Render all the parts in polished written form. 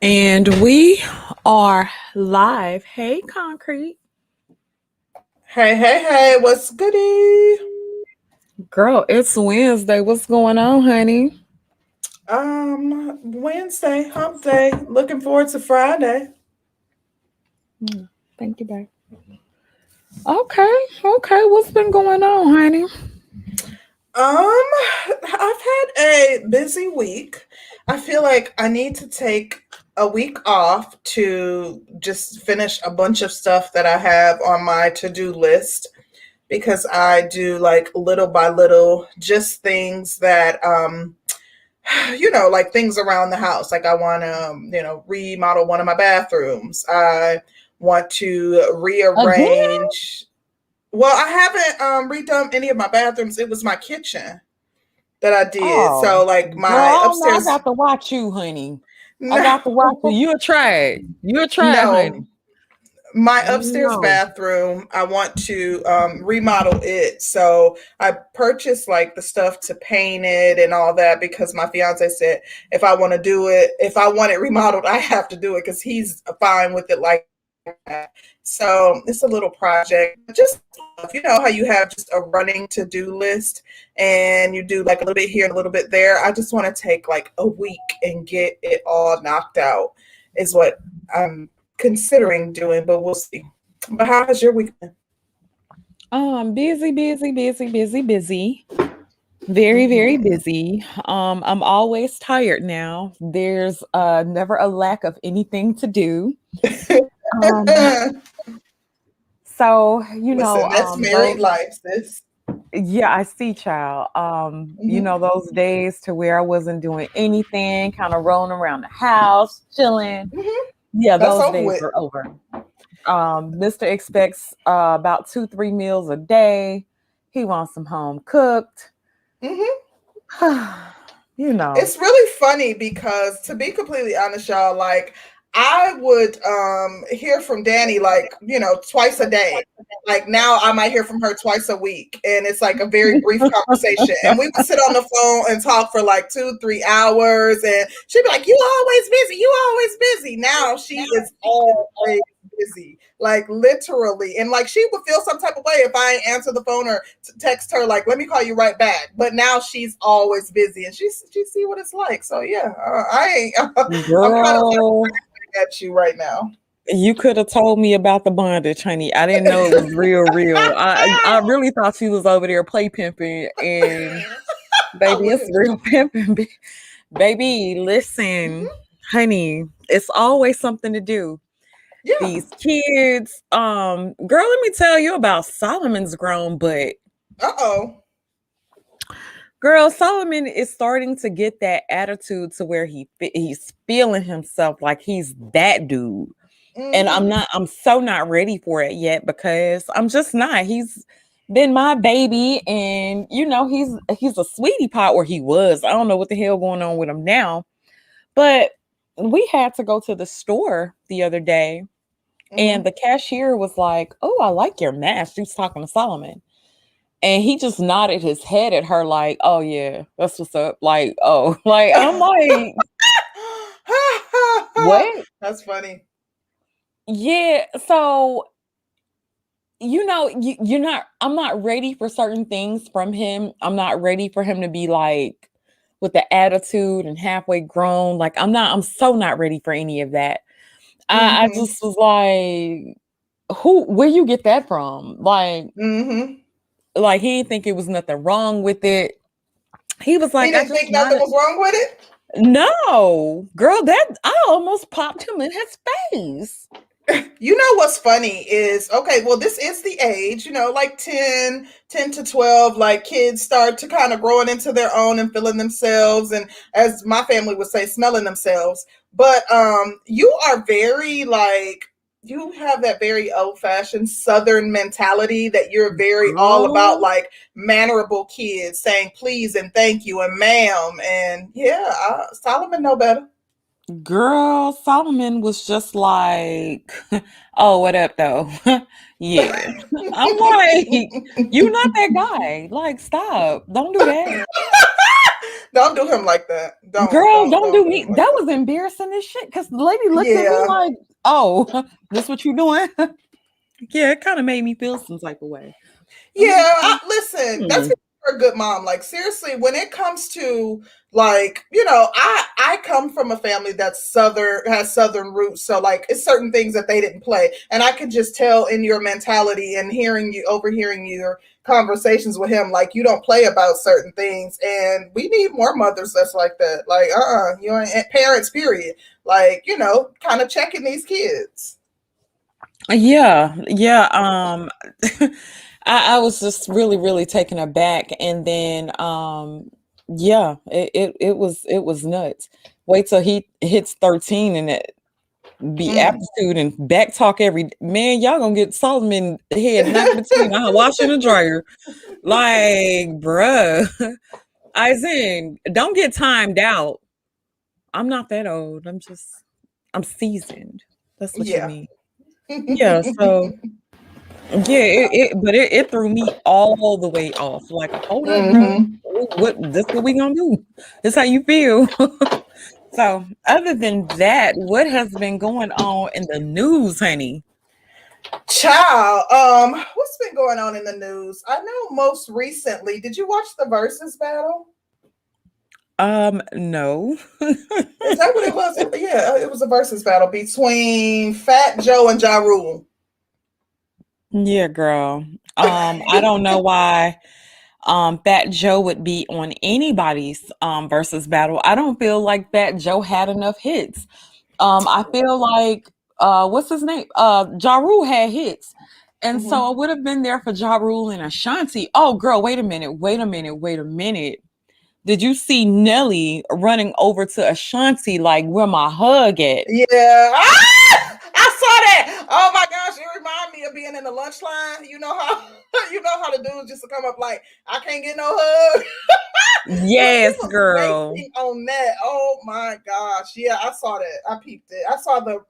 And we are live. Hey, Concrete. Hey, what's goody? Girl, it's Wednesday. What's going on, honey? Wednesday, hump day. Looking forward to Friday. Thank you, babe. Okay. What's been going on, honey? I've had a busy week. I feel like I need to take a week off to just finish a bunch of stuff that I have on my to-do list because I do like little by little just things that like things around the house. Like I want to, remodel one of my bathrooms. I want to Again? rearrange. Well, I haven't redone any of my bathrooms. It was my kitchen that I did. Oh, So like girl, my I don't know. I upstairs. got to watch you, honey. I got to watch you. No, You're a try. You're a try, honey. no. My upstairs No. bathroom, I want to remodel it. So I purchased like the stuff to paint it and all that because my fiance said if I want to do it, if I want it remodeled, I have to do it because he's fine with it like that. So it's a little project. Just how you have just a running to-do list and you do like a little bit here and a little bit there. I just want to take like a week and get it all knocked out is what I'm considering doing, but we'll see. But how has your week been? Busy. Very Mhm. busy. I'm always tired now. There's never a lack of anything to do. Um, so Listen, that's married those life, sis. yeah, I see, child. Hmm. Those days to where I wasn't doing anything, kind of rolling around the house, chilling. Hmm. Yeah, That's those over days with. are over. Mr. expects about 2, 3 meals a day. He wants them home cooked. Hmm. you know. It's really funny because to be completely honest, y'all, like I would hear from Danny like, twice a day. Like now I might hear from her twice a week. And it's like a very brief conversation. And we would sit on the phone and talk for like 2, 3 hours. And she'd be like, you always busy, you always busy. Now she is always busy. Like literally. And like she would feel some type of way if I ain't answer the phone or text her like, let me call you right back. But now she's always busy and she see what it's like. So yeah, I ain't I'm kind of Girl, at you right now. you could have told me about the bondage, honey. I didn't know it was real. I really thought she was over there play pimping, and I baby, it's wish. real pimping. Baby, listen, Mhm. honey, it's always something to do. Yeah. These kids, girl, let me tell you about Solomon's grown butt. Uh-oh. Girl, Solomon is starting to get that attitude to where he's feeling himself like he's that dude. And Hmm. I'm so not ready for it yet because I'm just not. He's been my baby and he's a sweetie pot, or he was. I don't know what the hell going on with him now. But we had to go to the store the other day and Hmm. the cashier was like, "Oh, I like your mask." She was talking to Solomon. And he just nodded his head at her like, "Oh yeah, that's what's up." Like, oh, like I'm like, "What?" That's funny. Yeah, so you're not, I'm not ready for certain things from him. I'm not ready for him to be like with the attitude and halfway grown. Like I'm so not ready for any of that. I Hmm. just was like, where you get that from? Hmm. Like he didn't think it was nothing wrong with it. He was He like, I didn't just think nothing nodded. was wrong with it. No, girl, that I almost popped him in his face. You know what's funny is, okay, well, this is the age, like 10 to 12, like kids start to kind of growing into their own and feeling themselves. And as my family would say, smelling themselves. But you are very like, you have that very old fashioned Southern mentality that you're very all about Girl, like mannerable kids saying please and thank you and ma'am. And yeah, Solomon know better. Girl, Solomon was just like, oh, what up though? Yeah. I'm like, you not that guy. Like, stop. Don't do that. Don't do him like that. Don't Girl, don't don't don't do do me. him like That that. was embarrassing as shit. Cause the lady looked at me Yeah. like, oh, this what you doing? Yeah, it kind of made me feel some type of way. I'm Yeah, like, listen, that's hmm. because you're a good mom. Like seriously, when it comes to like, you know, I come from a family that's southern, has southern roots, so like it's certain things that they didn't play, and I could just tell in your mentality and hearing you, overhearing your conversations with him, like you don't play about certain things, and we need more mothers that's like that. Like, you ain't parents, period. Like, you know, kind of checking these kids. Yeah, yeah. I was just really, really taken aback, and then yeah, it was nuts. Wait till he hits 13 and it be Mm. aptitude and back talk every man. Y'all gonna get Solomon head knocked between a washer and a dryer. Like, bruh, I said, don't get timed out. I'm not that old. I'm seasoned. That's what you Yeah. mean. Yeah, so yeah, but it threw me all the way off. Like, hold up, bro. Hmm. What this what we gonna do? This how you feel. So other than that, what has been going on in the news, honey? Child, what's been going on in the news? I know most recently, did you watch the versus battle? No. Is that what it was? Yeah, it was a versus battle between Fat Joe and Ja Rule. Yeah, girl. I don't know why Fat Joe would be on anybody's versus battle. I don't feel like Fat Joe had enough hits. I feel like what's his name? Ja Rule had hits. And so I Mhm. would have been there for Ja Rule and Ashanti. Oh girl, wait a minute, wait a minute, wait a minute. Did you see Nelly running over to Ashanti like where my hug at? Yeah. I saw that. Oh my gosh, it reminded me of being in the lunch line. You know how you know how the dudes just to come up like, I can't get no hug. Look, he Yes, was girl. waiting on that. Oh my gosh. Yeah, I saw that. I peeped it. I saw the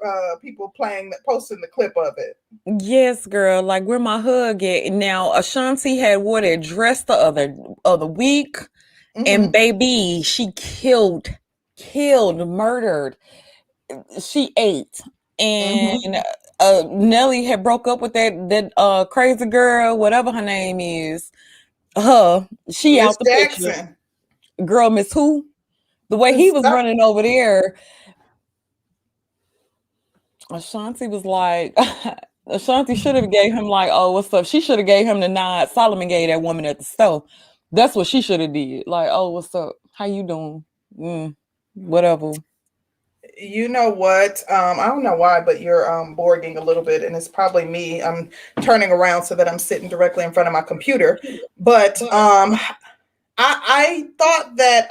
people playing posting the clip of it. Yes, girl. Like where my hug at? Now Ashanti had wore that dress the other week, and Hmm. baby, she killed, murdered. She ate, and Hmm. Nelly had broke up with that crazy girl, whatever her name is. She Miss out the picture. Jackson. Girl, Miss who? The way he Miss was running over there, Ashanti was like, Ashanti should have gave him like, oh, what's up? She should have gave him the nod Solomon gave that woman at the store. That's what she should have did. Like, oh, what's up? How you doing? Whatever. You know what? I don't know why, but you're borging a little bit, and it's probably me. I'm turning around so that I'm sitting directly in front of my computer. But I thought that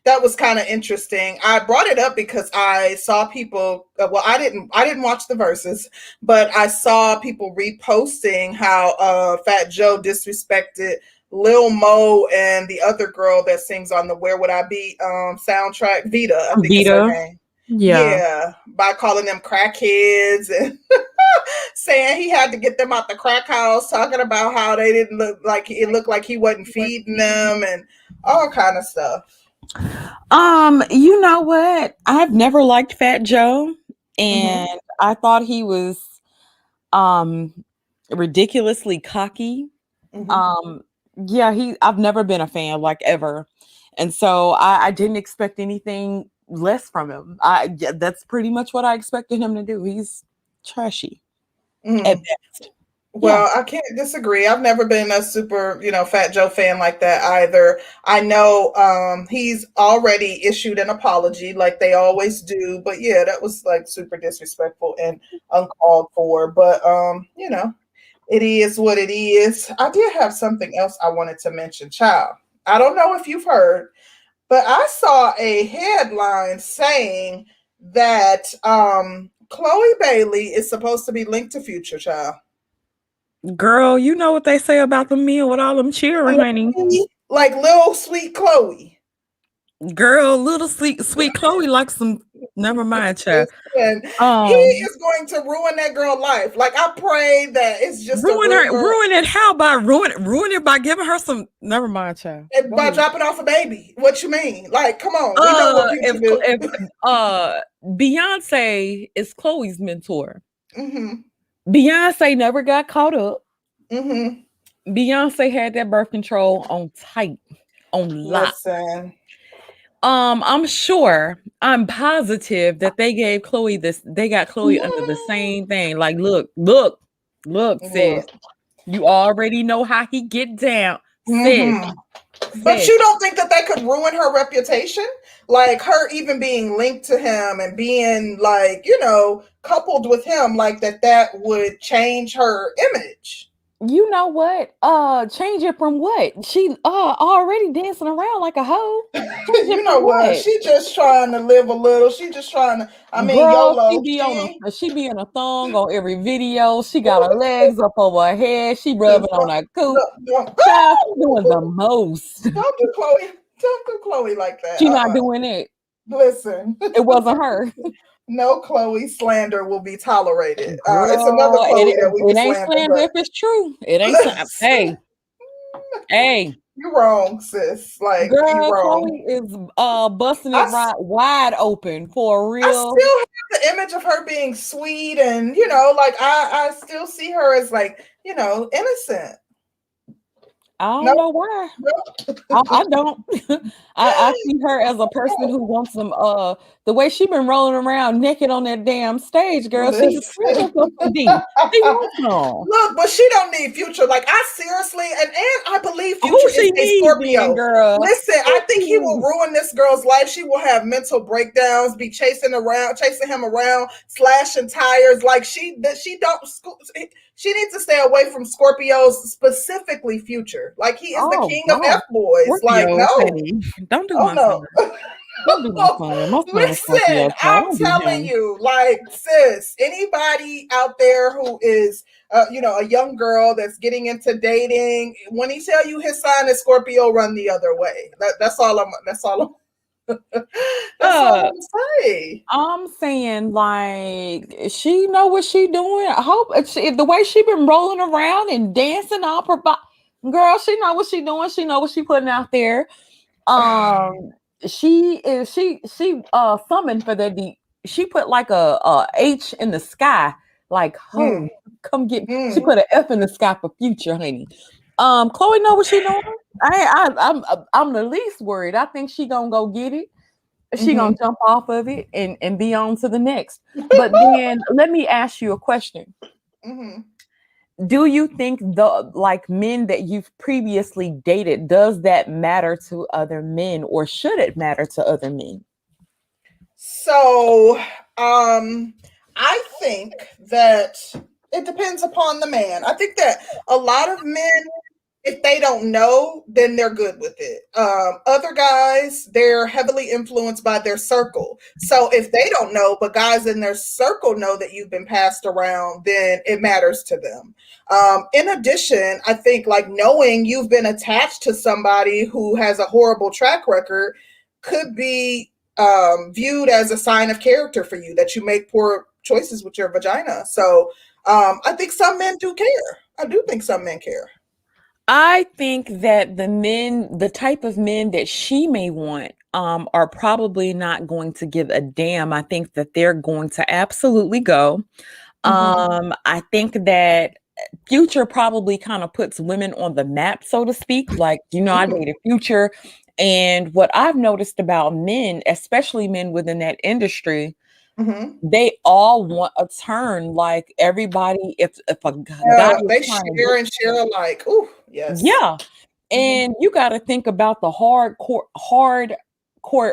that was kind of interesting. I brought it up because I saw people. Well, I didn't watch the verses, but I saw people reposting how Fat Joe disrespected Lil Mo and the other girl that sings on the "Where Would I Be" soundtrack, Vita, I think is her Vita. name. Yeah. Yeah, by calling them crackheads and saying he had to get them out the crack house, talking about how they didn't look like it looked like he wasn't feeding them and all kind of stuff. You know what? I've never liked Fat Joe, and Hmm. I thought he was um ridiculously cocky. Hmm. Um, yeah, I've never been a fan, like ever. And so I didn't expect anything less from him. Yeah, that's pretty much what I expected him to do. He's trashy at Hmm. best. Yeah. Well, I can't disagree. I've never been a super, Fat Joe fan like that either. I know he's already issued an apology like they always do, but yeah, that was like super disrespectful and uncalled for. But it is what it is. I did have something else I wanted to mention, child. I don't know if you've heard, but I saw a headline saying that Chloe Bailey is supposed to be linked to Future, child. Girl, you know what they say about the meal with all them cheering, honey. Like little sweet Chloe. Girl, little sweet Chloe like some. Never mind, child. Listen, he Um, is going to ruin that girl's life. Like, I pray that it's just a rumor. ruin it. How about ruin it by giving her some? Never mind, child. And Go by ahead. dropping off a baby. What you mean? Like, come on. We know what Future do. If Beyonce is Chloe's mentor, Beyonce never got caught up. Beyonce had that birth control on tight, on lock. Listen. I'm positive that they gave Chloe this. They got Chloe under the same thing. Like, look, sis. You already know how he get down, sis. But you don't think that could ruin her reputation? Like, her even being linked to him and being, like, you know, coupled with him, like that would change her image. You know what? Change it from what? She already dancing around like a hoe. You know what? She just trying to live a little. She just trying to. I mean, girl, YOLO. she be in a thong on every video. She got her legs up over her head. She rubbing on her coop. Child, she doing the most. Don't do Chloe. Don't do Chloe like that. She not doing it. Listen, it wasn't her. No Chloe slander will be tolerated. It's another Chloe that we can slander. It ain't slander if it's true. It ain't slander. Hey. You're wrong, sis. Like, girl, you're wrong. Chloe is busting it wide open for real. I still have the image of her being sweet and, you know, like I still see her as, like, you know, innocent. I don't know why. I don't. I see her as a person who wants some. The way she been rolling around naked on that damn stage, girl. She wants some. Look, but she don't need Future. Like, I seriously, and I believe Future is a Scorpio. Girl. Listen, I think he will ruin this girl's life. She will have mental breakdowns, be chasing him around, slashing tires. Like, she needs to stay away from Scorpios, specifically Future. Like, he is the king of F-boys. Like, no. Don't do my son. Don't do my son. Listen, I'm telling you, like, sis, anybody out there who is, you know, a young girl that's getting into dating, when he tell you his sign is Scorpio, run the other way. That's all I'm saying. I'm saying, like, she know what she doing. I hope the way she been rolling around and dancing all girl, she know what she doing. She know what she putting out there. She summoned for that. She put like a H in the sky, like, oh, come get. She put an F in the sky for Future, honey. Chloe know what she doing. I'm the least worried. I think she gonna go get it. She gonna jump off of it and be on to the next. But then let me ask you a question. Do you think men that you've previously dated, does that matter to other men, or should it matter to other men? So I think that it depends upon the man. I think that a lot of men, if they don't know, then they're good with it. Other guys, they're heavily influenced by their circle. So if they don't know, but guys in their circle know that you've been passed around, then it matters to them. In addition, I think, like, knowing you've been attached to somebody who has a horrible track record could be viewed as a sign of character for you, that you make poor choices with your vagina. So I think some men do care. I do think some men care. I think that the type of men that she may want, are probably not going to give a damn. I think that they're going to absolutely go. I think that Future probably kind of puts women on the map, so to speak. Like, you know, I dated Future, and what I've noticed about men, especially men within that industry, they all want a turn. Like, everybody, if a guy they share alike. Ooh, yes. Yeah. And you got to think about the hard court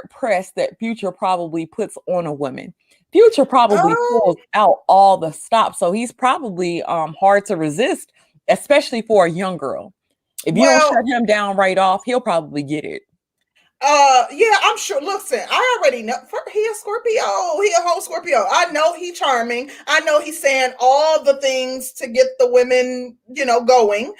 press that Future probably puts on a woman. Future probably pulls out all the stops, so he's probably hard to resist, especially for a young girl. If you don't shut him down right off, he'll probably get it. Yeah, I'm sure. Listen, I already know he a Scorpio. He a whole Scorpio. I know he's charming. I know he's saying all the things to get the women, you know, going.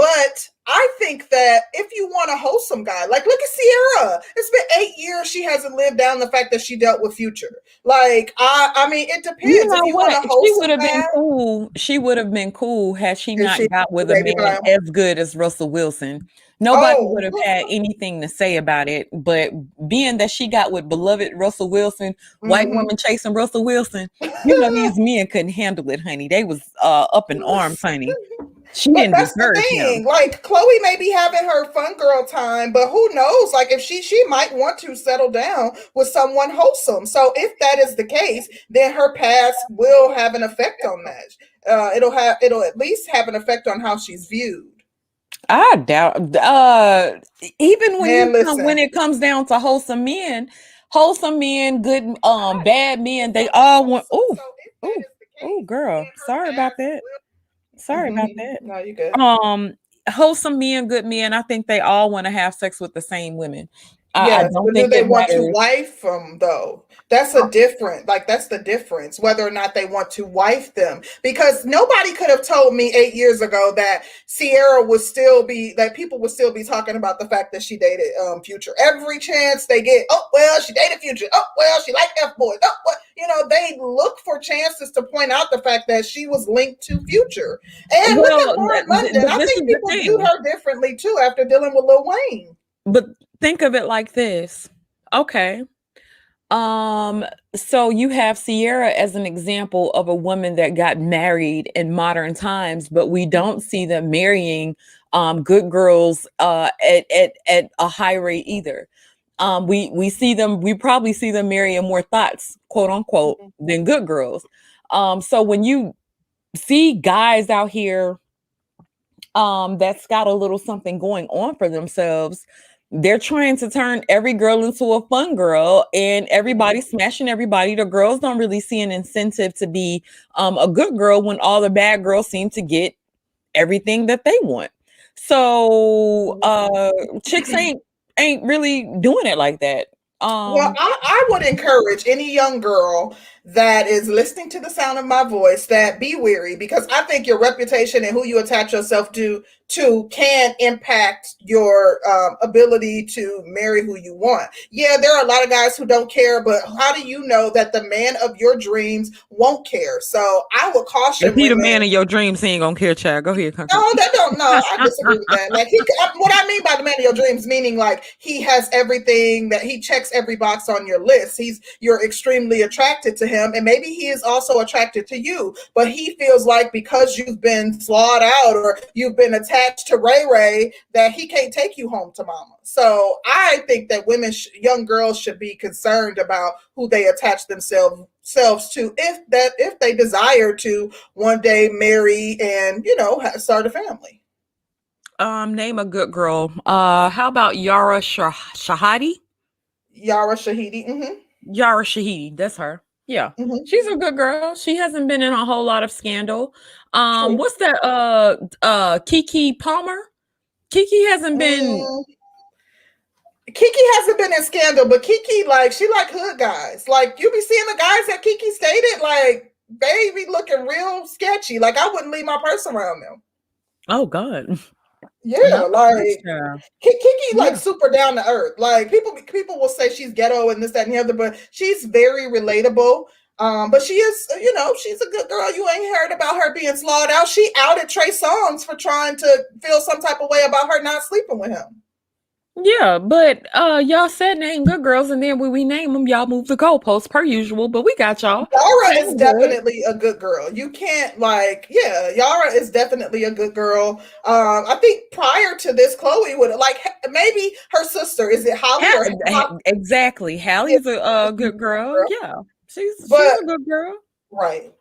But I think that if you want a wholesome guy, like look at Sierra. It's been 8 years she hasn't lived down the fact that she dealt with Future. Like I mean, it depends. You If know you want what? a She would wholesome have been man, cool. She would have been cool had she is not she got with a baby man mom? as good as Russell Wilson. Nobody would have Oh, had anything to say about it. But being that she got with beloved Russell Wilson, white woman chasing Russell Wilson, you know these men couldn't handle it, honey. They was up in arms, honey. She But didn't that's the deserve thing. him. Like Chloe may be having her fun girl time, but who knows? Like if she might want to settle down with someone wholesome. So if that is the case, then her past will have an effect on that. It'll at least have an effect on how she's viewed. I doubt. Even Man, when listen. it comes down to wholesome men, good, bad men, they all want. Oh, oh, oh, girl. Sorry about that. Sorry about that. No, you good. Wholesome men, good men. I think they all want to have sex with the same women. I Yes, don't but do think they it want to matters. wife them though? That's a different, like that's the difference, whether or not they want to wife them. Because nobody could have told me 8 years ago that Sierra would still be, that people would still be talking about the fact that she dated Future. Every chance they get, oh well, she dated Future. Oh well, she liked F boys. Oh well, they look for chances to point out the fact that she was linked to Future. And look at Well, Lauren London. but I this think is the people viewed thing. her differently too after dealing with Lil Wayne. But think of it like this. Okay. So you have Sierra as an example of a woman that got married in modern times, but we don't see them marrying good girls at a high rate either. We probably see them marrying more thoughts, quote unquote, than good girls. So when you see guys out here that's got a little something going on for themselves, they're trying to turn every girl into a fun girl and everybody smashing everybody. The girls don't really see an incentive to be a good girl when all the bad girls seem to get everything that they want. So chicks ain't really doing it like that. Well, I would encourage any young girl that is listening to the sound of my voice that be wary, because I think your reputation and who you attach yourself to can impact your ability to marry who you want. Yeah, there are a lot of guys who don't care, but how do you know that the man of your dreams won't care? So I would If caution he the women. man of your dreams, he ain't gonna care, child. Go ahead, concrete. No, that don't. No, I disagree with that. Like what I mean by the man of your dreams, meaning like he has everything, that he checks every box on your list. You're extremely attracted to him, and maybe he is also attracted to you. But he feels like because you've been slawed out or you've been attached to Ray Ray, that he can't take you home to mama. So I think that young girls should be concerned about who they attach themselves to, if they desire to one day marry and start a family. Name a good girl. How about Yara Shahadi? Yara Shahidi. Mm-hmm. Yara Shahidi, that's her. Yeah. Mm-hmm. She's a good girl. She hasn't been in a whole lot of scandal. True. What's that Keke Palmer? Keke hasn't been. Keke hasn't been in scandal, but Keke, like, she like hood guys. Like, you be seeing the guys that Keke stated, like, they be looking real sketchy. Like, I wouldn't leave my purse around them. Oh God. Yeah, like Yeah. Keke, like super down to earth. Like people will say she's ghetto and this, that, and the other, but she's very relatable. But she is, she's a good girl. You ain't heard about her being slawed out. She outed Trey Songz for trying to feel some type of way about her not sleeping with him. Yeah, but y'all said name good girls, and then when we name them, y'all move the goalposts per usual. But we got y'all. Yara is definitely a good girl. You can't Yara is definitely a good girl. I think prior to this, Chloe would maybe her sister. Is it Holly? Exactly, Hallie's a good girl. Yeah, she's a good girl. Right.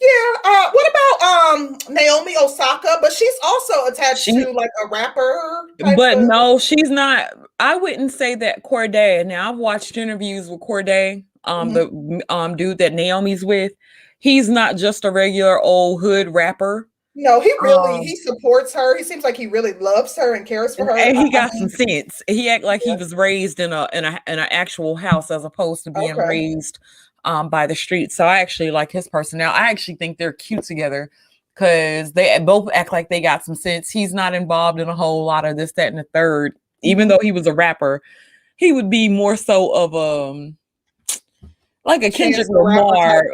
Yeah. What about Naomi Osaka? But she's also attached to like a rapper. But no, she's not. I wouldn't say that Corday. Now I've watched interviews with Corday, the dude that Naomi's with. He's not just a regular old hood rapper. No, he supports her. He seems like he really loves her and cares for her. And he got some sense. He act like he was raised in an actual house as opposed to being raised by the street. So I actually like his personality. I actually think they're cute together. because they both act like they got some sense. He's not involved in a whole lot of this, that, and the third. Even though he was a rapper, he would be more so of like a Kendrick Lamar,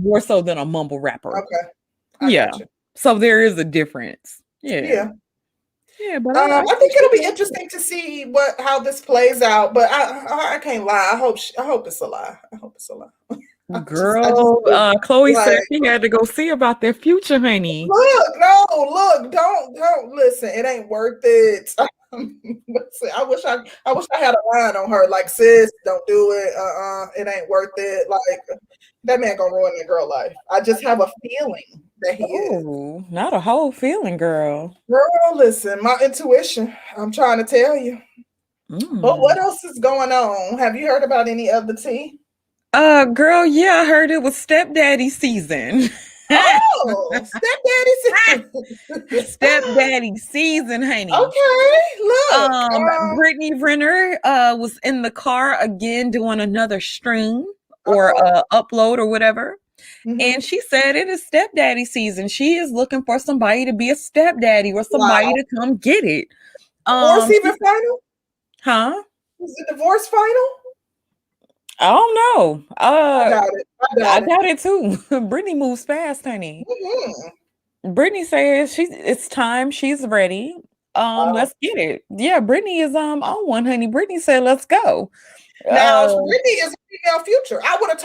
more so than a mumble rapper. Okay. Yeah. So there is a difference. Yeah. Yeah, but I think it'll be interesting to see how this plays out. But I can't lie. I hope it's a lie. I hope it's a lie. Girl, Chloe said she had to go see about their future, honey. Look, don't listen. It ain't worth it. I wish I had a line on her like, sis, don't do it. It ain't worth it. Like, that man gonna ruin that girl life. I just have a feeling that he is. Not a whole feeling, girl. Girl, listen, my intuition. I'm trying to tell you. But what else is going on? Have you heard about any of the tea? Girl, yeah, I heard it was stepdaddy season. Oh, stepdaddy season. Stepdaddy season, honey. Okay, look. Brittany Renner was in the car again doing another stream or upload or whatever. And she said it is stepdaddy season. She is looking for somebody to be a stepdaddy or somebody to come get it. Divorce even final? Huh? Is the divorce final? I don't know. I doubt it too. Brittany moves fast, honey. Brittany says it's time. She's ready. Let's get it. Yeah, Brittany is on one, honey. Brittany said, let's go. Now, Brittany is a female future. I would have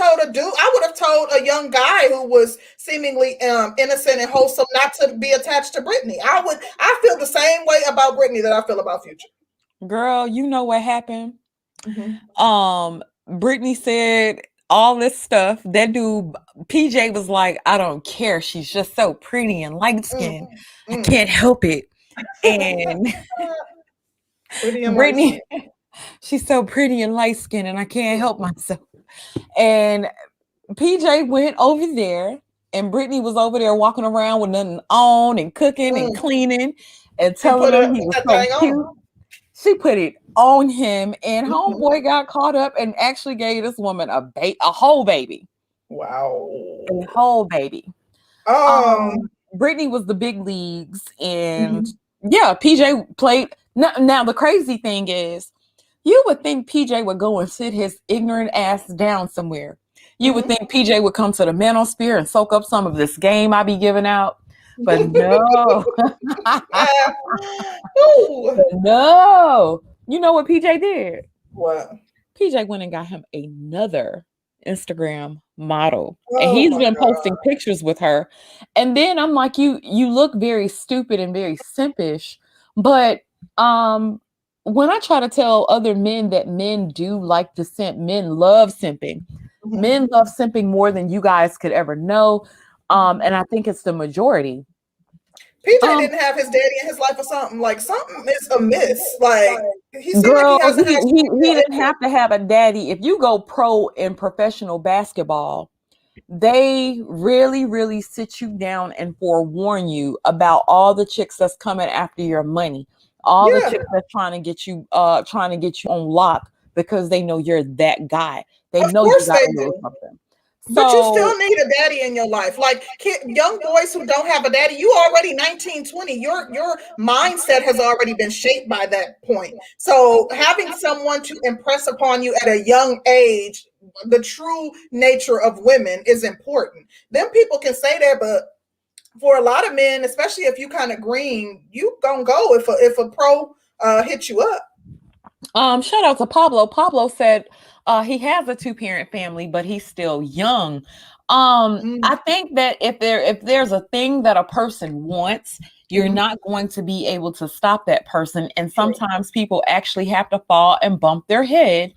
told a young guy who was seemingly innocent and wholesome not to be attached to Brittany. I feel the same way about Brittany that I feel about Future. Girl, you know what happened? Brittany said all this stuff. That dude, PJ, was like, I don't care. She's just so pretty and light skinned. I can't help it. And Brittany, she's so pretty and light skinned and I can't help myself. And PJ went over there and Brittany was over there walking around with nothing on and cooking and cleaning and telling him he was so cute. She put it on him and homeboy got caught up and actually gave this woman a whole baby. Wow. A whole baby. Brittany was the big leagues and yeah, PJ played. Now the crazy thing is, you would think PJ would go and sit his ignorant ass down somewhere. You would think PJ would come to the manosphere and soak up some of this game I be giving out. But no. No. You know what PJ did? What? PJ went and got him another Instagram model. And he's been posting pictures with her. And then I'm like, you look very stupid and very simpish. But when I try to tell other men that men do like to simp, men love simping. Men love simping more than you guys could ever know. And I think it's the majority. PJ didn't have his daddy in his life or something. Like, something is amiss. Like, he didn't have to have a daddy. If you go pro in professional basketball, they really, really sit you down and forewarn you about all the chicks that's coming after your money. All the chicks that's trying to get you on lock because they know you're that guy. They know you got to do something. But you still need a daddy in your life. Like, young boys who don't have a daddy, you already 19, 20. Your mindset has already been shaped by that point. So having someone to impress upon you at a young age the true nature of women is important. Them people can say that, but for a lot of men, especially if you kind of green, you gonna go if a pro hits you up. Shout out to Pablo. Pablo said he has a 2-parent family, but he's still young. I think that if there's a thing that a person wants, you're not going to be able to stop that person. And sometimes people actually have to fall and bump their head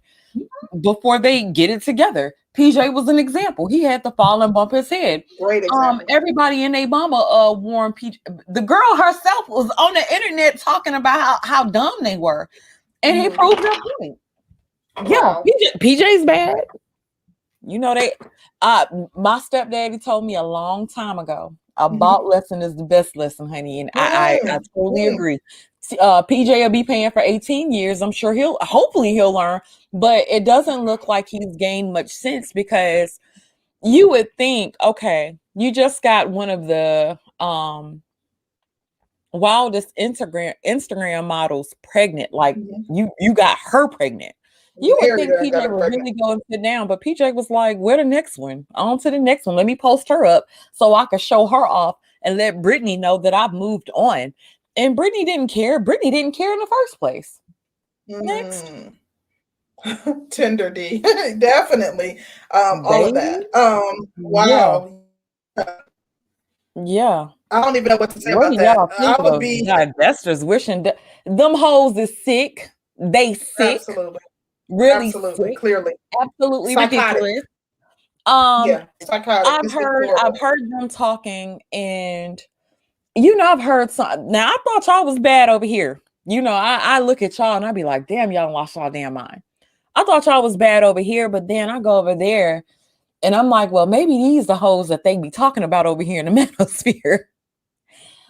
before they get it together. PJ was an example. He had to fall and bump his head. Great example. Everybody in Obama warned PJ. The girl herself was on the internet talking about how dumb they were. And he proved their point. Yeah, PJ's bad. You know, my stepdaddy told me a long time ago, a bought lesson is the best lesson, honey. And I totally agree. PJ will be paying for 18 years. I'm sure hopefully he'll learn, but it doesn't look like he's gained much sense because you would think, okay, you just got one of the wildest Instagram models pregnant. Like Mm-hmm. you got her pregnant. You would think Married her and got PJ her would pregnant. really go and sit down, but PJ was like, "Where the next one? On to the next one. Let me post her up so I can show her off and let Brittany know that I've moved on." And Brittany didn't care. Brittany didn't care in the first place. Next. Tender D. Definitely. All of Baby. that. Yeah. Wow. Yeah. I don't even know what to say What about do that. y'all think I would of be divestors wishing them hoes is sick? They sick, absolutely, really absolutely, sick, clearly absolutely psychotic. ridiculous. Um, Psychotic. I've It's heard horrible. them talking, and you know, I've heard some. Now I thought y'all was bad over here. You know, I look at y'all and I be like, damn, y'all lost y'all damn mind. I thought y'all was bad over here, but then I go over there and I'm like, well, maybe these the hoes that they be talking about over here in the manosphere.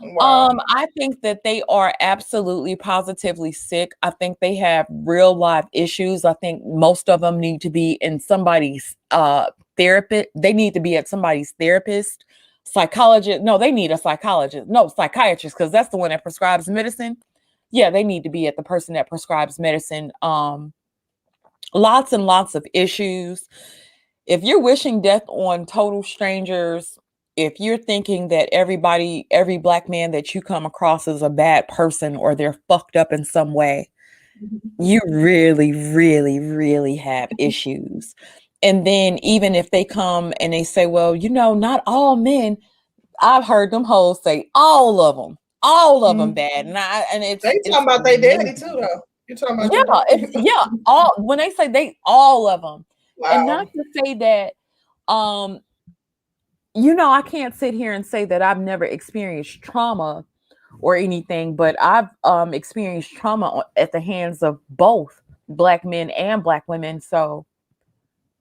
Wow. I think that they are absolutely positively sick. I think they have real life issues. I think most of them need to be in somebody's therapist. They need to be at somebody's therapist, psychologist. No, they need a psychologist. No, psychiatrist, because that's the one that prescribes medicine. Yeah, they need to be at the person that prescribes medicine. Lots and lots of issues. If you're wishing death on total strangers, if you're thinking that every black man that you come across is a bad person or they're fucked up in some way, you really, really, really have issues. And then even if they come and they say, well, you know, not all men, I've heard them hoes say all of them bad. And They it's talking about they daddy amazing. too, though. You talking about Yeah, their daddy? all when they say they all of them. And Wow. not to say that you know, I can't sit here and say that I've never experienced trauma or anything, but I've experienced trauma at the hands of both black men and black women. So,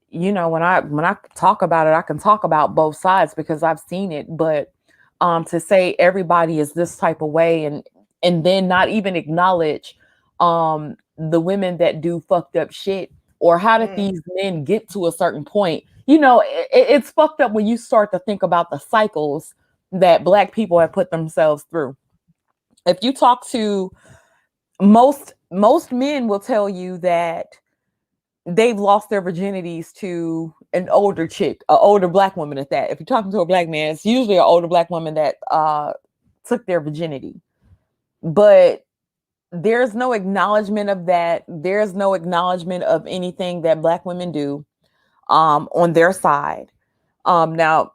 you know, when I talk about it, I can talk about both sides because I've seen it. But to say everybody is this type of way and then not even acknowledge the women that do fucked up shit, or how did these men get to a certain point? You know, it's fucked up when you start to think about the cycles that black people have put themselves through. If you talk to most men will tell you that they've lost their virginities to an older chick, an older black woman at that. If you're talking to a black man, it's usually an older black woman that took their virginity. But there's no acknowledgement of that. There's no acknowledgement of anything that black women do on their side. Now,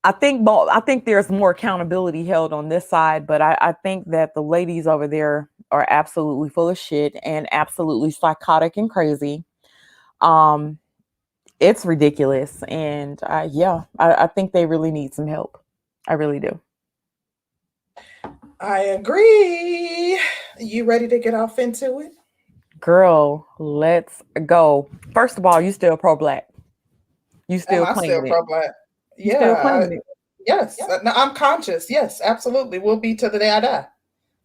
I think there's more accountability held on this side, but I think that the ladies over there are absolutely full of shit and absolutely psychotic and crazy. It's ridiculous, and I think they really need some help. I really do. I agree. You ready to get off into it? Girl, let's go. First of all, you still pro-black. You still Am I still claiming it. pro-black? You still Yeah. claiming it. Yes. No, I'm conscious. Yes, absolutely. Will be till the day I die.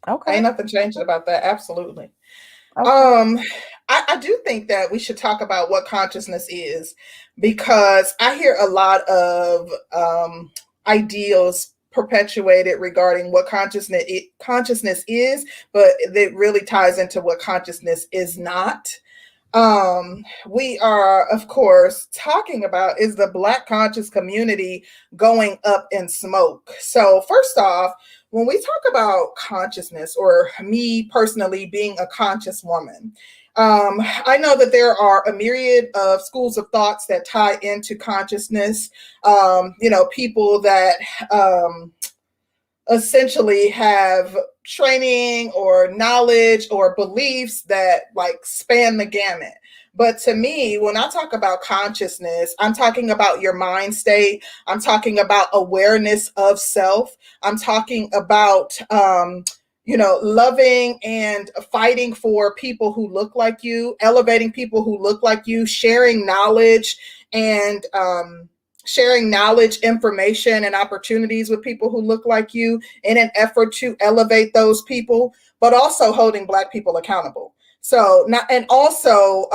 Okay. Ain't nothing changing about that. Absolutely. Okay. I do think that we should talk about what consciousness is, because I hear a lot of ideals perpetuated regarding what consciousness is, but it really ties into what consciousness is not. We are, of course, talking about, is the Black conscious community going up in smoke? So first off, when we talk about consciousness, or me personally being a conscious woman, I know that there are a myriad of schools of thoughts that tie into consciousness. People that essentially have training or knowledge or beliefs that like span the gamut. But to me, when I talk about consciousness, I'm talking about your mind state. I'm talking about awareness of self. I'm talking about, loving and fighting for people who look like you, elevating people who look like you, sharing knowledge and sharing knowledge, information, and opportunities with people who look like you in an effort to elevate those people, but also holding Black people accountable. So, also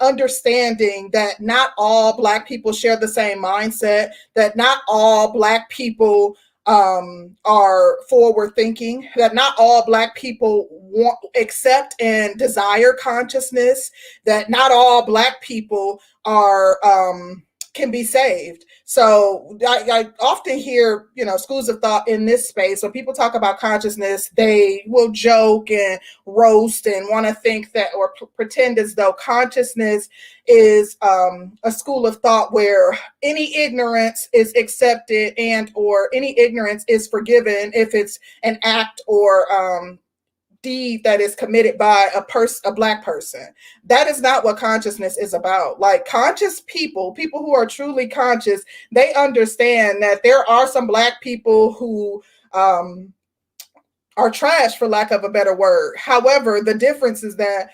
understanding that not all Black people share the same mindset, that not all Black people are forward thinking, that not all Black people want, accept, and desire consciousness, that not all Black people are can be saved. So I often hear, schools of thought in this space. When people talk about consciousness, they will joke and roast and want to think that, or pretend as though consciousness is a school of thought where any ignorance is accepted and or any ignorance is forgiven if it's an act or deed that is committed by a Black person. That is not what consciousness is about. Like, conscious people who are truly conscious, they understand that there are some Black people who are trash, for lack of a better word. However, the difference is that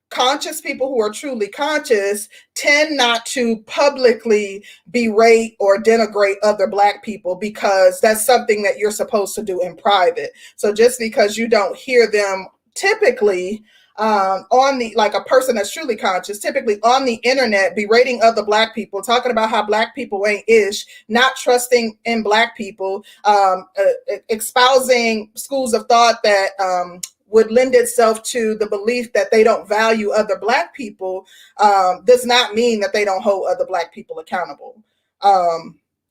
conscious people who are truly conscious tend not to publicly berate or denigrate other Black people, because that's something that you're supposed to do in private. So just because you don't hear them typically on the, like a person that's truly conscious, typically on the internet berating other Black people, talking about how Black people ain't ish, not trusting in Black people, espousing schools of thought that would lend itself to the belief that they don't value other Black people, does not mean that they don't hold other Black people accountable.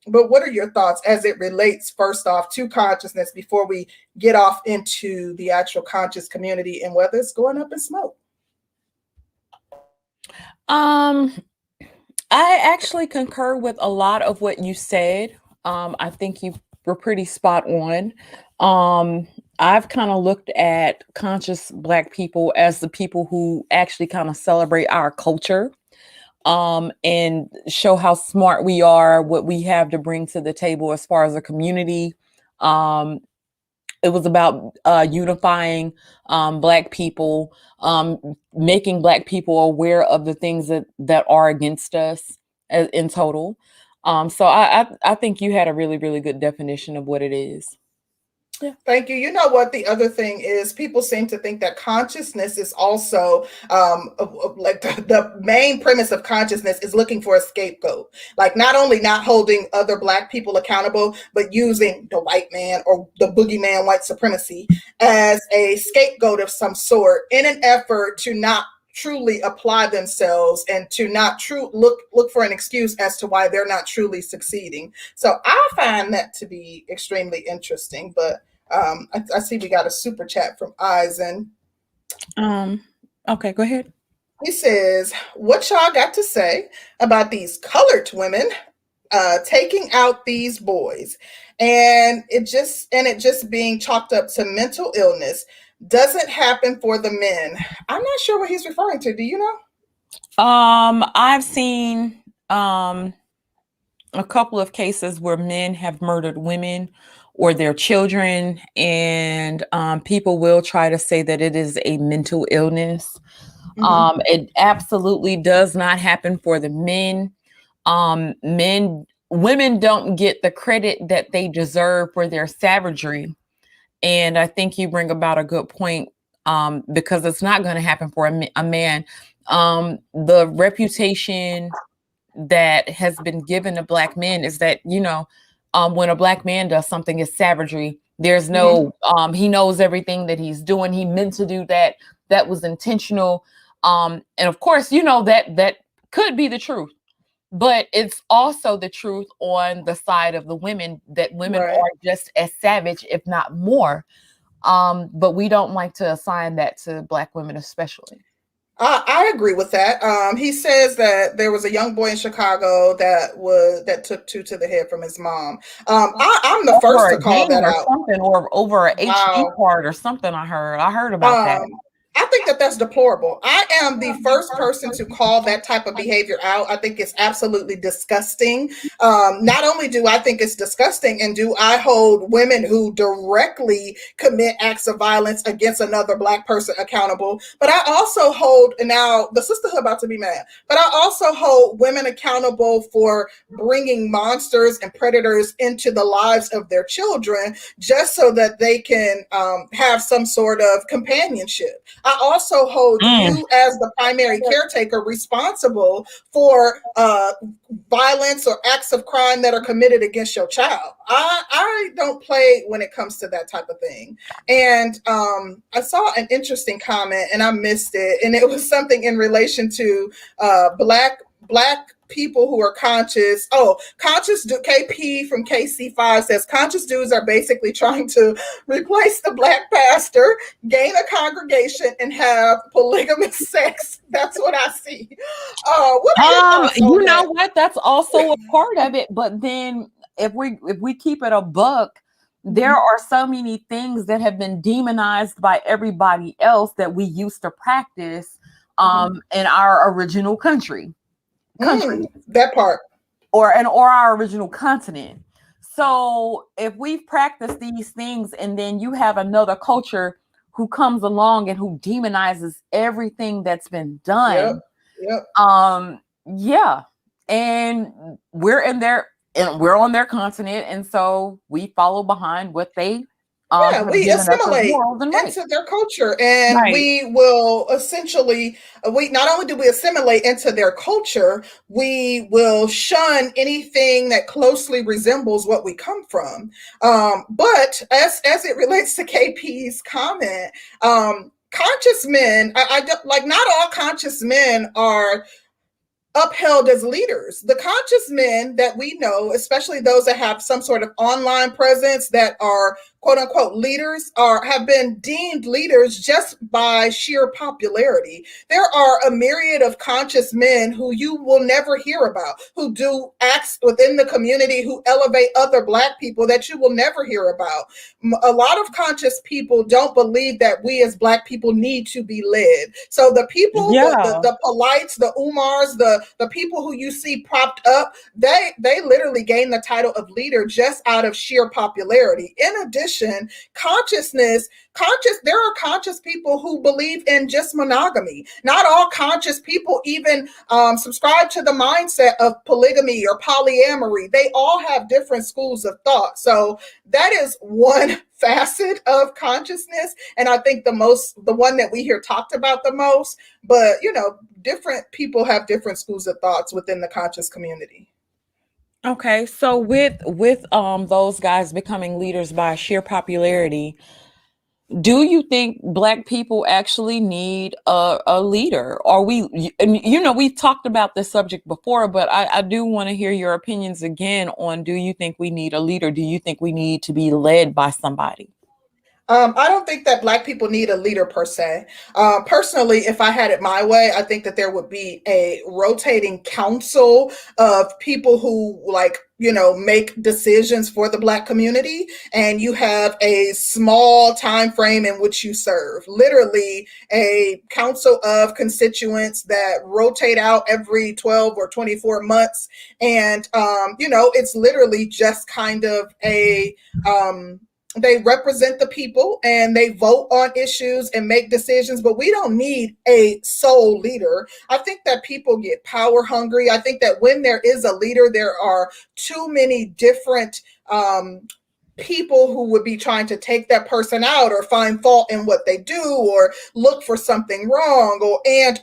But what are your thoughts as it relates, first off, to consciousness before we get off into the actual conscious community and whether it's going up in smoke? I actually concur with a lot of what you said. I think you were pretty spot on. I've kind of looked at conscious Black people as the people who actually kind of celebrate our culture, and show how smart we are, what we have to bring to the table as far as a community. It was about unifying Black people, making Black people aware of the things that are against us in total. So I think you had a really, really good definition of what it is. Yeah. Thank you. You know what the other thing is? People seem to think that consciousness is also like the main premise of consciousness is looking for a scapegoat. Like, not only not holding other Black people accountable, but using the white man or the boogeyman, white supremacy, as a scapegoat of some sort in an effort to not truly apply themselves and to not look for an excuse as to why they're not truly succeeding. So I find that to be extremely interesting. But I see we got a super chat from Eisen. Okay, go ahead. He says, what y'all got to say about these colored women taking out these boys, and it just being chalked up to mental illness? Doesn't happen for the men. I'm not sure what he's referring to. Do you know? I've seen a couple of cases where men have murdered women or their children, and people will try to say that it is a mental illness. Mm-hmm. It absolutely does not happen for the men. Women don't get the credit that they deserve for their savagery. And I think you bring about a good point, because it's not going to happen for a man. The reputation that has been given to Black men is that, when a Black man does something, it's savagery. There's no, he knows everything that he's doing. He meant to do that. That was intentional. And of course, that could be the truth, but it's also the truth on the side of the women, that women are just as savage, if not more. But we don't like to assign that to Black women, especially. I agree with that. He says that there was a young boy in Chicago that took two to the head from his mom. I'm the first to call that out. Something, or over a HD card or something. I heard about that. I think that that's deplorable. I am the first person to call that type of behavior out. I think it's absolutely disgusting. Not only do I think it's disgusting, and do I hold women who directly commit acts of violence against another Black person accountable, but I also hold, and now the sisterhood about to be mad, but I also hold women accountable for bringing monsters and predators into the lives of their children just so that they can have some sort of companionship. I also hold you as the primary caretaker responsible for violence or acts of crime that are committed against your child. I don't play when it comes to that type of thing. And I saw an interesting comment and I missed it. And it was something in relation to black people who are conscious. Oh, conscious KP from KC5 says conscious dudes are basically trying to replace the black pastor, gain a congregation, and have polygamous sex. That's what I see. What are your thoughts on that? What? That's also a part of it. But then if we keep it a buck, there are so many things that have been demonized by everybody else that we used to practice in our original country. That part. Or our original continent. So if we've practiced these things and then you have another culture who comes along and who demonizes everything that's been done. Yeah. And we're in there and we're on their continent. And so we follow behind what they we assimilate into their culture, and we will essentially, we not only do we assimilate into their culture, we will shun anything that closely resembles what we come from. But as it relates to KP's comment, conscious men, I don't like, not all conscious men are upheld as leaders. The conscious men that we know, especially those that have some sort of online presence that are quote unquote leaders, have been deemed leaders just by sheer popularity. There are a myriad of conscious men who you will never hear about, who do acts within the community, who elevate other Black people that you will never hear about. A lot of conscious people don't believe that we as Black people need to be led. So the people, the polights, the umars, the people who you see propped up, they literally gain the title of leader just out of sheer popularity. In addition, there are conscious people who believe in just monogamy. Not all conscious people even subscribe to the mindset of polygamy or polyamory. They all have different schools of thought. So that is one facet of consciousness, and I think the one that we hear talked about the most. But different people have different schools of thoughts within the conscious community. Okay, so with those guys becoming leaders by sheer popularity, do you think Black people actually need a leader? Or we've talked about this subject before, but I do want to hear your opinions again on, do you think we need a leader? Do you think we need to be led by somebody? I don't think that Black people need a leader per se. Personally, if I had it my way, I think that there would be a rotating council of people who make decisions for the Black community, and you have a small time frame in which you serve. Literally a council of constituents that rotate out every 12 or 24 months. And, it's literally just kind of they represent the people and they vote on issues and make decisions, but we don't need a sole leader. I think that people get power hungry. I think that when there is a leader, there are too many different people who would be trying to take that person out or find fault in what they do or look for something wrong,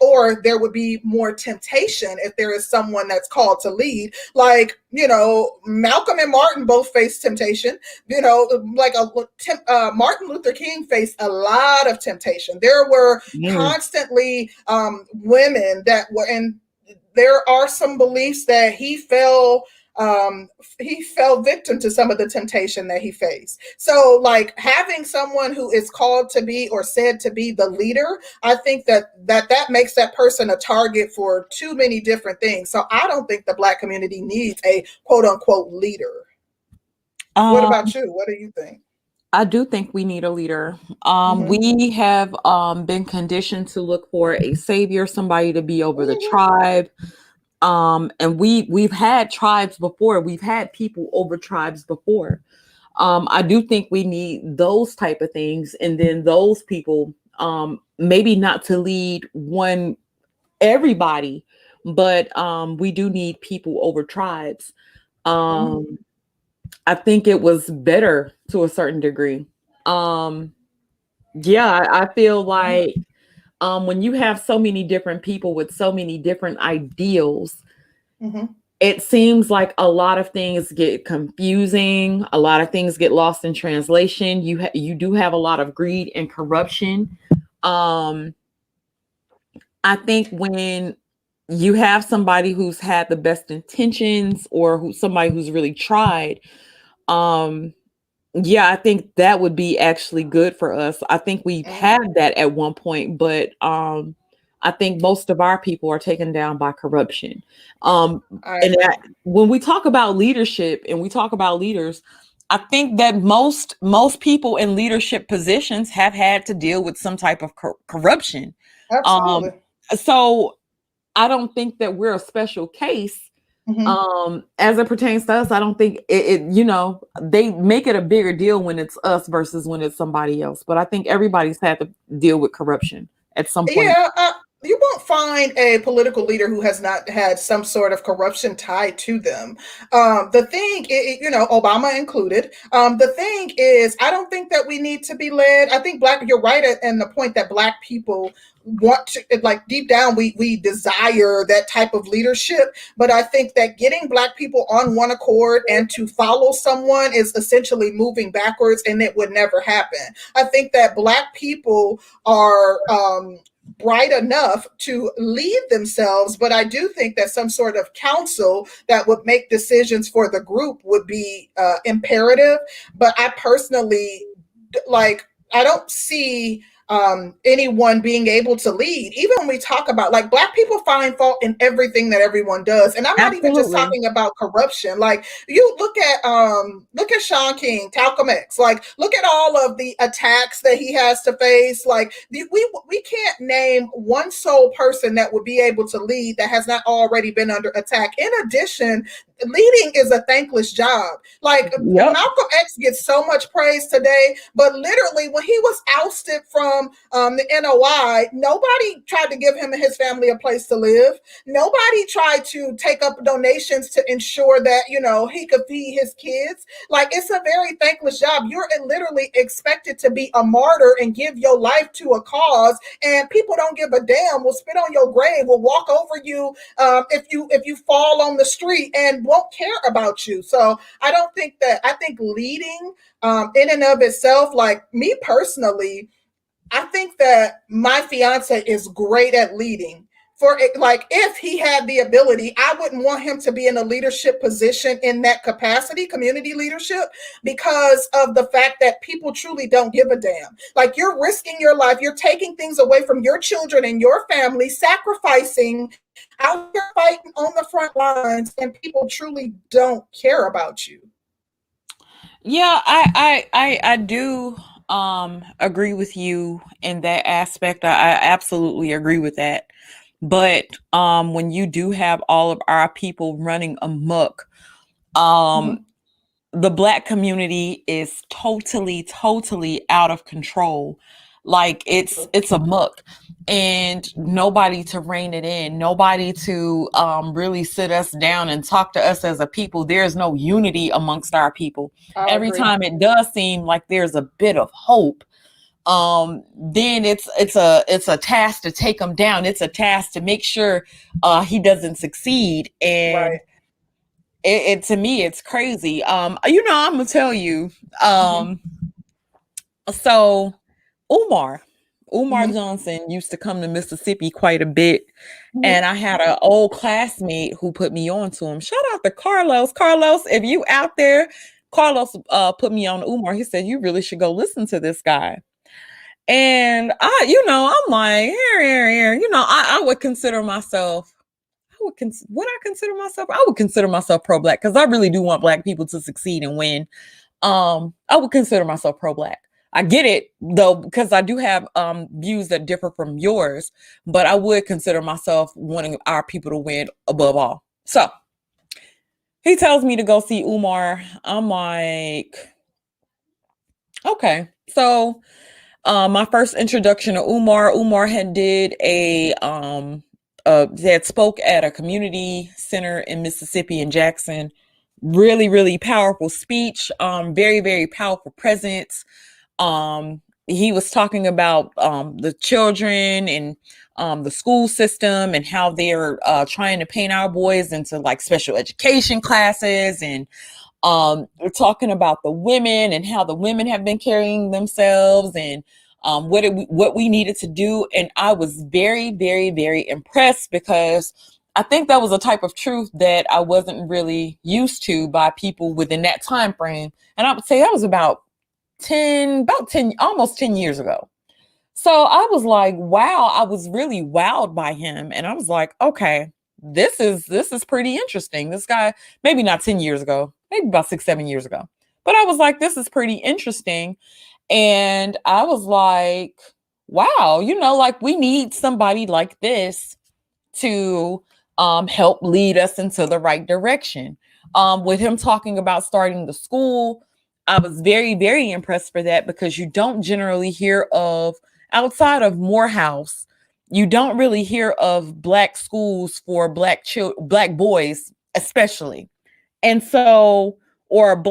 or there would be more temptation if there is someone that's called to lead. Like, Malcolm and Martin both faced temptation. Martin Luther King faced a lot of temptation. There were constantly women that were, and there are some beliefs that he fell victim to some of the temptation that he faced. So having someone who is called to be or said to be the leader, I think that makes that person a target for too many different things. So I don't think the Black community needs a quote unquote leader. What about you? What do you think? I do think we need a leader. We have been conditioned to look for a savior, somebody to be over the tribe. And we've had tribes before. We've had people over tribes before. I do think we need those type of things. And then those people, maybe not to lead everybody, but we do need people over tribes. I think it was better to a certain degree. I feel like When you have so many different people with so many different ideals, Mm-hmm. it seems like a lot of things get confusing. A lot of things get lost in translation. You do have a lot of greed and corruption. Um, I think when you have somebody who's had the best intentions, or somebody who's really tried, um, yeah, I think that would be actually good for us. I think we've Mm-hmm. had that at one point, but I think most of our people are taken down by corruption. Um, I and agree. that, when we talk about leadership and we talk about leaders, I think that most people in leadership positions have had to deal with some type of corruption. Um, Absolutely. so I don't think that we're a special case. Mm-hmm. As it pertains to us, I don't think they make it a bigger deal when it's us versus when it's somebody else. But I think everybody's had to deal with corruption at some point. Yeah, you won't find a political leader who has not had some sort of corruption tied to them. The thing, Obama included. The thing is, I don't think that we need to be led. I think you're right in the point that Black people want to, like, deep down, we desire that type of leadership. But I think that getting Black people on one accord and to follow someone is essentially moving backwards, and it would never happen. I think that Black people are bright enough to lead themselves, but I do think that some sort of council that would make decisions for the group would be imperative. But I personally, like, I don't see anyone being able to lead. Even when we talk about, like, Black people find fault in everything that everyone does, and I'm not even just Absolutely. talking about corruption. Like, you look at Sean King, Talcum X. Like, look at all of the attacks that he has to face. Like, we can't name one sole person that would be able to lead that has not already been under attack. In addition, leading is a thankless job. Like, Yep. Malcolm X gets so much praise today, but literally when he was ousted from the NOI, nobody tried to give him and his family a place to live. Nobody tried to take up donations to ensure that, he could feed his kids. Like, it's a very thankless job. You're literally expected to be a martyr and give your life to a cause, and people don't give a damn. Will spit on your grave, will walk over you if you fall on the street, and won't care about you. So I think leading in and of itself, like, me personally, I think that my fiance is great at leading. For it, like, if he had the ability, I wouldn't want him to be in a leadership position in that capacity, community leadership, because of the fact that people truly don't give a damn. Like, you're risking your life, you're taking things away from your children and your family, sacrificing, out here fighting on the front lines, and people truly don't care about you. Yeah, I do agree with you in that aspect. I absolutely agree with that. But when you do have all of our people running amok, um Mm-hmm. the Black community is totally out of control. Like, it's a muck, and nobody to rein it in, nobody to really sit us down and talk to us as a people. There's no unity amongst our people. I Every agree. time it does seem like there's a bit of hope, then it's a task to take him down. It's a task to make sure he doesn't succeed. And Right. it to me, it's crazy. I'm gonna tell you. Mm-hmm. Um, so Umar, Umar Mm-hmm. Johnson used to come to Mississippi quite a bit, Mm-hmm. and I had an old classmate who put me on to him. Shout out to Carlos. Carlos, if you out there, Carlos put me on Umar. He said you really should go listen to this guy. And I'm like, here. I would consider myself. Would I consider myself? I would consider myself pro-black because I really do want Black people to succeed and win. I would consider myself pro-black. I get it though, because I do have views that differ from yours, but I would consider myself wanting our people to win above all. So he tells me to go see Umar. I'm like, okay. So my first introduction to Umar had did they had spoke at a community center in Mississippi in Jackson. Really, really powerful speech. Very, very powerful presence. Um, he was talking about the children and the school system and how they're trying to paint our boys into like special education classes, and we're talking about the women and how the women have been carrying themselves, and what we needed to do. And I was very, very, very impressed, because I think that was a type of truth that I wasn't really used to by people within that time frame. And I would say that was about 10, almost 10 years ago. So I was like, wow, I was really wowed by him. And I was like, okay, this is pretty interesting. This guy, maybe not 10 years ago, maybe about 6, 7 years ago. But I was like, this is pretty interesting. And I was like, wow, like we need somebody like this to help lead us into the right direction. With him talking about starting the school, I was very, very impressed for that, because you don't generally hear of, outside of Morehouse, you don't really hear of Black schools for Black boys, especially. And so, or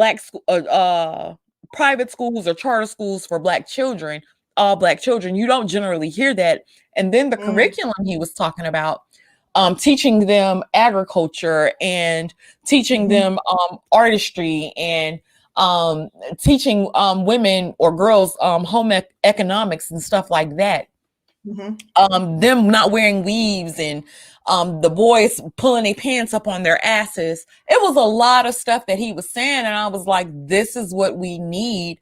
private schools or charter schools for Black children, all Black children, you don't generally hear that. And then the curriculum he was talking about, teaching them agriculture and teaching them artistry, and teaching women or girls home economics and stuff like that. Them not wearing weaves, and the boys pulling their pants up on their asses. It was a lot of stuff that he was saying, and I was like, this is what we need.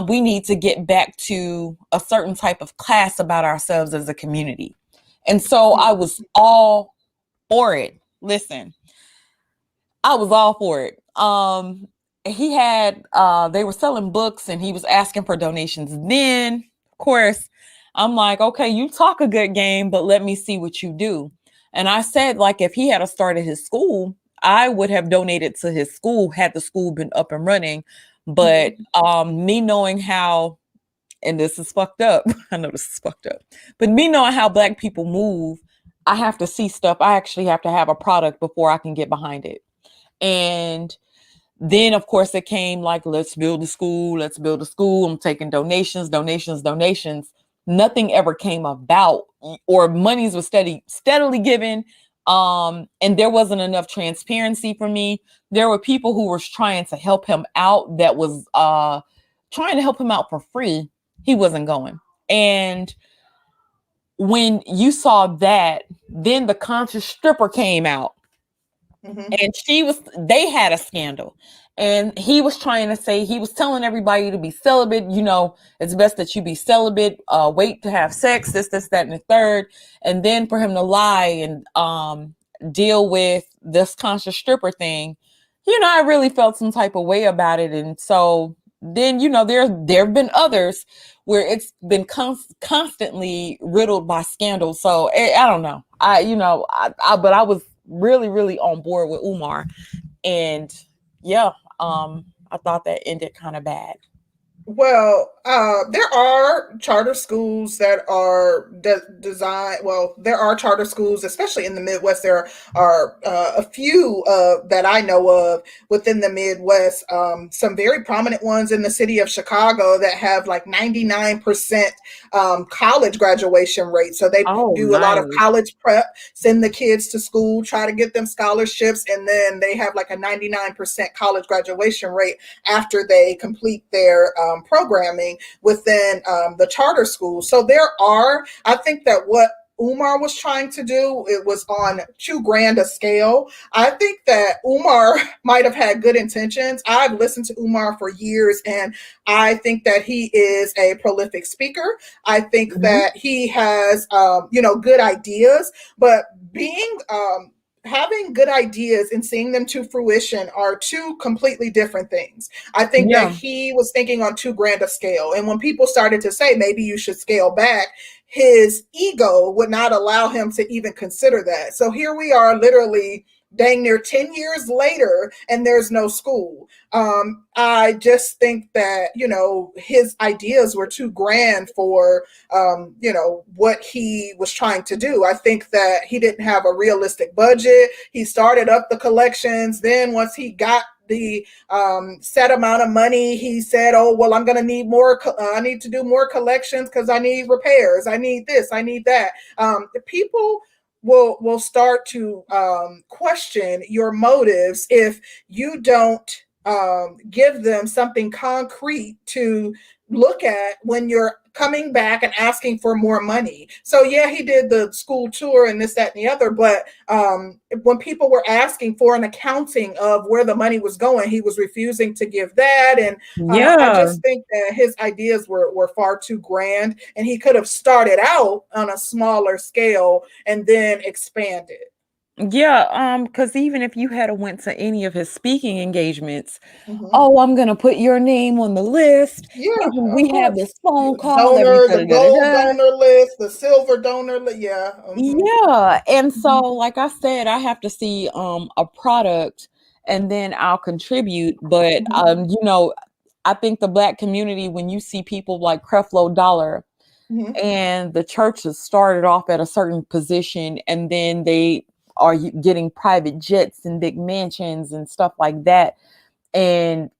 We need to get back to a certain type of class about ourselves as a community. And so I was all for it. Listen, I was all for it. He had, they were selling books, and he was asking for donations. Then, of course, I'm like, okay, you talk a good game, but let me see what you do. And I said, like, if he had started his school, I would have donated to his school had the school been up and running. But me knowing how, and this is fucked up, I know this is fucked up, but me knowing how Black people move, I have to see stuff. I actually have to have a product before I can get behind it. And then, of course, it came like, let's build a school. Let's build a school. I'm taking donations. Nothing ever came about, or monies was steadily given. And there wasn't enough transparency for me. There were people who were trying to help him out that was trying to help him out for free. He wasn't going. And when you saw that, then the conscious stripper came out. And they had a scandal, and he was trying to say, he was telling everybody to be celibate. It's best that you be celibate, wait to have sex, this, that, and the third. And then for him to lie and deal with this conscious stripper thing, I really felt some type of way about it. And so then, there have been others where it's been constantly riddled by scandals. So I don't know. But I was really, really on board with Umar. And yeah, I thought that ended kind of bad. Well, there are charter schools that are designed. Well, there are charter schools, especially in the Midwest. There are a few that I know of within the Midwest. Some very prominent ones in the city of Chicago that have like 99% college graduation rate. So they do a lot of college prep, send the kids to school, try to get them scholarships, and then they have like a 99% college graduation rate after they complete their programming within the charter school. So I think that what Umar was trying to do, it was on too grand a scale. I think that Umar might have had good intentions. I've listened to Umar for years, and I think that he is a prolific speaker. I think that he has, good ideas, but having good ideas and seeing them to fruition are two completely different things. I think that he was thinking on too grand a scale. And when people started to say, maybe you should scale back, his ego would not allow him to even consider that. So here we are, literally dang near 10 years later, and there's no school. I just think that, his ideas were too grand for, what he was trying to do. I think that he didn't have a realistic budget. He started up the collections. Then once he got the set amount of money, he said, oh, well, I'm going to need more. I need to do more collections because I need repairs. I need this. I need that. The people will start to question your motives if you don't give them something concrete to look at when you're coming back and asking for more money. So yeah, he did the school tour and this, that, and the other. But when people were asking for an accounting of where the money was going, he was refusing to give that. And I just think that his ideas were far too grand, and he could have started out on a smaller scale and then expanded. Yeah, because even if you had went to any of his speaking engagements, oh, I'm gonna put your name on the list. Yeah, We of have course. this phone call that we Donor, the gold donor list, the silver donor list. Yeah. Yeah. And so, like I said, I have to see a product and then I'll contribute. But you know, I think the Black community, when you see people like Creflo Dollar, and the churches started off at a certain position and then they are getting private jets and big mansions and stuff like that. And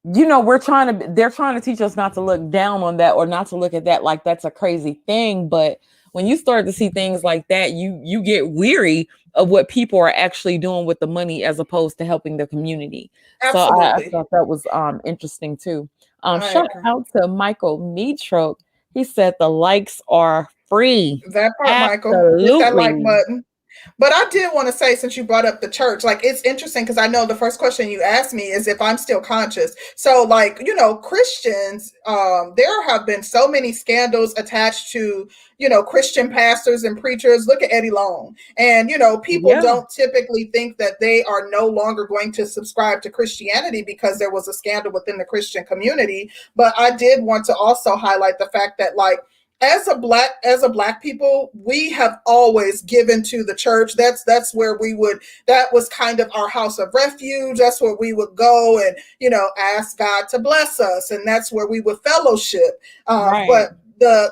you know, they're trying to teach us not to look down on that or not to look at that like that's a crazy thing. But when you start to see things like that, you get weary of what people are actually doing with the money as opposed to helping the community. So I thought that was interesting too. Shout out to Michael Meechrook. He said the likes are free. That part, Michael. Hit that like button. But I did want to say, since you brought up the church, like, it's interesting because I know the first question you asked me is if I'm still conscious. So, like, you know, Christians, there have been so many scandals attached to, you know, Christian pastors and preachers. Look at Eddie Long. And, you know, people don't typically think that they are no longer going to subscribe to Christianity because there was a scandal within the Christian community. But I did want to also highlight the fact that, like, as a black people, we have always given to the church. That's where that was kind of our house of refuge. That's where we would go and, you know, ask God to bless us. And that's where we would fellowship. But the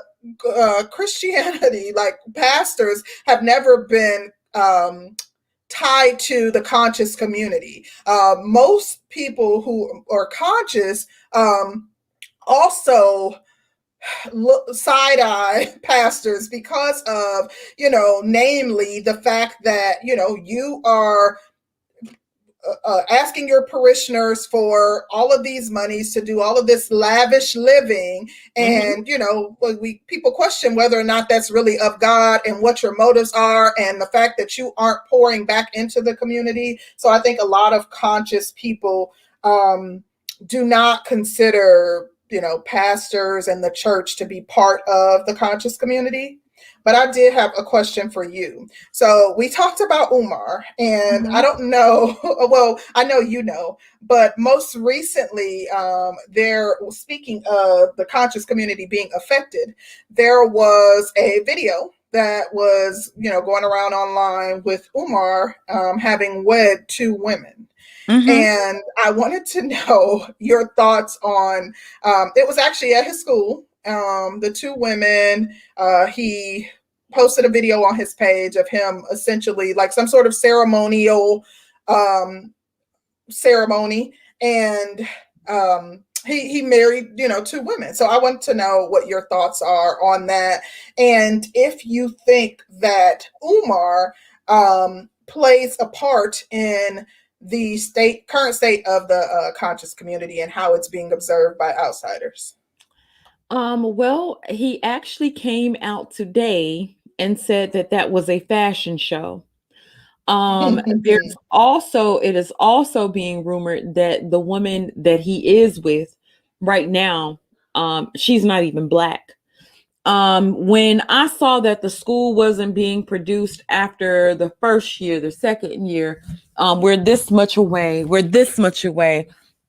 Christianity, like, pastors have never been tied to the conscious community. Most people who are conscious also side-eye pastors because of, you know, namely the fact that, you know, you are asking your parishioners for all of these monies to do all of this lavish living. And, you know, people question whether or not that's really of God and what your motives are, and the fact that you aren't pouring back into the community. So I think a lot of conscious people do not consider, you know, pastors and the church to be part of the conscious community. But I did have a question for you. So we talked about Umar, and I don't know, well, I know you know, but most recently, speaking of the conscious community being affected, there was a video that was, you know, going around online with Umar having wed 2 women. And I wanted to know your thoughts on, it was actually at his school. The 2 women, he posted a video on his page of him essentially like some sort of ceremonial ceremony. And he married, you know, 2 women. So I want to know what your thoughts are on that. And if you think that Umar plays a part in the current state of the conscious community and how it's being observed by outsiders. Well, he actually came out today and said that that was a fashion show. It is also being rumored that the woman that he is with right now, she's not even Black. When I saw that the school wasn't being produced after the first year, the second year, we're this much away.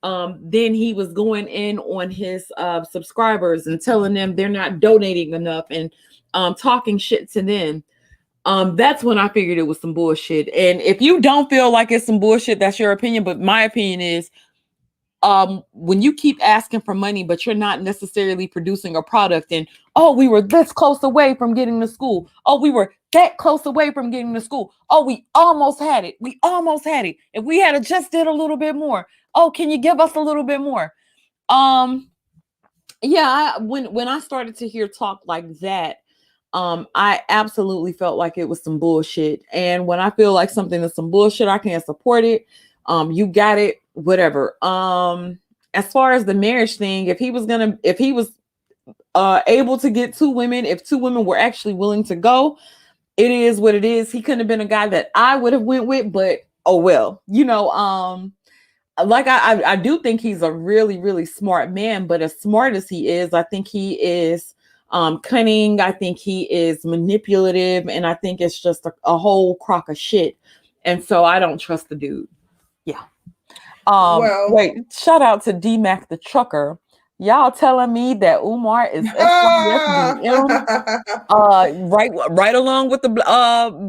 Then he was going in on his subscribers and telling them they're not donating enough and talking shit to them. That's when I figured it was some bullshit. And if you don't feel like it's some bullshit, that's your opinion. But my opinion is, when you keep asking for money, but you're not necessarily producing a product, and oh, we were this close away from getting to school. Oh, we were that close away from getting to school. Oh, we almost had it. We almost had it. If we had just did a little bit more. Oh, can you give us a little bit more? Yeah, when I started to hear talk like that, I absolutely felt like it was some bullshit. And when I feel like something is some bullshit, I can't support it. You got it, whatever. As far as the marriage thing, if he was able to get two women, if two women were actually willing to go, it is what it is. He couldn't have been a guy that I would have went with, but oh well, like I do think he's a really, really smart man, but as smart as he is, I think he is cunning. I think he is manipulative, and I think it's just a whole crock of shit. And so I don't trust the dude. Yeah. Well, Wait, shout out to D-Mac the trucker. Y'all telling me that Umar is SYSBM, right along with the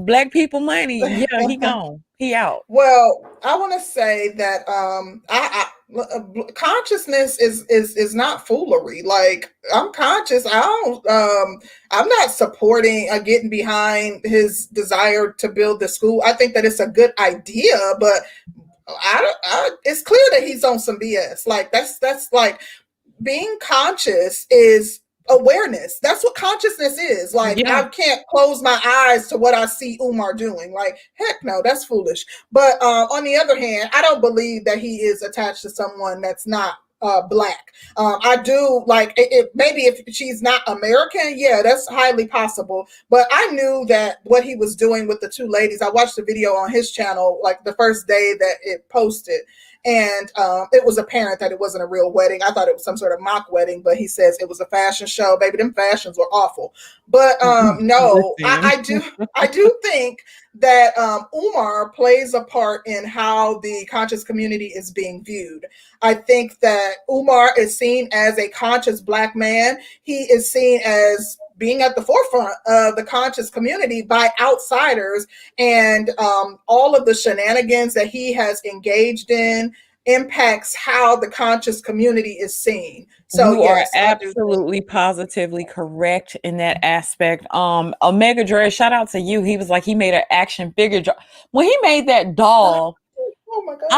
black people money. Yeah, he gone. He out. Well, I want to say that consciousness is not foolery. Like, I'm conscious. I'm not supporting getting behind his desire to build the school. I think that it's a good idea, but it's clear that he's on some BS. Like, that's like, being conscious is awareness. That's what consciousness is. Like, yeah. I can't close my eyes to what I see Umar doing. Like, heck no, that's foolish. But on the other hand, I don't believe that he is attached to someone that's not black. I do like it. Maybe if she's not American, yeah, that's highly possible. But I knew that what he was doing with the two ladies. I watched the video on his channel like the first day that it posted. And it was apparent that it wasn't a real wedding. I thought it was some sort of mock wedding, but he says it was a fashion show. Baby, them fashions were awful. But no, I do think that Umar plays a part in how the conscious community is being viewed. I think that Umar is seen as a conscious black man. He is seen as being at the forefront of the conscious community by outsiders, and all of the shenanigans that he has engaged in impacts how the conscious community is seen. So you are absolutely positively correct in that aspect. Omega Dre, shout out to you. He was like, he made an action figure. When he made that doll, oh my God.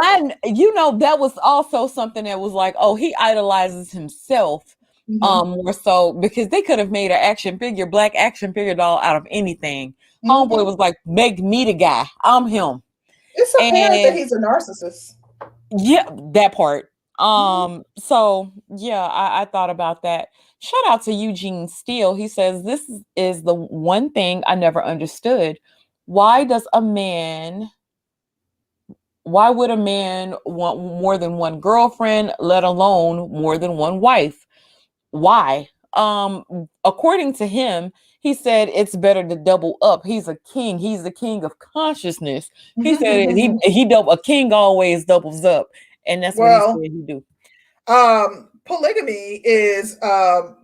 That was also something that was like, oh, he idolizes himself. More so because they could have made an black action figure doll out of anything. Homeboy was like, make me the guy. I'm him. It's apparent that he's a narcissist. Yeah, that part. So yeah, I thought about that. Shout out to Eugene Steele. He says, this is the one thing I never understood. Why would a man want more than one girlfriend, let alone more than one wife? Why? According to him, he said it's better to double up. He's a king. He's the king of consciousness. He said a king always doubles up, and that's what he said he do. Polygamy is not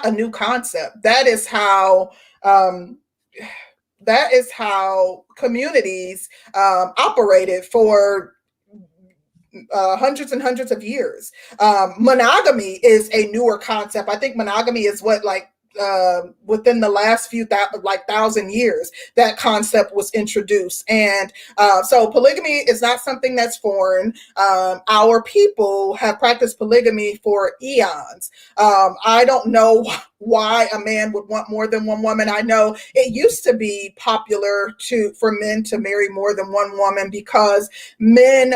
a new concept. That is how communities operated for hundreds and hundreds of years. Monogamy is a newer concept. I think monogamy is what, like, within the last few thousand years that concept was introduced, and so polygamy is not something that's foreign. Our people have practiced polygamy for eons. I don't know why a man would want more than one woman. I know it used to be popular for men to marry more than one woman because men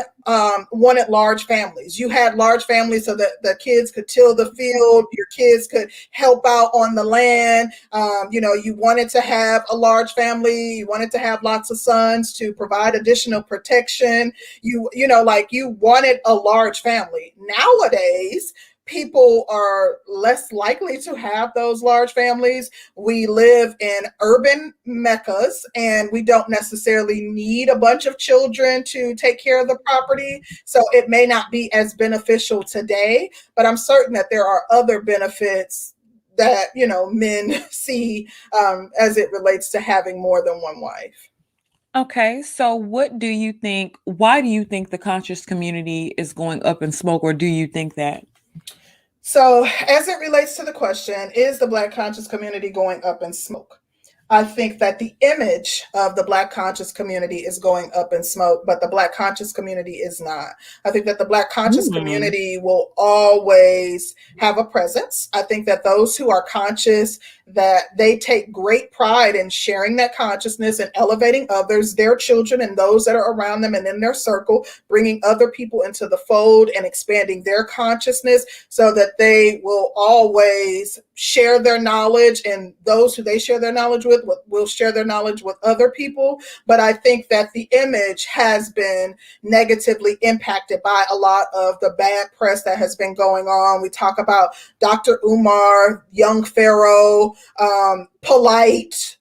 wanted large families. You had large families so that the kids could till the field, your kids could help out on the land. You wanted to have a large family. You wanted to have lots of sons to provide additional protection. You wanted a large family. Nowadays, people are less likely to have those large families. We live in urban meccas, and we don't necessarily need a bunch of children to take care of the property. So it may not be as beneficial today, but I'm certain that there are other benefits that, men see as it relates to having more than one wife. Okay, so why do you think the conscious community is going up in smoke, or do you think that? So as it relates to the question, is the Black conscious community going up in smoke? I think that the image of the Black conscious community is going up in smoke, but the Black conscious community is not. I think that the Black conscious community will always have a presence. I think that those who are conscious, that they take great pride in sharing that consciousness and elevating others, their children and those that are around them and in their circle, bringing other people into the fold and expanding their consciousness so that they will always share their knowledge, and those who they share their knowledge with will share their knowledge with other people. But I think that the image has been negatively impacted by a lot of the bad press that has been going on. We talk about Dr. Umar, youngpharoah, polight.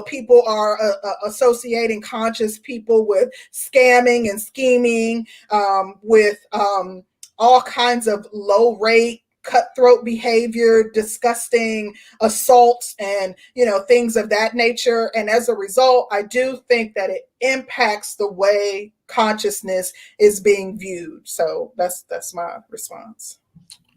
People are associating conscious people with scamming and scheming, with all kinds of low rate cutthroat behavior, disgusting assaults, and things of that nature. And as a result, I do think that it impacts the way consciousness is being viewed. So that's my response.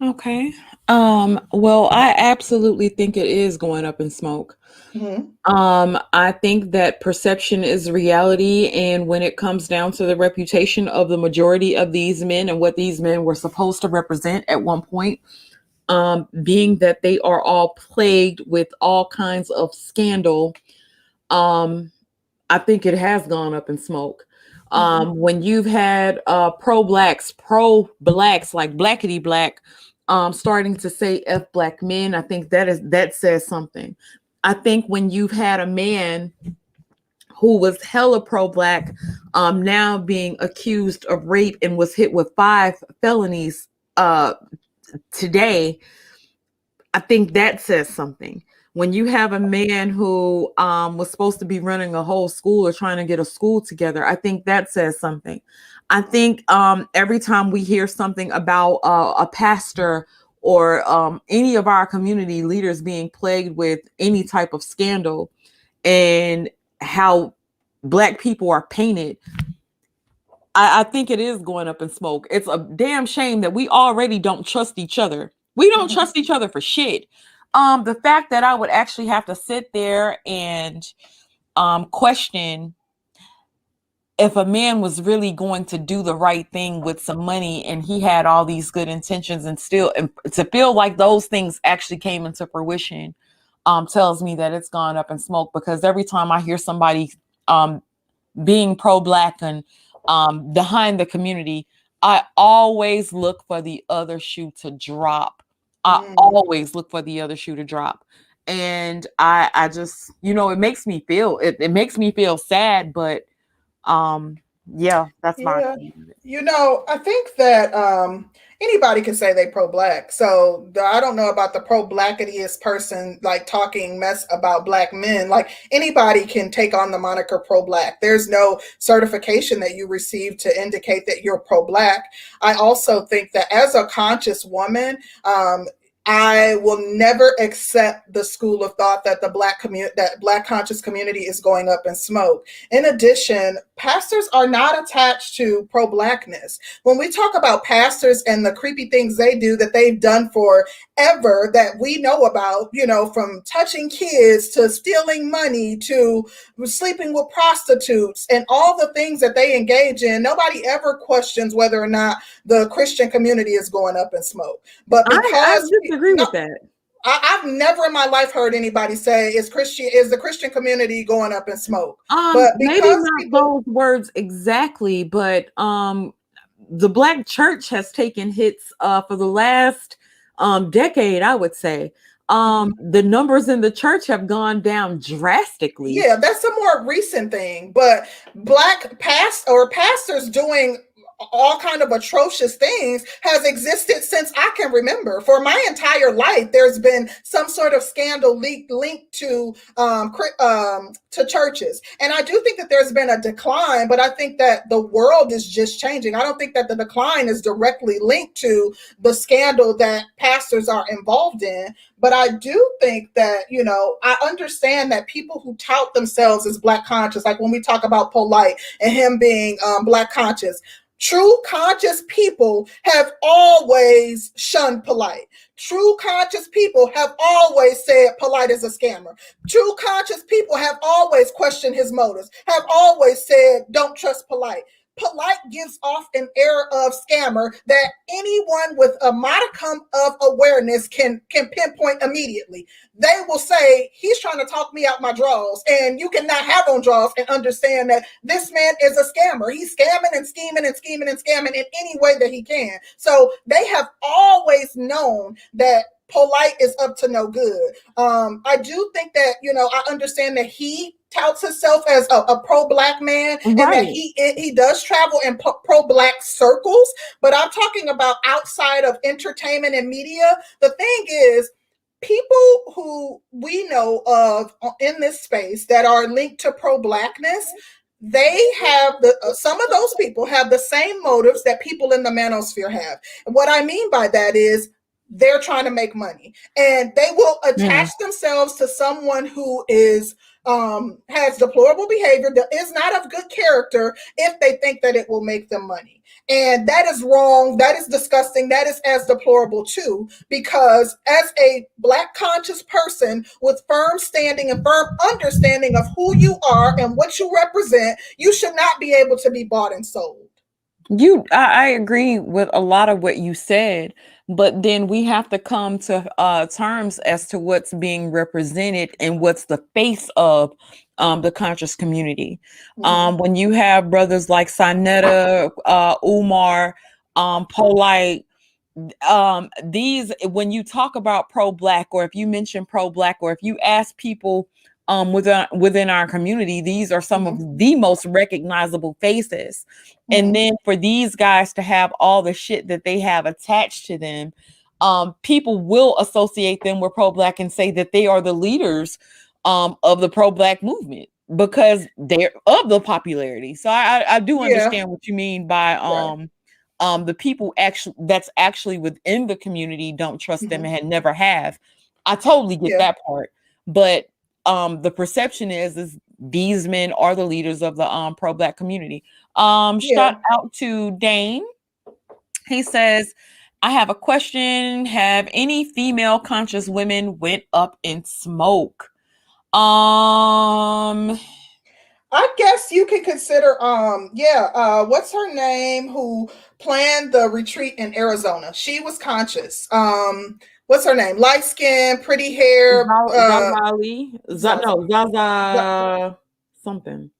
Okay. Well, I absolutely think it is going up in smoke. Mm-hmm. I think that perception is reality, and when it comes down to the reputation of the majority of these men and what these men were supposed to represent at one point, being that they are all plagued with all kinds of scandal, I think it has gone up in smoke. When you've had pro-blacks like blackity black, starting to say F black men, I think that says something. I think when you've had a man who was hella pro-black, now being accused of rape and was hit with 5 felonies today, I think that says something. When you have a man who was supposed to be running a whole school or trying to get a school together, I think that says something. I think every time we hear something about a pastor or any of our community leaders being plagued with any type of scandal and how Black people are painted, I think it is going up in smoke. It's a damn shame that we already don't trust each other. We don't trust each other for shit. The fact that I would actually have to sit there and question if a man was really going to do the right thing with some money and he had all these good intentions, and still to feel like those things actually came into fruition, tells me that it's gone up in smoke. Because every time I hear somebody being pro-black and behind the community, I always look for the other shoe to drop. Always look for the other shoe to drop. And I just, it makes me feel, it makes me feel sad, but yeah, that's my opinion. I think that anybody can say they pro-black. So I don't know about the pro-blackitiest person like talking mess about Black men. Like, anybody can take on the moniker pro-black. There's no certification that you receive to indicate that you're pro-black. I also think that as a conscious woman, I will never accept the school of thought that that Black conscious community is going up in smoke. In addition, pastors are not attached to pro-blackness. When we talk about pastors and the creepy things they do that they've done forever that we know about, from touching kids to stealing money to sleeping with prostitutes and all the things that they engage in, nobody ever questions whether or not the Christian community is going up in smoke. But because I disagree with that. I've never in my life heard anybody say is the Christian community going up in smoke. But maybe not those words exactly, but the Black church has taken hits for the last decade, I would say. The numbers in the church have gone down drastically. Yeah, that's a more recent thing. But Black pastors doing all kind of atrocious things has existed since I can remember. For my entire life, there's been some sort of scandal linked to churches. And I do think that there's been a decline, but I think that the world is just changing. I don't think that the decline is directly linked to the scandal that pastors are involved in. But I do think that, I understand that people who tout themselves as Black conscious, like when we talk about Polight and him being Black conscious, True conscious people have always shunned polite. True conscious people have always said polite is a scammer. True conscious people have always questioned his motives, have always said don't trust polite. Polite gives off an air of scammer that anyone with a modicum of awareness can pinpoint immediately. They will say, he's trying to talk me out my drawers, and you cannot have on drawers and understand that this man is a scammer. He's scamming and scheming and scheming and scamming in any way that he can. So they have always known that polite is up to no good. I do think that, I understand that he touts himself as a pro-black man, and that he does travel in pro-black circles, but I'm talking about outside of entertainment and media. The thing is, people who we know of in this space that are linked to pro-blackness, they have some of those people have the same motives that people in the manosphere have. And what I mean by that is they're trying to make money, and they will attach themselves to someone who is has deplorable behavior, that is not of good character, if they think that it will make them money. And that is wrong. That is disgusting. That is as deplorable too, because as a Black conscious person with firm standing and firm understanding of who you are and what you represent, you should not be able to be bought and sold. I agree with a lot of what you said, but then we have to come to terms as to what's being represented and what's the face of the conscious community. When you have brothers like Saneter, Umar, Polight, these, when you talk about pro-black, or if you mention pro-black, or if you ask people within our community, these are some of the most recognizable faces. And then for these guys to have all the shit that they have attached to them, people will associate them with pro-black and say that they are the leaders of the pro-black movement because they're of the popularity. So I do understand what you mean by the people that's actually within the community don't trust them and never have. I totally get that part, but the perception is these men are the leaders of the pro-black community. Shout out to Dane. He says, I have a question. Have any female conscious women went up in smoke? I guess you could consider what's her name who planned the retreat in Arizona? She was conscious. What's her name? Light skin, pretty hair. Zazaali. Zaza something.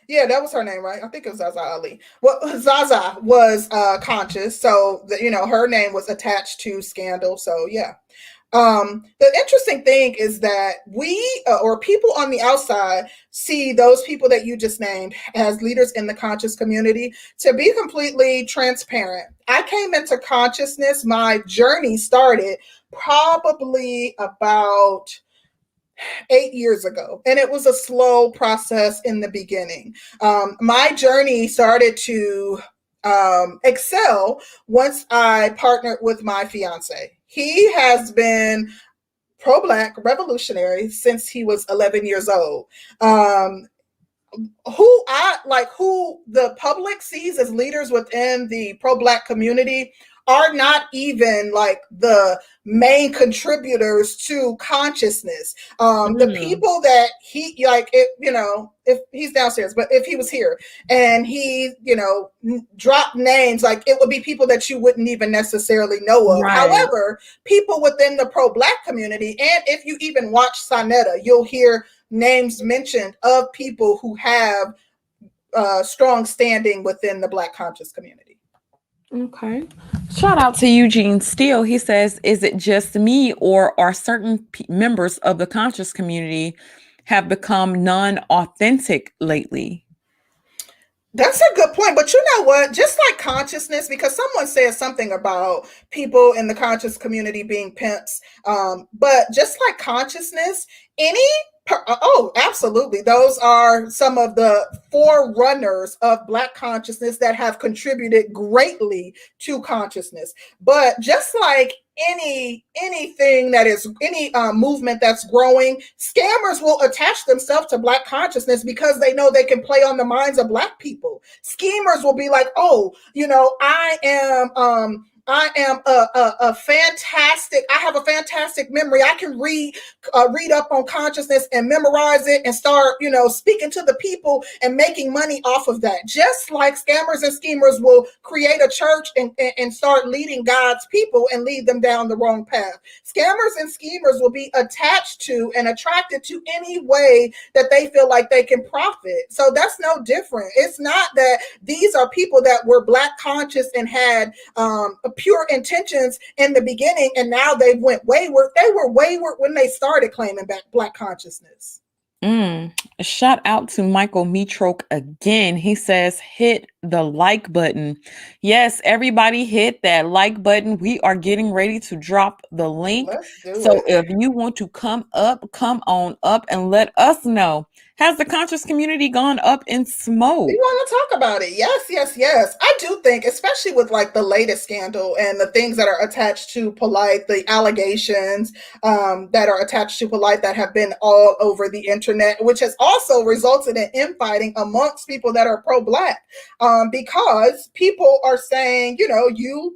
Yeah, that was her name, right? I think it was Zazaali. Well, Zaza was conscious, so her name was attached to scandal. So yeah. The interesting thing is that we or people on the outside see those people that you just named as leaders in the conscious community. To be completely transparent, I came into consciousness, my journey started probably about 8 years ago, and it was a slow process in the beginning. My journey started to excel once I partnered with my fiance. He has been pro-black revolutionary since he was 11 years old. Who the public sees as leaders within the pro-black community are not even like the main contributors to consciousness. The people that he if he's downstairs, but if he was here and he, dropped names, like it would be people that you wouldn't even necessarily know of. Right. However, people within the pro-black community, and if you even watch Saneter, you'll hear names mentioned of people who have strong standing within the Black conscious community. Okay. Shout out to Eugene Steele. He says, is it just me, or are certain members of the conscious community have become non-authentic lately? That's a good point. But you know what? Just like consciousness, because someone said something about people in the conscious community being pimps. But just like consciousness, absolutely. Those are some of the forerunners of Black consciousness that have contributed greatly to consciousness. But just like anything that is any movement that's growing, scammers will attach themselves to Black consciousness because they know they can play on the minds of Black people. Schemers will be like, oh, I am a fantastic. I have a fantastic memory. I can read up on consciousness and memorize it and start, speaking to the people and making money off of that. Just like scammers and schemers will create a church and start leading God's people and lead them down the wrong path. Scammers and schemers will be attached to and attracted to any way that they feel like they can profit. So that's no different. It's not that these are people that were Black conscious and had pure intentions in the beginning, and now they went wayward. They were wayward when they started claiming Black consciousness. Shout out to Michael Meetroke again. He says, hit the like button. Yes, everybody hit that like button. We are getting ready to drop the link. So if you want to come on up and let us know. Has the conscious community gone up in smoke? We want to talk about it. Yes. I do think, especially with like the latest scandal and the things that are attached to Polight, the allegations that are attached to Polight that have been all over the internet, which has also resulted in infighting amongst people that are pro-Black, because people are saying, you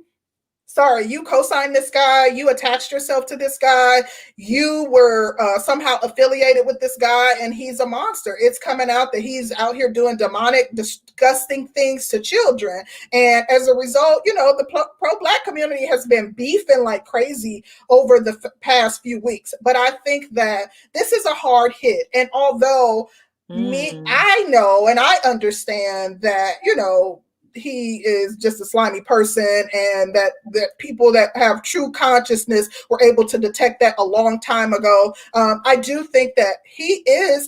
co-signed this guy, you attached yourself to this guy, you were somehow affiliated with this guy, and he's a monster. It's coming out that he's out here doing demonic, disgusting things to children. And as a result, the pro-Black community has been beefing like crazy over the past few weeks. But I think that this is a hard hit. And although I know and I understand that, he is just a slimy person, and that people that have true consciousness were able to detect that a long time ago. I do think that he is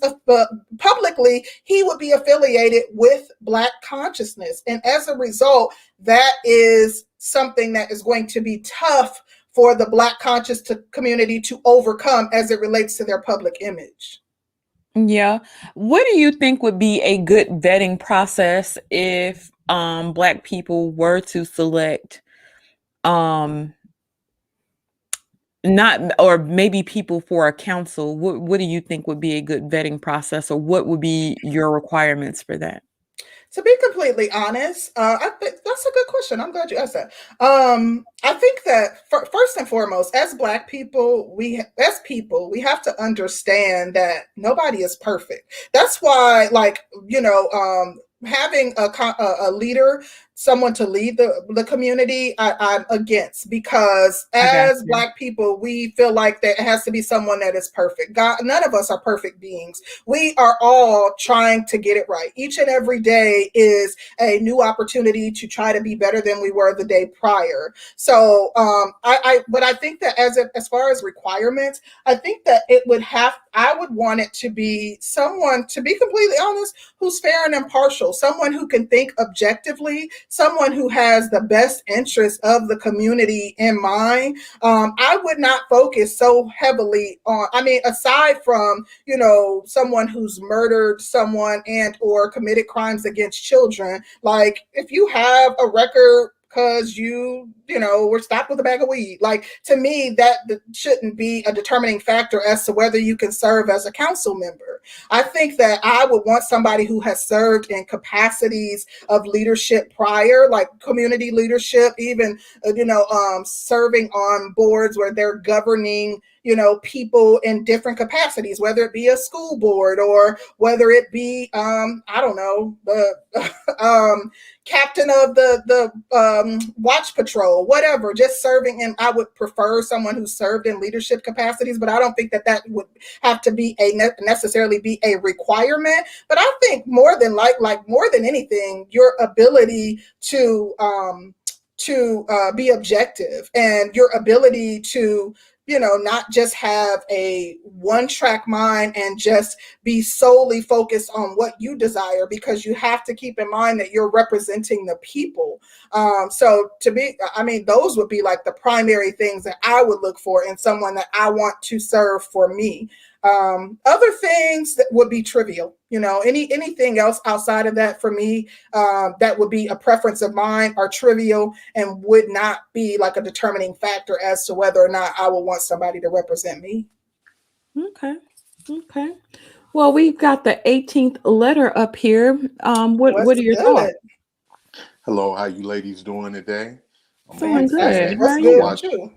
publicly, he would be affiliated with Black consciousness. And as a result, that is something that is going to be tough for the Black conscious community to overcome as it relates to their public image. Yeah. What do you think would be a good vetting process if Black people were to select not, or maybe people for a council? What do you think would be a good vetting process, or what would be your requirements for that? To be completely honest, I think that's a good question. I'm glad you asked that. I think that first and foremost, as Black people, we have to understand that nobody is perfect. That's why, having a leader, someone to lead the community, I'm against, because as Black people, we feel like there has to be someone that is perfect. God, none of us are perfect beings. We are all trying to get it right. Each and every day is a new opportunity to try to be better than we were the day prior. So, but I think that as far as requirements, I think that I would want it to be someone, to be completely honest, who's fair and impartial, someone who can think objectively, someone who has the best interest of the community in mind. I would not focus so heavily on, aside from, someone who's murdered someone and or committed crimes against children. Like, if you have a record because you were stopped with a bag of weed, like, to me, that shouldn't be a determining factor as to whether you can serve as a council member. I think that I would want somebody who has served in capacities of leadership prior, like community leadership, even serving on boards where they're governing people in different capacities, whether it be a school board or whether it be the captain of the watch patrol, whatever, just serving. And I would prefer someone who served in leadership capacities, but I don't think that would have to be necessarily be a requirement. But I think more than anything, your ability to be objective, and your ability to not just have a one-track mind and just be solely focused on what you desire, because you have to keep in mind that you're representing the people. So those would be like the primary things that I would look for in someone that I want to serve for me. Other things that would be trivial, anything else outside of that for me, that would be a preference of mine, are trivial and would not be like a determining factor as to whether or not I will want somebody to represent me. Okay. Okay. Well, we've got the 18th letter up here. What What's are your thoughts? good? Hello, how you ladies doing today? I'm a Doing big good. Fantastic. fan. How What's are I good you? with watch. you?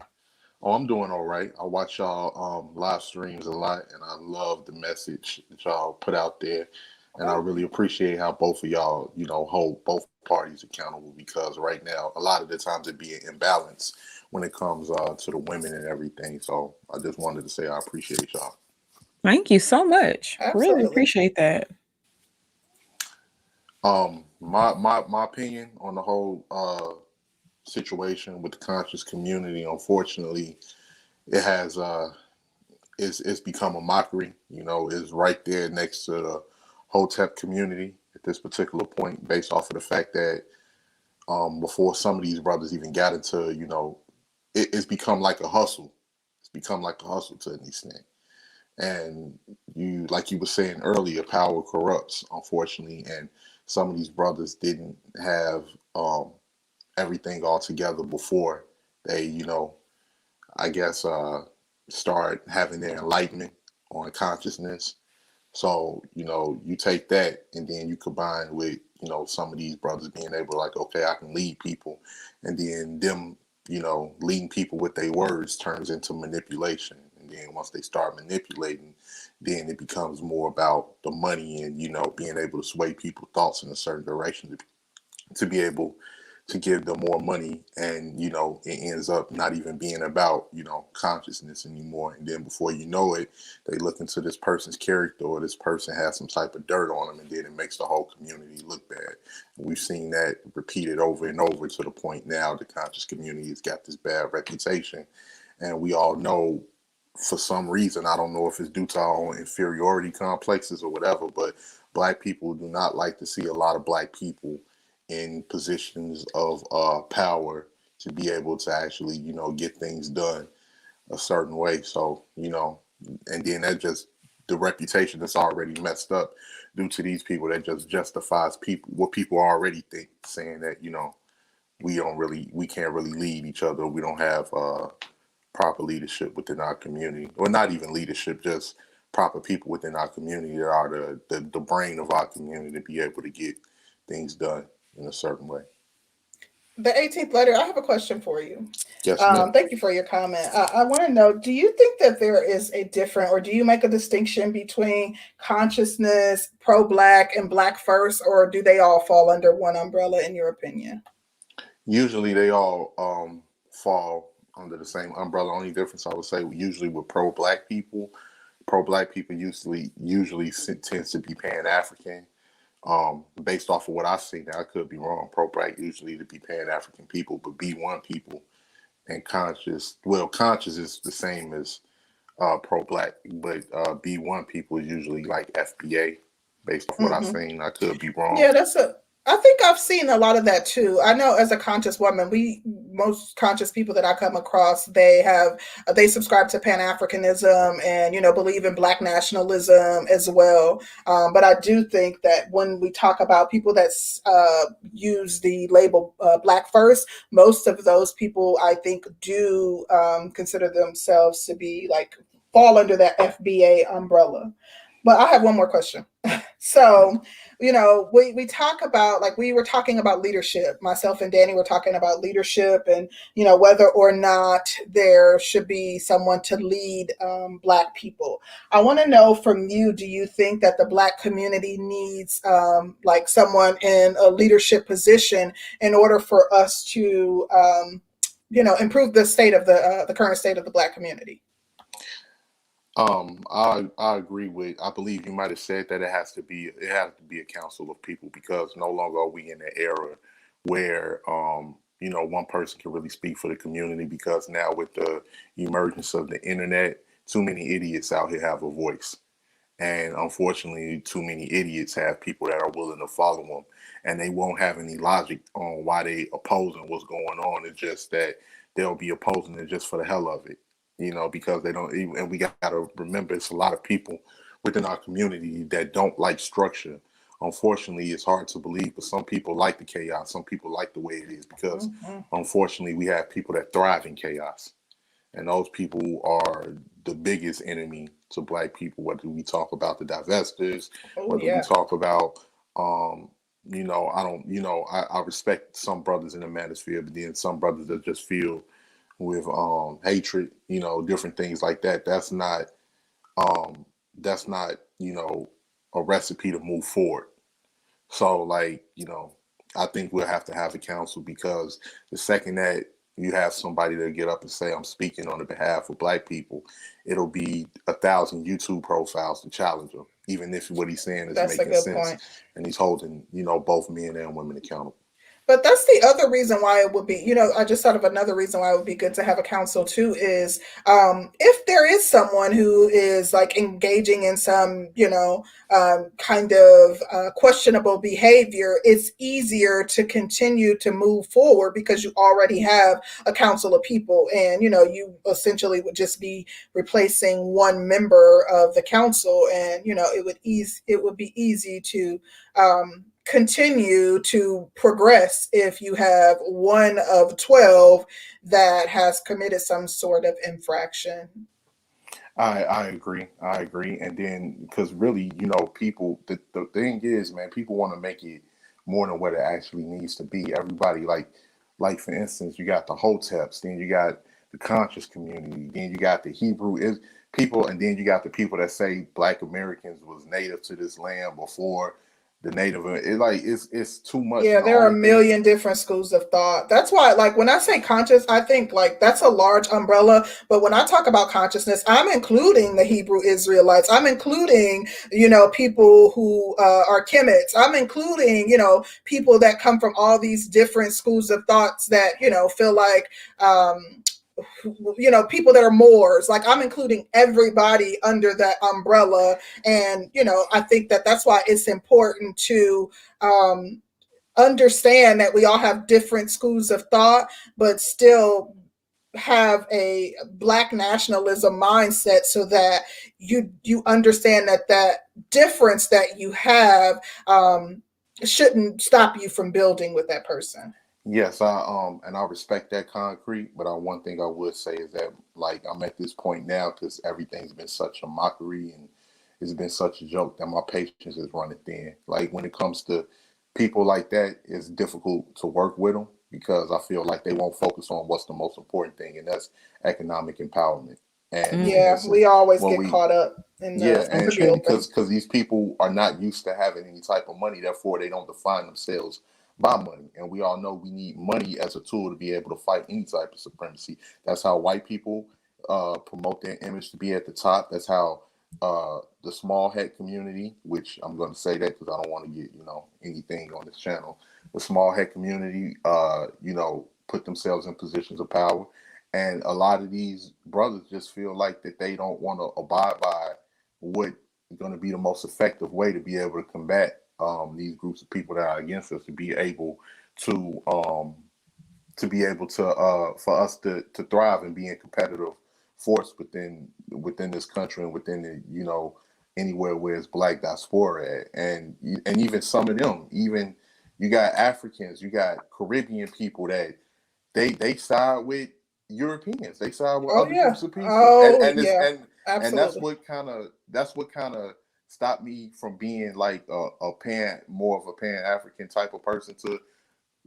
Oh, I'm doing all right. I watch y'all live streams a lot, and I love the message that y'all put out there. And I Thank really you. appreciate how both of y'all, hold both parties accountable because right now, a lot of the times it be an imbalance when it comes to the women and everything. So I just wanted to say I appreciate y'all. Thank you so much. Really Absolutely. appreciate that. My opinion on the whole situation with the conscious community, unfortunately, it has it's become a mockery. Is right there next to the Hotep community at this particular point, based off of the fact that before some of these brothers even got into, it's become like a hustle. It's become like a hustle to an extent. And like you were saying earlier, power corrupts, unfortunately, and some of these brothers didn't have everything all together before they, I guess, start having their enlightenment on consciousness. So, you take that and then you combine with, some of these brothers being able to like, okay, I can lead people. And then them, leading people with their words turns into manipulation. And then once they start manipulating, then it becomes more about the money and, being able to sway people's thoughts in a certain direction to be able to give them more money, and it ends up not even being about consciousness anymore. And then before you know it, they look into this person's character, or this person has some type of dirt on them, and then it makes the whole community look bad. And we've seen that repeated over and over to the point now the conscious community has got this bad reputation, and we all know, for some reason, I don't know if it's due to our own inferiority complexes or whatever, but black people do not like to see a lot of black people in positions of power to be able to actually, get things done a certain way. So, and then that just the reputation that's already messed up due to these people, that just justifies people what people already think, saying that, we can't really lead each other. We don't have proper leadership within our community, or not even leadership, just proper people within our community that are the brain of our community to be able to get things done in a certain way. The 18th letter, I have a question for you. Yes, ma'am. Thank you for your comment. I want to know, do you think that there is a different, or do you make a distinction between consciousness, pro-black, and black first, or do they all fall under one umbrella in your opinion? Usually they all fall under the same umbrella. Only difference I would say, usually with pro black people usually tends to be Pan African. Based off of what I've seen, now I could be wrong. Pro black usually to be Pan African people, but B1 people and conscious is the same as pro black, but B1 people is usually like FBA. Based off what I've Mm-hmm. seen, I could be wrong. Yeah, I think I've seen a lot of that too. I know as a conscious woman, most conscious people that I come across, they subscribe to Pan-Africanism and, believe in Black nationalism as well. But I do think that when we talk about people that use the label Black first, most of those people I think do consider themselves to be like fall under that FBA umbrella. But I have one more question. So, we talk about, like, we were talking about leadership. Myself and Danny were talking about leadership and, whether or not there should be someone to lead Black people. I want to know from you, do you think that the Black community needs like someone in a leadership position in order for us to, improve the state of the current state of the Black community? I agree with. I believe you might have said that it has to be a council of people, because no longer are we in an era where one person can really speak for the community, because now with the emergence of the internet, too many idiots out here have a voice, and unfortunately, too many idiots have people that are willing to follow them, and they won't have any logic on why they opposing what's going on. It's just that they'll be opposing it just for the hell of it. you know, because they don't even, and we got to remember it's a lot of people within our community that don't like structure. Unfortunately, it's hard to believe, but some people like the chaos. Some people like the way it is because, unfortunately, we have people that thrive in chaos. And those people are the biggest enemy to Black people, whether we talk about the divestors, whether we talk about, you know, I don't, you know, I respect some brothers in the manosphere, but then some brothers that just feel with hatred, you know, different things like that. That's not, you know, a recipe to move forward. So, like, you know, I think we'll have to have a council, because the second that you have somebody to get up and say, I'm speaking on the behalf of Black people, it'll be 1,000 YouTube profiles to challenge him, even if what he's saying is making sense. Point. And he's holding, you know, both men and women accountable. But that's the other reason why it would be, you know, I just thought of another reason why it would be good to have a council too is if there is someone who is like engaging in some, you know, kind of questionable behavior, it's easier to continue to move forward because you already have a council of people, and, you know, you essentially would just be replacing one member of the council, and, you know, it would be easy to continue to progress if you have one of 12 that has committed some sort of infraction. I agree. And then, because really, you know, people, the thing is, man, people want to make it more than what it actually needs to be. Everybody, like for instance, you got the Hoteps, then you got the conscious community, then you got the Hebrew people, and then you got the people that say Black Americans was native to this land before the native. It's too much. Yeah, there are a million different schools of thought. That's why, like, when I say conscious, I think like that's a large umbrella. But when I talk about consciousness, I'm including the Hebrew Israelites. I'm including, you know, people who are Kemites. I'm including, you know, people that come from all these different schools of thoughts that, you know, feel like you know, people that are Moors. Like, I'm including everybody under that umbrella. And, you know, I think that that's why it's important to understand that we all have different schools of thought, but still have a Black nationalism mindset, so that you understand that difference that you have shouldn't stop you from building with that person. Yes, and I respect that, concrete. But one thing I would say is that, like, I'm at this point now because everything's been such a mockery and it's been such a joke that my patience is running thin. Like, when it comes to people like that, it's difficult to work with them because I feel like they won't focus on what's the most important thing, and that's economic empowerment. And we always get caught up in because these people are not used to having any type of money, therefore they don't define themselves by money. And we all know we need money as a tool to be able to fight any type of supremacy. That's how white people promote their image to be at the top. That's how the small head community, which I'm going to say that because I don't want to get, you know, anything on this channel. The small head community, you know, put themselves in positions of power. And a lot of these brothers just feel like that they don't want to abide by what is going to be the most effective way to be able to combat these groups of people that are against us, to be able to for us to thrive and be a competitive force within this country and within the, you know, anywhere where it's Black diaspora at. And even some of them, even you got Africans, you got Caribbean people that they side with Europeans, they side with other groups of people, and that's what kind of stopped me from being like more of a pan-African type of person to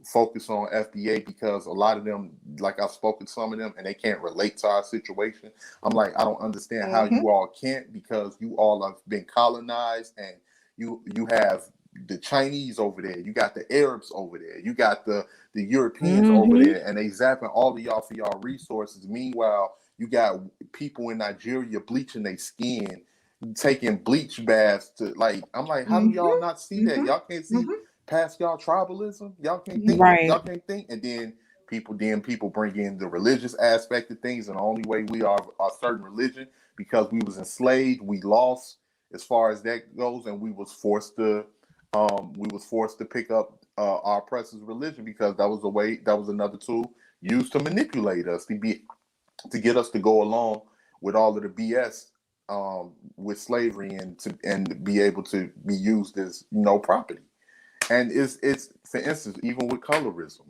focus on FBA, because a lot of them, like, I've spoken to some of them and they can't relate to our situation. I'm like, I don't understand how you all can't, because you all have been colonized, and you have the Chinese over there, you got the Arabs over there, you got the Europeans over there, and they zapping all of y'all for y'all resources. Meanwhile, you got people in Nigeria bleaching their skin, taking bleach baths to, like, I'm like, how do y'all not see that? Y'all can't see past y'all tribalism. Y'all can't think. Right. Y'all can't think. And then people bring in the religious aspect of things, and the only way we are a certain religion because we was enslaved, we lost as far as that goes, and we was forced to pick up our oppressor's religion, because that was another tool used to manipulate us, to be to get us to go along with all of the BS with slavery and be able to be used as property. And it's for instance, even with colorism,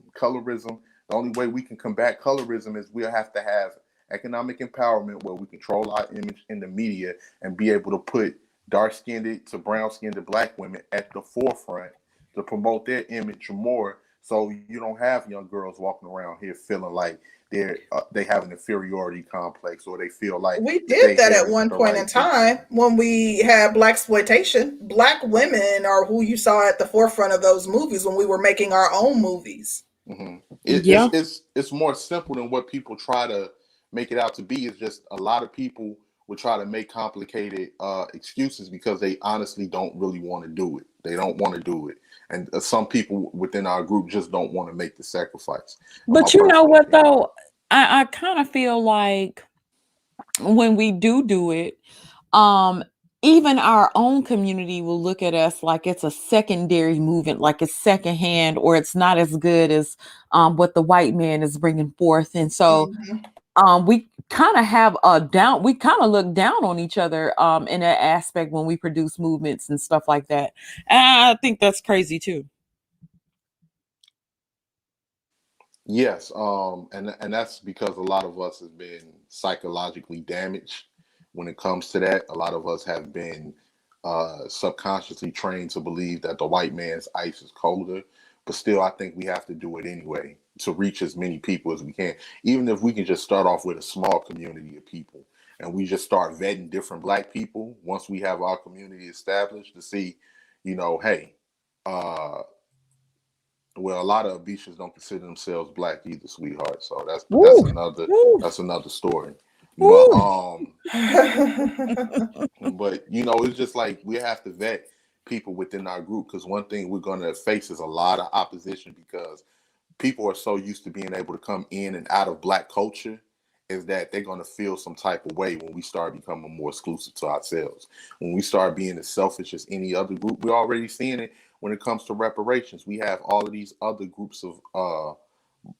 the only way we can combat colorism is we'll have to have economic empowerment where we control our image in the media and be able to put dark-skinned to brown-skinned black women at the forefront to promote their image more, so you don't have young girls walking around here feeling like they have an inferiority complex, or they feel like we did that at one point in time when we had blaxploitation. Black women are who you saw at the forefront of those movies when we were making our own movies. Mm-hmm. It's more simple than what people try to make it out to be. It's just a lot of people would try to make complicated excuses because they honestly don't really want to do it. They don't want to do it. And some people within our group just don't want to make the sacrifice. But you know what, though? I kind of feel like when we do it, even our own community will look at us like it's a secondary movement, like it's secondhand, or it's not as good as what the white man is bringing forth. And so we kind of have we kind of look down on each other in that aspect when we produce movements and stuff like that. And I think that's crazy too. Yes, and that's because a lot of us have been psychologically damaged when it comes to that. A lot of us have been subconsciously trained to believe that the white man's ice is colder, but still I think we have to do it anyway to reach as many people as we can. Even if we can just start off with a small community of people and we just start vetting different black people once we have our community established to see, hey, well, a lot of Abishas don't consider themselves black either, sweetheart. So that's another story. But but it's just like we have to vet people within our group, because one thing we're going to face is a lot of opposition, because people are so used to being able to come in and out of black culture is that they're going to feel some type of way when we start becoming more exclusive to ourselves. When we start being as selfish as any other group, we're already seeing it when it comes to reparations. We have all of these other groups of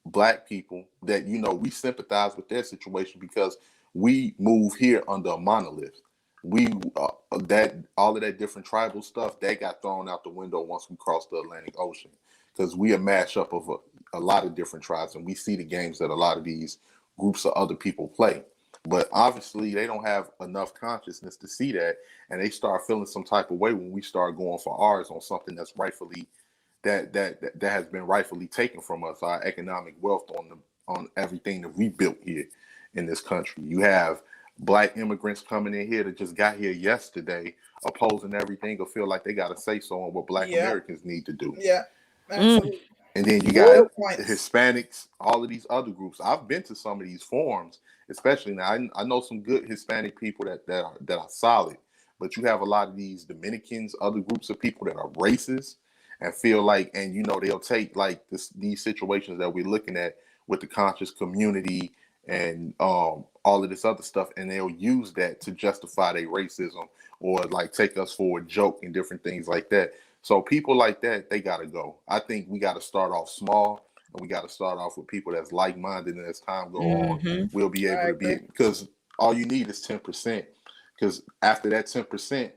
black people that, we sympathize with their situation because we move here under a monolith. We that all of that different tribal stuff that got thrown out the window once we crossed the Atlantic Ocean, because we a mashup of a lot of different tribes, and we see the games that a lot of these groups of other people play. But obviously they don't have enough consciousness to see that, and they start feeling some type of way when we start going for ours on something that's rightfully that has been rightfully taken from us, our economic wealth on everything that we built here in this country. You have black immigrants coming in here that just got here yesterday, opposing everything, or feel like they got to say so on what black Americans need to do. Yeah, absolutely. And then you got Hispanics, all of these other groups. I've been to some of these forums, especially now. I know some good Hispanic people that are solid, but you have a lot of these Dominicans, other groups of people that are racist and feel like, and they'll take like these situations that we're looking at with the conscious community and all of this other stuff, and they'll use that to justify their racism or like take us for a joke and different things like that. So people like that, they got to go. I think we got to start off small, and we got to start off with people that's like-minded, and as time go on, we'll be able to be, because all you need is 10%. Because after that 10%,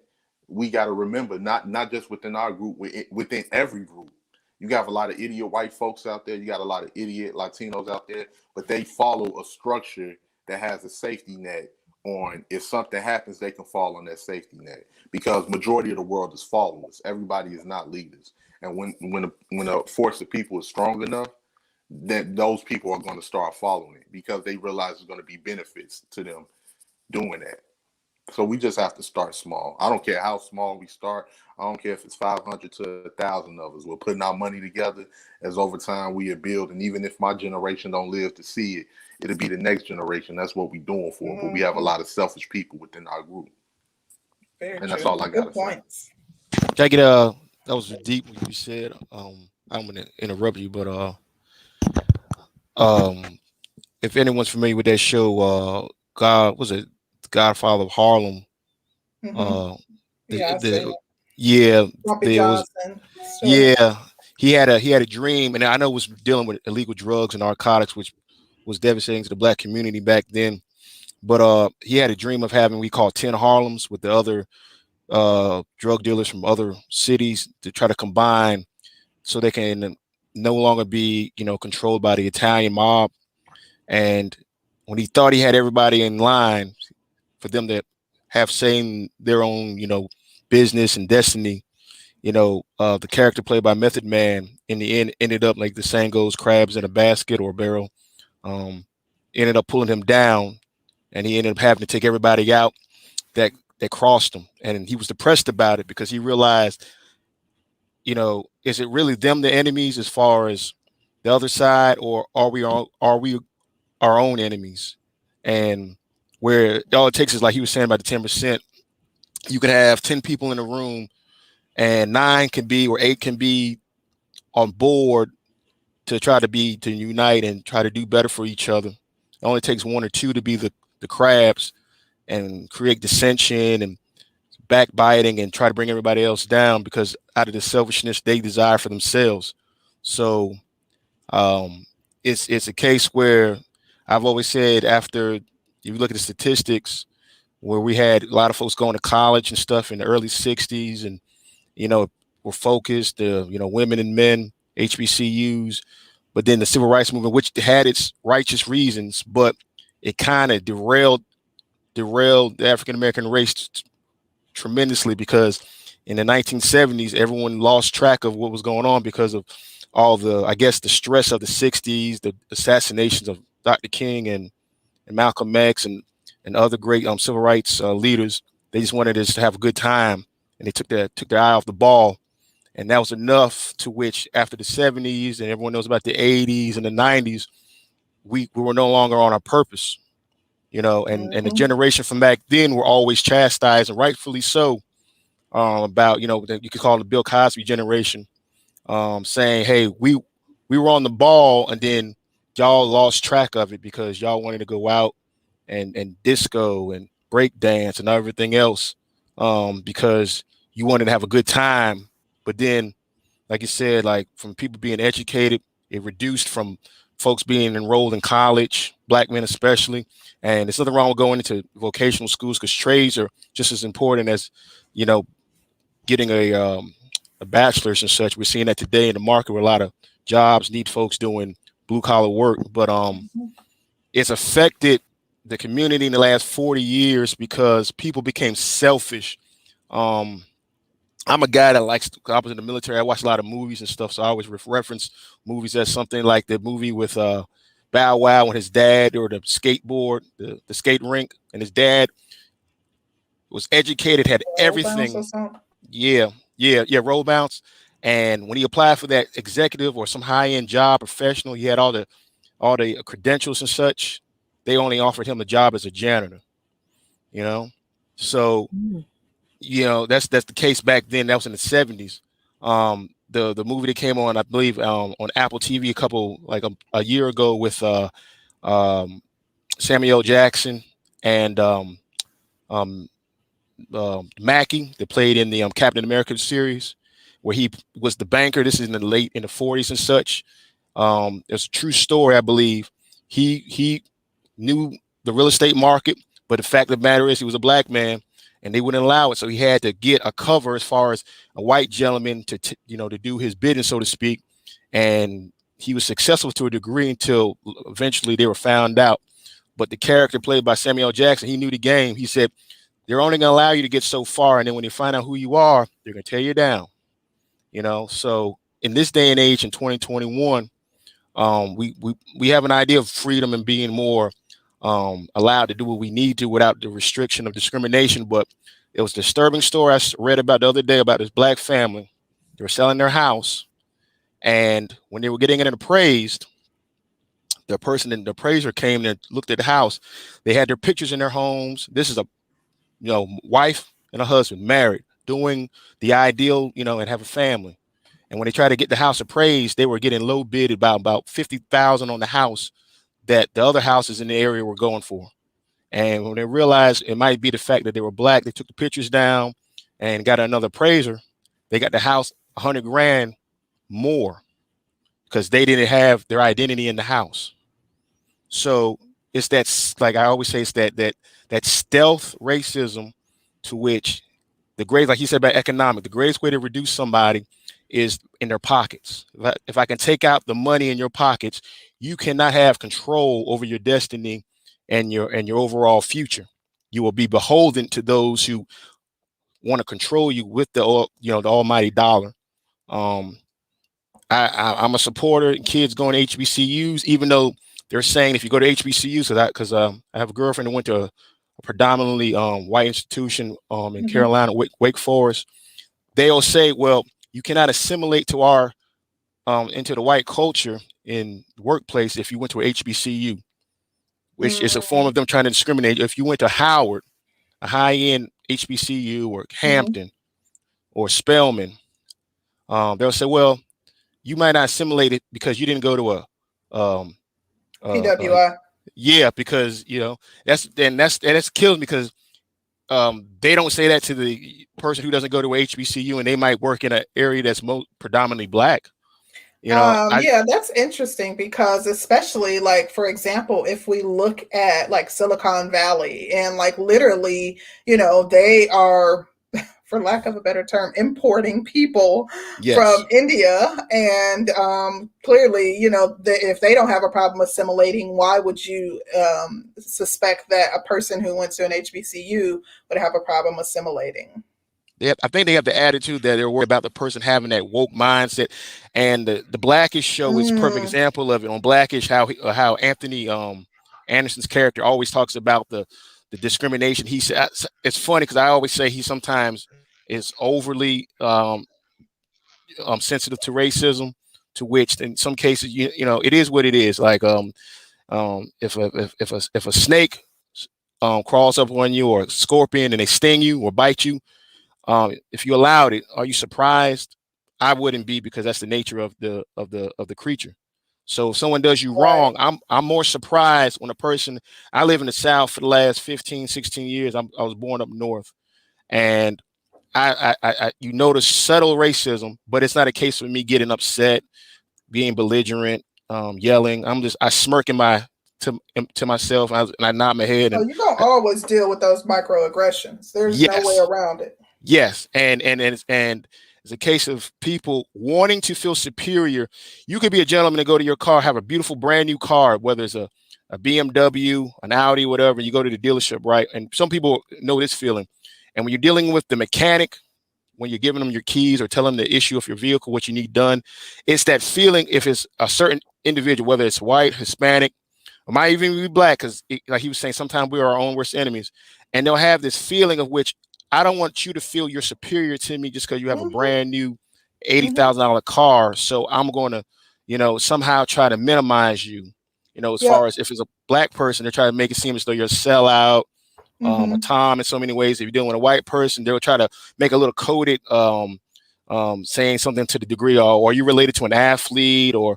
we got to remember, not just within our group, within every group. You got a lot of idiot white folks out there. You got a lot of idiot Latinos out there, but they follow a structure that has a safety net on, if something happens, they can fall on that safety net, because majority of the world is followers. Everybody is not leaders. And when a force of people is strong enough, then those people are going to start following it, because they realize there's going to be benefits to them doing that. So we just have to start small. I don't care how small we start. I don't care if it's 500 to 1,000 of us. We're putting our money together as over time we build. And even if my generation don't live to see it, it'll be the next generation. That's what we're doing for. But we have a lot of selfish people within our group. And that's all I got to say. Can I get that was deep what you said. I'm gonna interrupt you, but if anyone's familiar with that show, Godfather of Harlem. He had a dream, and I know it was dealing with illegal drugs and narcotics, which was devastating to the black community back then. But he had a dream of having we call 10 Harlems with the other drug dealers from other cities to try to combine so they can no longer be, controlled by the Italian mob. And when he thought he had everybody in line for them to have saying their own, business and destiny, the character played by Method Man in the end ended up, like the saying goes, crabs in a basket or a barrel. Ended up pulling him down, and he ended up having to take everybody out that crossed him. And he was depressed about it because he realized, is it really them the enemies as far as the other side, or are we our own enemies? And where all it takes is, like he was saying about the 10%, you can have 10 people in a room and 9 can be or 8 can be on board to try to unite and try to do better for each other. It only takes 1 or 2 to be the crabs and create dissension and backbiting and try to bring everybody else down because out of the selfishness they desire for themselves. So it's a case where I've always said, after if you look at the statistics, where we had a lot of folks going to college and stuff in the early 60s and, were focused, women and men, HBCUs, but then the civil rights movement, which had its righteous reasons, but it kind of derailed the African-American race tremendously, because in the 1970s, everyone lost track of what was going on because of all the stress of the 60s, the assassinations of Dr. King and Malcolm X and other great civil rights leaders. They just wanted us to have a good time, and they took their eye off the ball. And that was enough to which after the 70s, and everyone knows about the 80s and the 90s, we were no longer on our purpose, and the generation from back then were always chastised, and rightfully so, about, you could call it the Bill Cosby generation, saying, hey, we were on the ball, and then y'all lost track of it because y'all wanted to go out and disco and break dance and everything else, because you wanted to have a good time. But then, like you said, like from people being educated, it reduced from folks being enrolled in college, black men especially. And there's nothing wrong with going into vocational schools, because trades are just as important as, getting a bachelor's and such. We're seeing that today in the market where a lot of jobs need folks doing blue collar work. But it's affected the community in the last 40 years because people became selfish. I'm a guy that I was in the military. I watch a lot of movies and stuff, so I always reference movies as something like the movie with Bow Wow and his dad, or the skateboard, the skate rink, and his dad was educated, had everything. Yeah, roll bounce. And when he applied for that executive or some high-end job, professional, he had all the credentials and such. They only offered him a job as a janitor. So that's the case back then. That was in the 70s. The movie that came on, I believe, on Apple TV a year ago with Samuel Jackson and Mackie, that played in the Captain America series, where he was the banker. This is in the 40s and such. It's a true story, I believe. He knew the real estate market, but the fact of the matter is he was a black man, and they wouldn't allow it. So he had to get a cover as far as a white gentleman to do his bidding, so to speak. And he was successful to a degree until eventually they were found out. But the character played by Samuel Jackson, he knew the game. He said, they're only going to allow you to get so far, and then when they find out who you are, they're going to tear you down. So in this day and age, in 2021, we have an idea of freedom and being more allowed to do what we need to without the restriction of discrimination. But it was a disturbing story I read about the other day about this black family. They were selling their house, and when they were getting it appraised, the appraiser came and looked at the house. They had their pictures in their homes. This is a wife and a husband, married, doing the ideal, and have a family. And when they tried to get the house appraised, they were getting low bid about $50,000 on the house that the other houses in the area were going for. And when they realized it might be the fact that they were black, they took the pictures down and got another appraiser. They got the house $100,000 more because they didn't have their identity in the house. So it's that, like I always say, it's that stealth racism, to which the great, like you said about economic, the greatest way to reduce somebody is in their pockets. If I can take out the money in your pockets, you cannot have control over your destiny and your overall future. You will be beholden to those who want to control you with the almighty dollar. I'm a supporter in kids going to HBCUs, even though they're saying if you go to HBCUs, because I have a girlfriend who went to a predominantly white institution in Carolina, Wake Forest. They'll say, well, you cannot assimilate to our into the white culture in the workplace if you went to a HBCU, which is a form of them trying to discriminate. If you went to Howard, a high-end HBCU, or Hampton or Spelman, they'll say, well, you might not assimilate it because you didn't go to a PWI. Yeah, because that's kills me, because they don't say that to the person who doesn't go to HBCU and they might work in an area that's predominantly black. Yeah, that's interesting, because especially, like, for example, if we look at like Silicon Valley, and like literally, they are, for lack of a better term, importing people from India. And clearly, if they don't have a problem assimilating, why would you suspect that a person who went to an HBCU would have a problem assimilating? I think they have the attitude that they're worried about the person having that woke mindset. And the Blackish show is a perfect example of it. On Blackish, how Anthony Anderson's character always talks about the discrimination. He said, it's funny because I always say he sometimes is overly sensitive to racism, to which in some cases, it is what it is. Like if a snake crawls up on you, or a scorpion, and they sting you or bite you, if you allowed it, are you surprised? I wouldn't be, because that's the nature of the creature. So if someone does you wrong, I'm more surprised when a person. I live in the South for the last 15, 16 years. I was born up north, and I you notice subtle racism, but it's not a case of me getting upset, being belligerent, yelling. I smirk to myself, and I nod my head. And you're gonna always deal with those microaggressions. There's no way around it. Yes, and it's a case of people wanting to feel superior. You could be a gentleman and go to your car, have a beautiful brand new car, whether it's a BMW, an Audi, whatever. You go to the dealership, right? And some people know this feeling. And when you're dealing with the mechanic, when you're giving them your keys or telling them the issue of your vehicle, what you need done, it's that feeling. If it's a certain individual, whether it's white, Hispanic, or might even be black, because like he was saying, sometimes we are our own worst enemies, and they'll have this feeling of which, I don't want you to feel you're superior to me just because you have a brand new $80,000 car. So I'm going to, somehow try to minimize you, as far as if it's a black person, they're trying to make it seem as though you're a sellout, a Tom in so many ways. If you're dealing with a white person, they'll try to make a little coded, saying something to the degree, or are you related to an athlete, or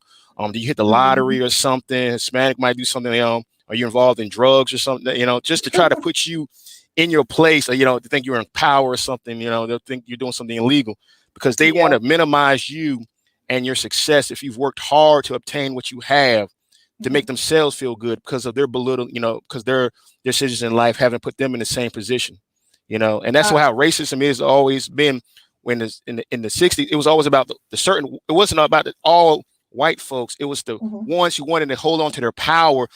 do you hit the lottery or something? Hispanic might do something, are you involved in drugs or something, just to try to put you in your place, or, to think you're in power or something, they'll think you're doing something illegal, because they want to minimize you and your success if you've worked hard to obtain what you have, to make themselves feel good because of their because their decisions in life haven't put them in the same position, and that's how racism is always been. When in the 60s, it was always about the certain, it wasn't about all white folks. It was the ones who wanted to hold on to their power,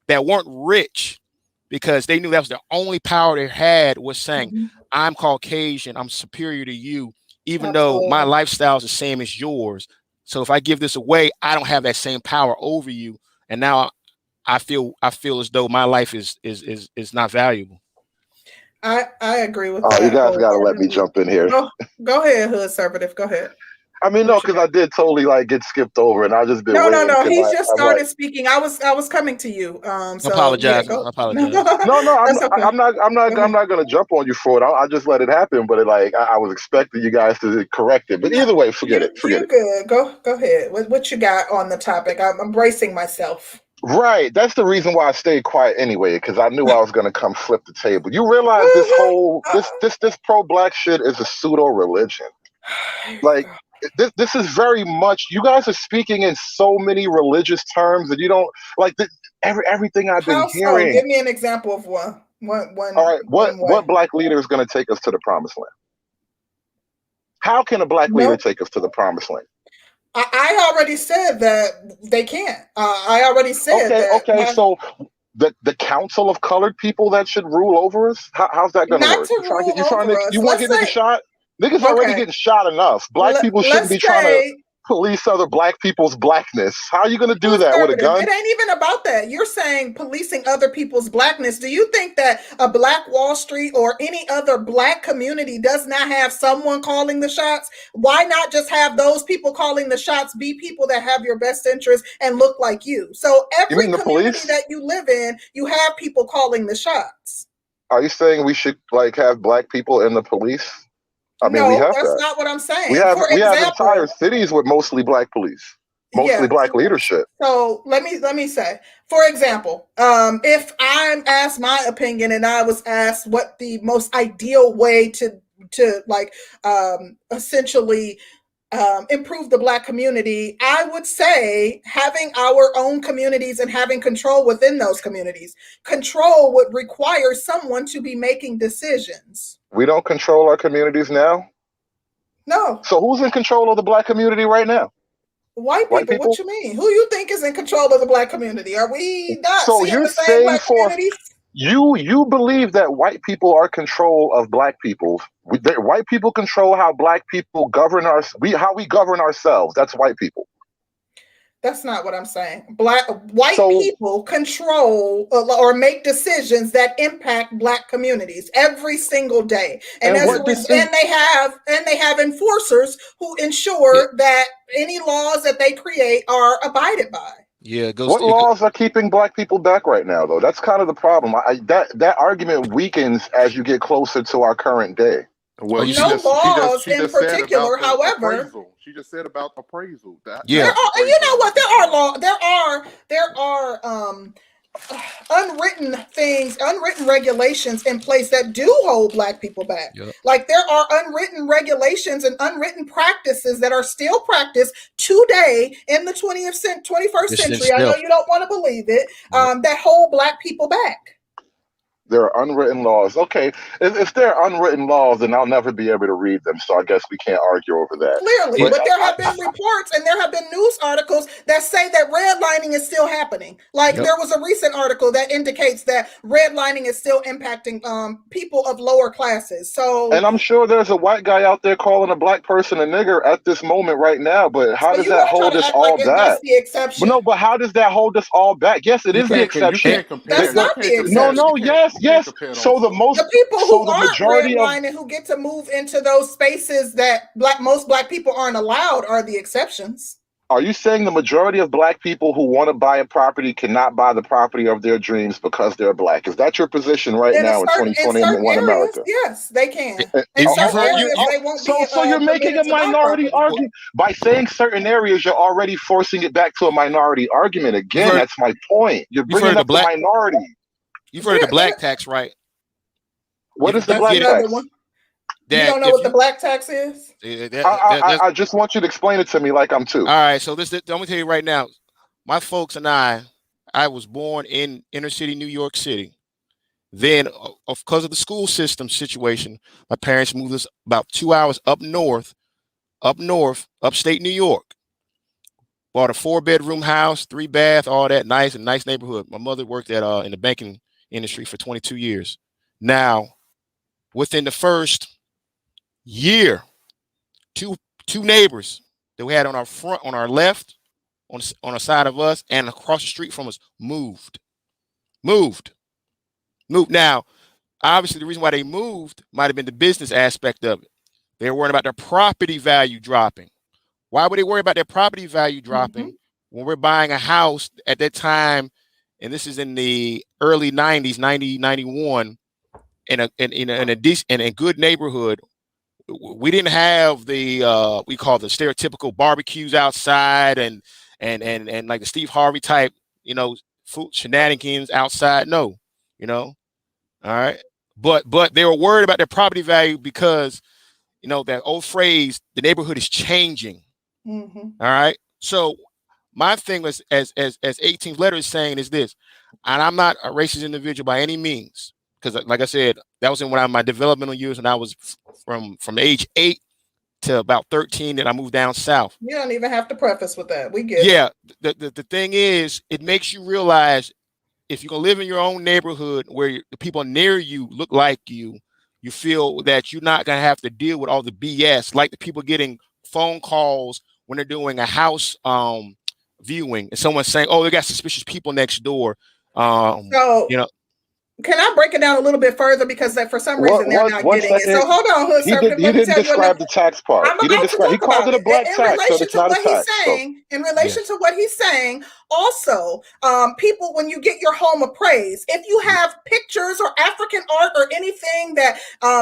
that weren't rich, because they knew that was the only power they had, was saying, I'm Caucasian, I'm superior to you, even though my lifestyle is the same as yours. So if I give this away, I don't have that same power over you. And now I feel as though my life is not valuable. I agree with that. You guys got to let me jump in here. Go ahead, Hood Conservative. Go ahead. I mean, no, because I did totally get skipped over, and I just been no. He's just started speaking. I was coming to you. So, apologize. I apologize. I'm not gonna jump on you for it. I just let it happen. But I was expecting you guys to correct it. But either way, forget it. Good. Go ahead. What you got on the topic? I'm bracing myself. Right. That's the reason why I stayed quiet anyway, because I knew I was gonna come flip the table. You realize this whole this pro-black shit is a pseudo religion. This is very much, you guys are speaking in so many religious terms that you don't Everything I've been How so? hearing. Give me an example of one. All right, what black leader is going to take us to the promised land? How can a black leader take us to the promised land? I already said that they can't. I already said that. Okay. So the council of colored people that should rule over us. How's that going to work? You want to get niggas shot? Niggas already getting shot enough. Black people shouldn't be trying to police other black people's blackness. How are you going to do that with a gun? It ain't even about that. You're saying policing other people's blackness. Do you think that a Black Wall Street or any other black community does not have someone calling the shots? Why not just have those people calling the shots be people that have your best interest and look like you? So every community that you live in, you have people calling the shots. Are you saying we should like have black people in the police? I mean, we have that's not what I'm saying. We have entire cities with mostly black police, mostly black leadership. So let me say, for example, if I'm asked my opinion and I was asked what the most ideal way to like essentially improve the black community, I would say having our own communities and having control within those communities. Control would require someone to be making decisions. We don't control our communities now? No. So who's in control of the black community right now? White people? What you mean? Who you think is in control of the black community? Are we not seeing the same black communities? You believe that white people are control of black people. White people control how black people govern how we govern ourselves. That's white people. That's not what I'm saying. White people control or make decisions that impact black communities every single day, and they have enforcers who ensure that any laws that they create are abided by. Yeah. What laws are keeping black people back right now, though? That's kind of the problem. That argument weakens as you get closer to our current day. Well, laws in particular, however. She just said about appraisal. You know what? There are unwritten regulations in place that do hold black people back. Yep. Like there are unwritten regulations and unwritten practices that are still practiced today in the 21st century. I know you don't want to believe it. That hold black people back. There are unwritten laws. Okay, if there are unwritten laws, then I'll never be able to read them. So I guess we can't argue over that. Clearly, but there have been reports and there have been news articles that say that redlining is still happening. Like there was a recent article that indicates that redlining is still impacting people of lower classes. So, and I'm sure there's a white guy out there calling a black person a nigger at this moment right now. But how does that hold us all back? That's the exception. But how does that hold us all back? Yes, it is the exception. That's not the exception. No, yes. So the people who aren't redlining, who get to move into those spaces that most black people aren't allowed, are the exceptions. Are you saying the majority of black people who want to buy a property cannot buy the property of their dreams because they're black? Is that your position right now in 2021 America? Yes, they can. So you're making a minority argument. By saying certain areas, you're already forcing it back to a minority argument. Again, that's my point. You're bringing up the minority. You've heard of the black tax, right? What is the black tax? You don't know what the black tax is? I just want you to explain it to me like I'm two. All right, so I'm gonna tell you right now. My folks and I was born in inner city New York City. Then, because of the school system situation, my parents moved us about 2 hours up north, upstate New York. Bought a 4-bedroom house, 3-bath, all that nice neighborhood. My mother worked at in the banking industry for 22 years. Now, within the first year, two neighbors that we had on our left, on the side of us, and across the street from us moved. Now, obviously, the reason why they moved might have been the business aspect of it. They were worried about their property value dropping. Why would they worry about their property value dropping when we're buying a house at that time? And this is in the early 90s, 90, 91, in a decent and a good neighborhood. We didn't have the we call the stereotypical barbecues outside and like the Steve Harvey type, food shenanigans outside. No, all right. But they were worried about their property value because, that old phrase, the neighborhood is changing. All right. So my thing was as 18th letter is saying is this, and I'm not a racist individual by any means, because like I said, that was in when my developmental years, when I was from age 8 to about 13, and I moved down south. You don't even have to preface with that. We get it. The thing is, it makes you realize if you're gonna live in your own neighborhood where the people near you look like you feel that you're not gonna have to deal with all the BS, like the people getting phone calls when they're doing a house viewing, and someone's saying, "Oh, they got suspicious people next door." Can I break it down a little bit further, because for some reason they're not getting it. So hold on, Hood Servant. He didn't describe the tax part. He didn't describe. He calls it a black tax, so it's not a tax. In relation to what he's saying, also, people, when you get your home appraised, if you have pictures or African art or anything that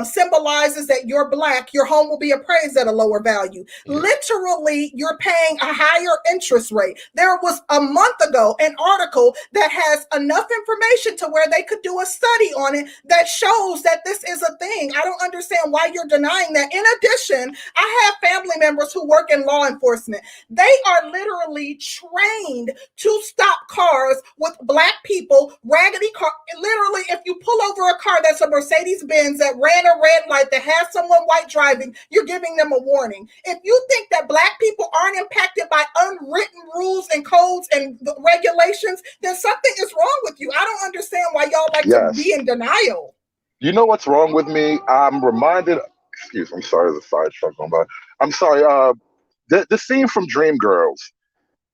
symbolizes that you're Black, your home will be appraised at a lower value. Literally, you're paying a higher interest rate. There was a month ago an article that has enough information to where they could do a study on it that shows that this is a thing. I don't understand why you're denying that. In addition, I have family members who work in law enforcement. They are literally trained to stop cars with Black people, raggedy car. Literally, if you pull over a car that's a Mercedes-Benz that ran a red light, that has someone white driving, you're giving them a warning. If you think that Black people aren't impacted by unwritten rules and codes and regulations, then something is wrong with you. I don't understand why y'all like to be in denial. You know what's wrong with me? I'm reminded. Excuse me. I'm sorry. There's a fire truck going by. I'm sorry. The scene from Dreamgirls.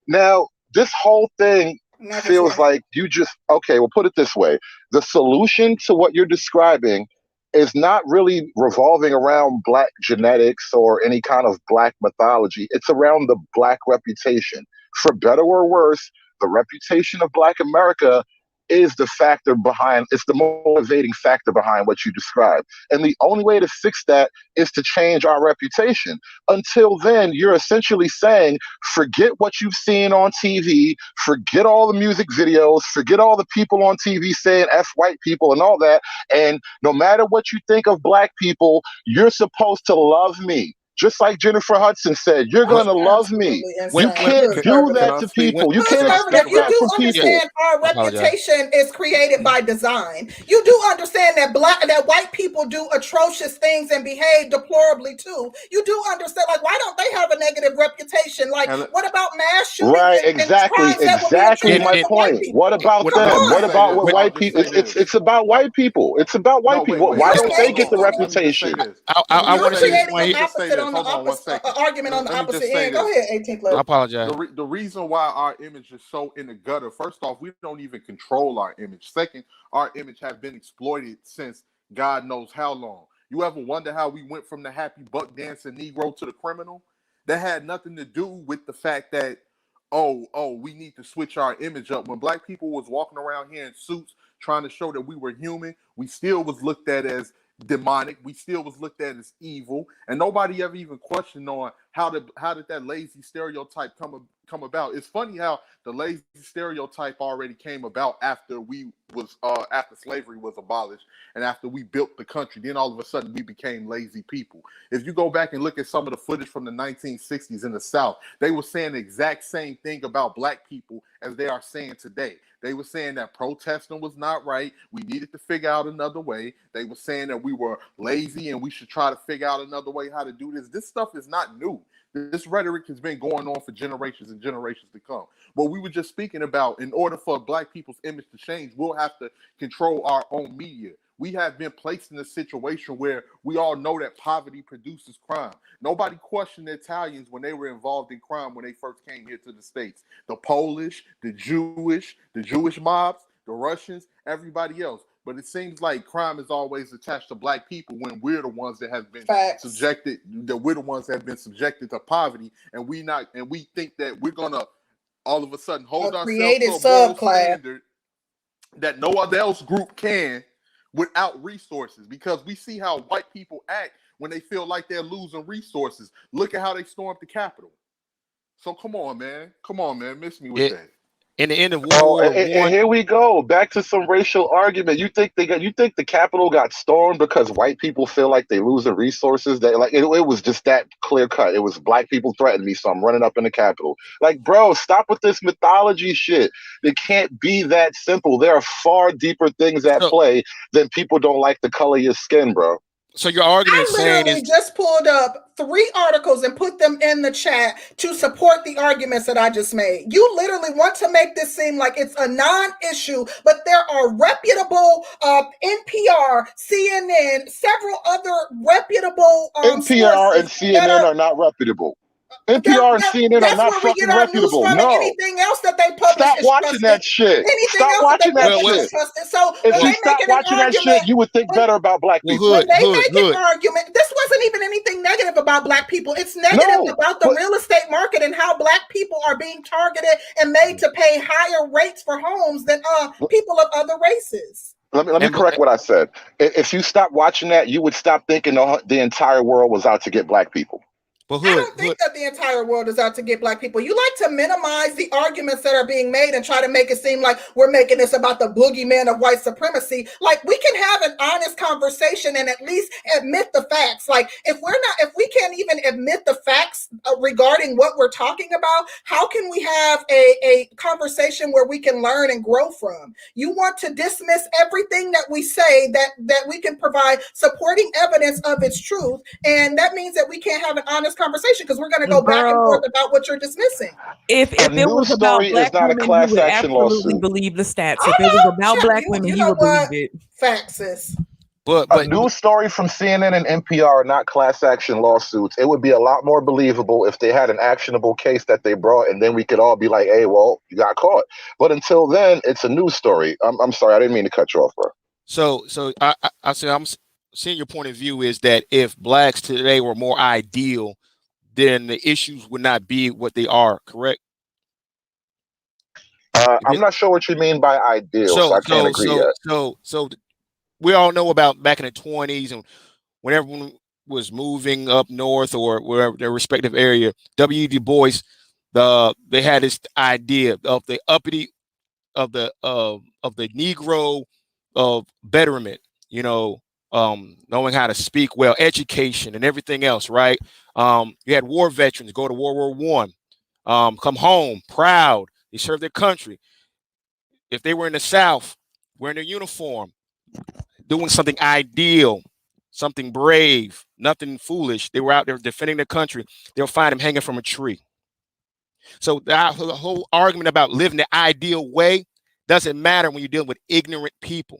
Now, this whole thing feels like you just, okay, we'll put it this way. The solution to what you're describing is not really revolving around Black genetics or any kind of Black mythology. It's around the Black reputation. For better or worse, the reputation of Black America is the factor behind, it's the motivating factor behind what you described. And the only way to fix that is to change our reputation. Until then, you're essentially saying, forget what you've seen on TV, forget all the music videos, forget all the people on TV saying F white people and all that. And no matter what you think of Black people, you're supposed to love me. Just like Jennifer Hudson said, you're going to love me. You can't do that to people. You can't expect that from people. You do understand our reputation is created by design. You do understand that white people do atrocious things and behave deplorably too. You do understand, like, why don't they have a negative reputation? Like, what about mass shootings? Right, exactly my point. What about them? What about what white people? It's about white people. It's about white people. Why don't they get the reputation? I want to say on the opposite argument on the opposite end. Go ahead, 18th level. I apologize. The reason why our image is so in the gutter, first off, we don't even control our image. Second, our image has been exploited since God knows how long. You ever wonder how we went from the happy buck dancing Negro to the criminal? That had nothing to do with the fact that, we need to switch our image up. When Black people was walking around here in suits trying to show that we were human, we still was looked at as demonic. We still was looked at as evil, and nobody ever even questioned on how did that lazy stereotype come about. It's funny how the lazy stereotype already came about after after slavery was abolished and after we built the country. Then all of a sudden we became lazy people. If you go back and look at some of the footage from the 1960s in the South, they were saying the exact same thing about Black people as they are saying today. They were saying that protesting was not right. We needed to figure out another way. They were saying that we were lazy and we should try to figure out another way how to do this. This stuff is not new. This rhetoric has been going on for generations and generations to come. What we were just speaking about, in order for Black people's image to change, we'll have to control our own media. We have been placed in a situation where we all know that poverty produces crime. Nobody questioned the Italians when they were involved in crime when they first came here to the States. The Polish, the Jewish mobs, the Russians, everybody else. But it seems like crime is always attached to Black people when we're the ones that have been subjected to poverty, and we think that we're gonna all of a sudden hold ourselves to a moral standard that no other else group can without resources, because we see how white people act when they feel like they're losing resources. Look at how they stormed the Capitol. So come on, man. Miss me with that. In the end of World War and here we go back to some racial argument. You think the Capitol got stormed because white people feel like they losing resources? That like it was just that clear cut. It was black people threatened me, so I'm running up in the Capitol. Like, bro, stop with this mythology shit. It can't be that simple. There are far deeper things at play than people don't like the color of your skin, bro. So your argument I literally just pulled up 3 articles and put them in the chat to support the arguments that I just made. You literally want to make this seem like it's a non-issue, but there are reputable NPR, CNN, several other reputable NPR and CNN are not reputable. NPR and CNN are not fucking reputable. No. Anything else that they publish Stop watching that shit. Stop watching that shit. So if you stop watching that shit, you would think better about black people. When they make an argument, this wasn't even anything negative about black people. It's negative about the real estate market and how black people are being targeted and made to pay higher rates for homes than people of other races. Let me correct what I said. If you stop watching that, you would stop thinking the entire world was out to get black people. I don't think that the entire world is out to get black people. You like to minimize the arguments that are being made and try to make it seem like we're making this about the boogeyman of white supremacy. Like, we can have an honest conversation and at least admit the facts. Like, if we can't even admit the facts regarding what we're talking about, how can we have a conversation where we can learn and grow from? You want to dismiss everything that we say that we can provide supporting evidence of its truth, and that means that we can't have an honest conversation because we're going to go back and forth about what you're dismissing. If it was about black women, you would absolutely believe the stats. If it was about black women, you would believe it. Facts, sis. But a news story from CNN and NPR are not class action lawsuits. It would be a lot more believable if they had an actionable case that they brought, and then we could all be like, "Hey, well, you got caught." But until then, it's a news story. I'm sorry, I didn't mean to cut you off, bro. So I say I'm seeing your point of view is that if blacks today were more ideal, then the issues would not be what they are, correct? I'm not sure what you mean by ideal, so I can't agree yet. So we all know about back in the 20s and when everyone was moving up north or wherever their respective area, W. Du Bois, they had this idea of the uppity of the Negro of betterment, knowing how to speak well, education and everything else, right? You had war veterans go to World War I, come home proud, they served their country. If they were in the South, wearing their uniform, doing something ideal, something brave, nothing foolish, they were out there defending the country, they'll find them hanging from a tree. So the whole argument about living the ideal way doesn't matter when you're dealing with ignorant people.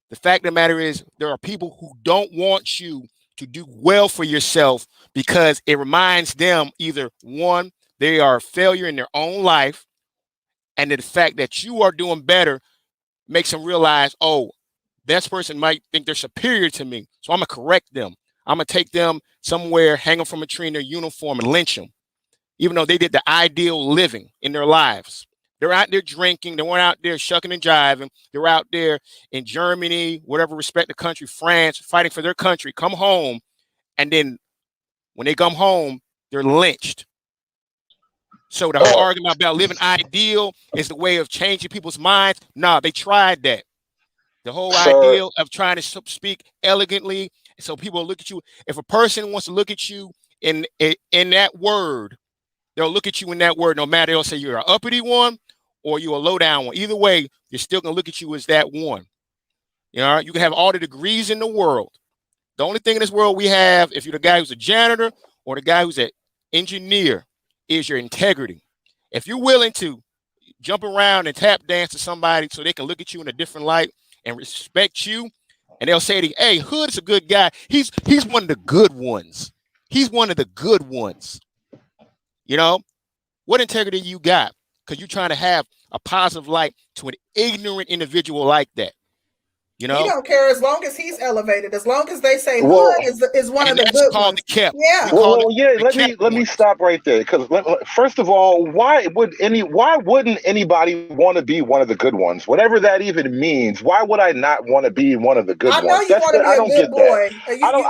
The fact of the matter is there are people who don't want you to do well for yourself because it reminds them either, one, they are a failure in their own life, and the fact that you are doing better makes them realize, oh, this person might think they're superior to me, so I'm going to correct them. I'm going to take them somewhere, hang them from a tree in their uniform and lynch them, even though they did the ideal living in their lives. They're out there drinking. They weren't out there shucking and jiving. They're out there in Germany, whatever respective country, France, fighting for their country, come home. And then when they come home, they're lynched. So the whole argument about living ideal is the way of changing people's minds. Nah, they tried that. The whole ideal of trying to speak elegantly so people look at you. If a person wants to look at you in that word, they'll look at you in that word, no matter they'll say you're an uppity one or you're a low down one. Either way, they're still going to look at you as that one. You can have all the degrees in the world. The only thing in this world we have, if you're the guy who's a janitor or the guy who's an engineer, is your integrity. If you're willing to jump around and tap dance to somebody so they can look at you in a different light and respect you, and they'll say to you, hey, Hood's a good guy. He's one of the good ones. He's one of the good ones. What integrity you got? Because you're trying to have a positive light to an ignorant individual like that. You know, he don't care as long as he's elevated. As long as they say hood is one of the good ones. Yeah. Let me stop right there, because first of all, why wouldn't anybody want to be one of the good ones? Whatever that even means. Why would I not want to be one of the good ones? I know you want to be a good boy.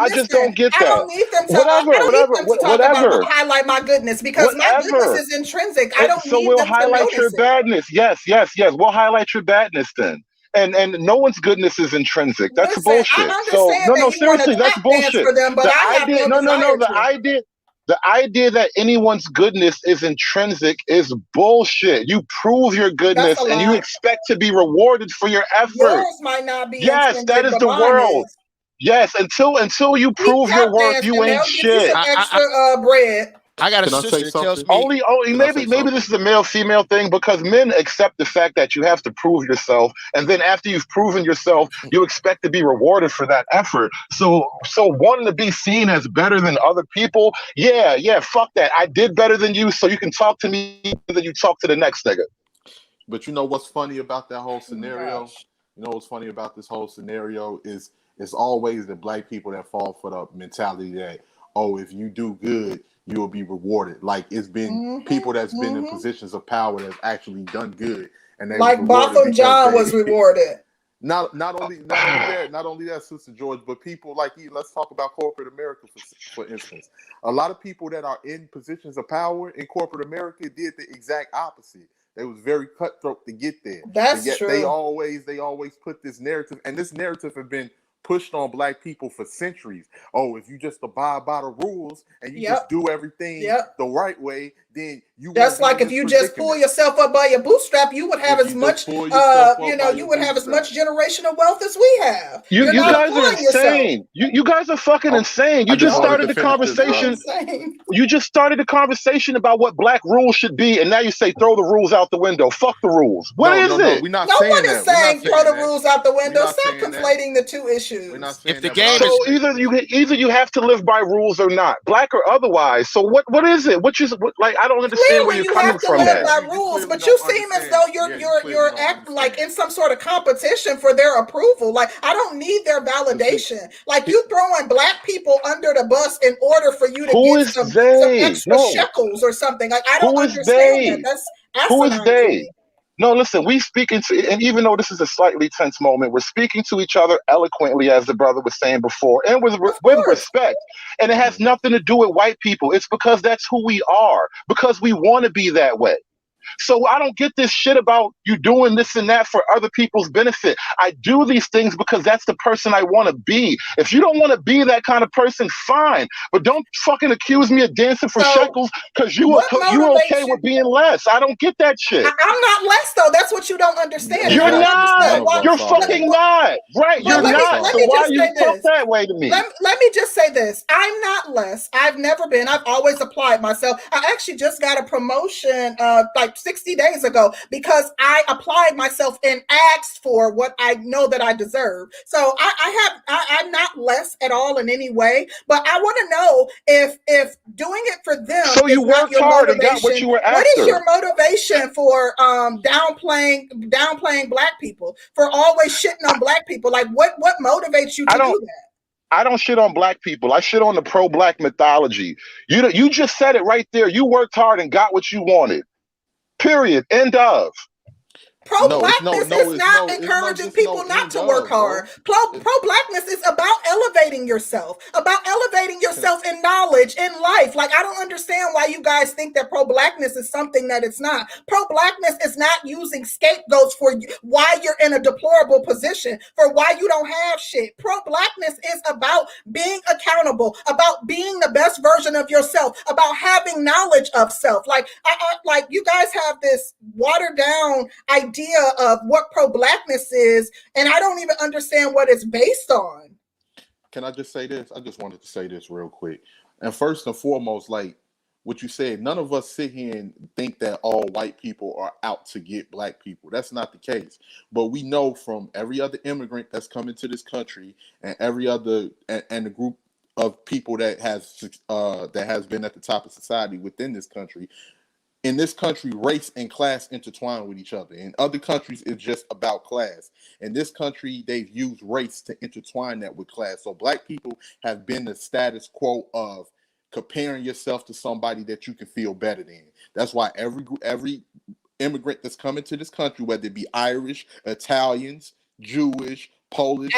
I just don't get that. I don't need them to. I don't need them to talk about highlight my goodness, because my goodness is intrinsic. I don't need them to highlight your badness. Yes. We'll highlight your badness then. And no one's goodness is intrinsic. That's bullshit. So no, seriously, that's bullshit. For them, but the idea that anyone's goodness is intrinsic is bullshit. You prove your goodness and you expect to be rewarded for your effort. Yours might not be. Yes, that is the world. Yes, until you prove your worth, you ain't shit. Extra bread. I got a sister that tells me maybe this is a male-female thing, because men accept the fact that you have to prove yourself, and then after you've proven yourself, you expect to be rewarded for that effort. So wanting to be seen as better than other people, yeah, fuck that. I did better than you, so you can talk to me better than you talk to the next nigga. But you know what's funny about that whole scenario? You know what's funny about this whole scenario is it's always the black people that fall for the mentality that, oh, if you do good, you will be rewarded. Like, it's been people that's been in positions of power that's actually done good, and they like Botham John was rewarded. Not only that, Sister George, but people like let's talk about corporate America for instance. A lot of people that are in positions of power in corporate America did the exact opposite. They was very cutthroat to get there. That's true. They always put this narrative, and this narrative have been pushed on black people for centuries. Oh, if you just abide by the rules and you just do everything the right way, then you just like if you just pull yourself up by your bootstrap, you would have as much you would have as much generational wealth as we have. You guys are insane. You guys are fucking insane. You just started the conversation. You just started the conversation about what black rules should be, and now you say throw the rules out the window. Fuck the rules. What is it? No one is saying throw the rules out the window. Stop conflating the two issues. If the game either you have to live by rules or not, black or otherwise. So what is it? I don't understand where you're coming from. Live by rules, but you seem as though you're acting like in some sort of competition for their approval. Like, I don't need their validation. Like, you throwing black people under the bus in order for you to get some extra shekels or something. Like, I don't understand that. That's who is they? No, listen, we speaking to, and even though this is a slightly tense moment, we're speaking to each other eloquently, as the brother was saying before, and with respect. And it has nothing to do with white people. It's because that's who we are, because we want to be that way. So I don't get this shit about you doing this and that for other people's benefit. I do these things because that's the person I want to be. If you don't want to be that kind of person, fine. But don't fucking accuse me of dancing for shekels because you okay with being less. I don't get that shit. I'm not less, though. That's what you don't understand. You're not. You're fucking not. Right, you're not. So why you talk that way to me? Let me just say this. I'm not less. I've never been. I've always applied myself. I actually just got a promotion like 60 days ago because I applied myself and asked for what I know that I deserve. So I'm not less at all in any way, but I want to know if doing it for them. So you worked hard and got what you were after. What is your motivation for downplaying black people, for always shitting on black people? Like what motivates you to do that? I don't shit on black people. I shit on the pro-black mythology. You just said it right there. You worked hard and got what you wanted. Period. End of. Pro-blackness is not encouraging people not to work hard. Pro-blackness is about elevating yourself, in knowledge, in life. Like, I don't understand why you guys think that pro-blackness is something that it's not. Pro-blackness is not using scapegoats for why you're in a deplorable position, for why you don't have shit. Pro-blackness is about being accountable, about being the best version of yourself, about having knowledge of self. Like, like you guys have this watered down idea of what pro-blackness is, and I don't even understand what it's based on. Can I just say this? I just wanted to say this real quick. And first and foremost, like what you said, none of us sit here and think that all white people are out to get black people. That's not the case. But we know from every other immigrant that's come into this country and every other and the group of people that has been at the top of society within this country, In this country, race and class intertwine with each other. In other countries, it's just about class. In this country, they've used race to intertwine that with class. So black people have been the status quo of comparing yourself to somebody that you can feel better than. That's why every immigrant that's coming to this country, whether it be Irish, Italians, Jewish, Polish,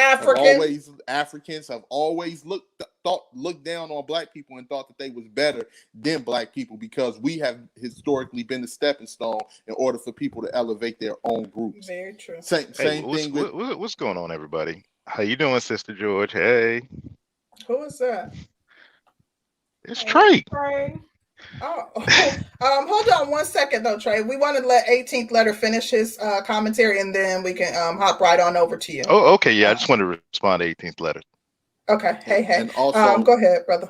Africans have always looked down on black people and thought that they was better than black people, because we have historically been the stepping stone in order for people to elevate their own groups. Very true. Same thing. What's going on, everybody? How you doing, Sister George? Hey. Who is that? It's Trey. Oh, hold on one second though, Trey. We want to let 18th letter finish his commentary, and then we can hop right on over to you. Oh, okay. Yeah, I just wanted to respond to 18th letter. Okay. Hey. And also, go ahead, brother.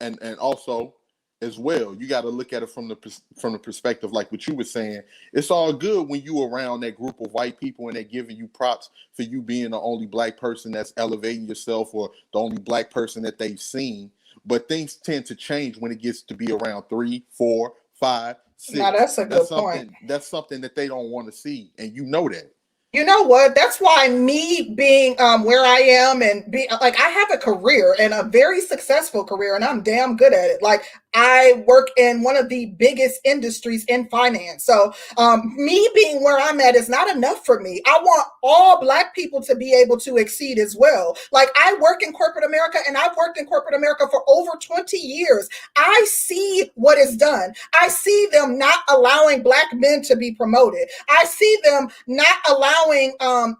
And also, as well, you got to look at it from the perspective, like what you were saying. It's all good when you around that group of white people and they're giving you props for you being the only black person that's elevating yourself, or the only black person that they've seen. But things tend to change when it gets to be around 3, 4, 5, 6. Now that's a good point. That's something that they don't want to see, and you know that. You know what? That's why me being where I am and be like, I have a career and a very successful career, and I'm damn good at it. Like, I work in one of the biggest industries in finance. So me being where I'm at is not enough for me. I want all black people to be able to exceed as well. Like, I work in corporate America, and I've worked in corporate America for over 20 years. I see what is done. I see them not allowing black men to be promoted. I see them not allowing not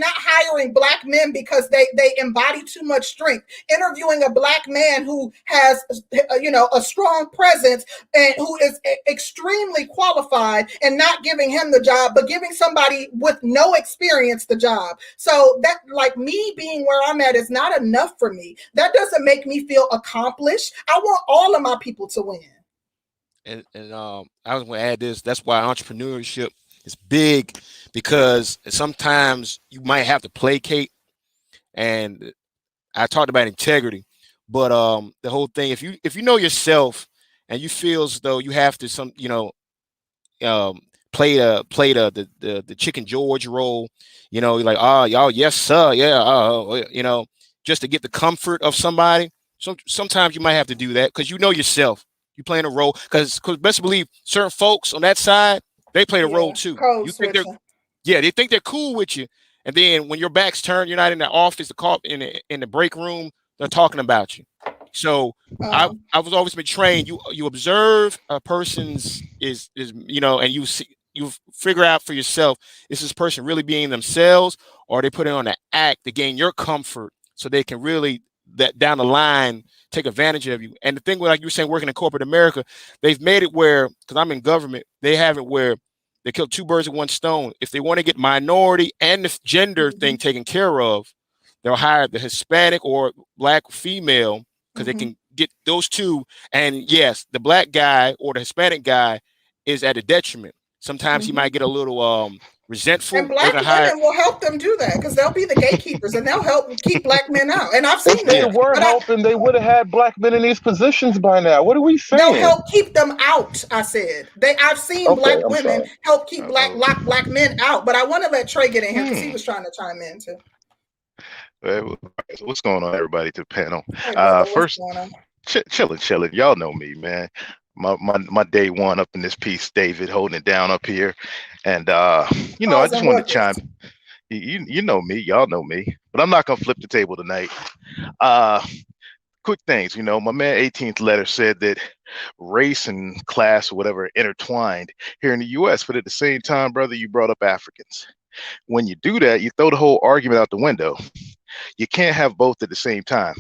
hiring black men because they embody too much strength, interviewing a black man who has a strong presence and who is extremely qualified, and not giving him the job, but giving somebody with no experience the job. So that, like, me being where I'm at is not enough for me. That doesn't make me feel accomplished. I want all of my people to win. And I was going to add this. That's why entrepreneurship is big, because sometimes you might have to placate. And I talked about integrity, but the whole thing, if you know yourself and you feel as though you have to play the Chicken George role, you're like, oh, y'all, yes sir, yeah, just to get the comfort of somebody. So sometimes you might have to do that because you know yourself. You playing a role, because best believe certain folks on that side, they play the role too. You think they think they're cool with you, and then when your back's turned, you're not in the office, in the break room, they're talking about you. So I was always been trained. You observe a person's and you figure out for yourself, is this person really being themselves, or are they putting on an act to gain your comfort so they can really that down the line take advantage of you. And the thing, like you were saying, working in corporate America, they've made it where, because I'm in government, they have it where they kill two birds with one stone. If they want to get minority and the gender thing taken care of, they'll hire the Hispanic or black female, because they can get those two. And yes, the black guy or the Hispanic guy is at a detriment. Sometimes he might get a little resentful. And black women will help them do that, because they'll be the gatekeepers and they'll help keep black men out. And I've seen if they were helping, they would have had black men in these positions by now. What are we saying? They'll help keep them out. I said I've seen black women help keep lock black men out. But I want to let Trey get in here because he was trying to chime in too. What's going on, everybody, to the panel? Hey, first, chilling. Y'all know me, man. My day one up in this piece, David, holding it down up here. And I just wanted to chime. You know me, y'all know me, but I'm not gonna flip the table tonight. Quick things, my man 18th letter said that race and class or whatever are intertwined here in the US, but at the same time, brother, you brought up Africans. When you do that, you throw the whole argument out the window. You can't have both at the same time.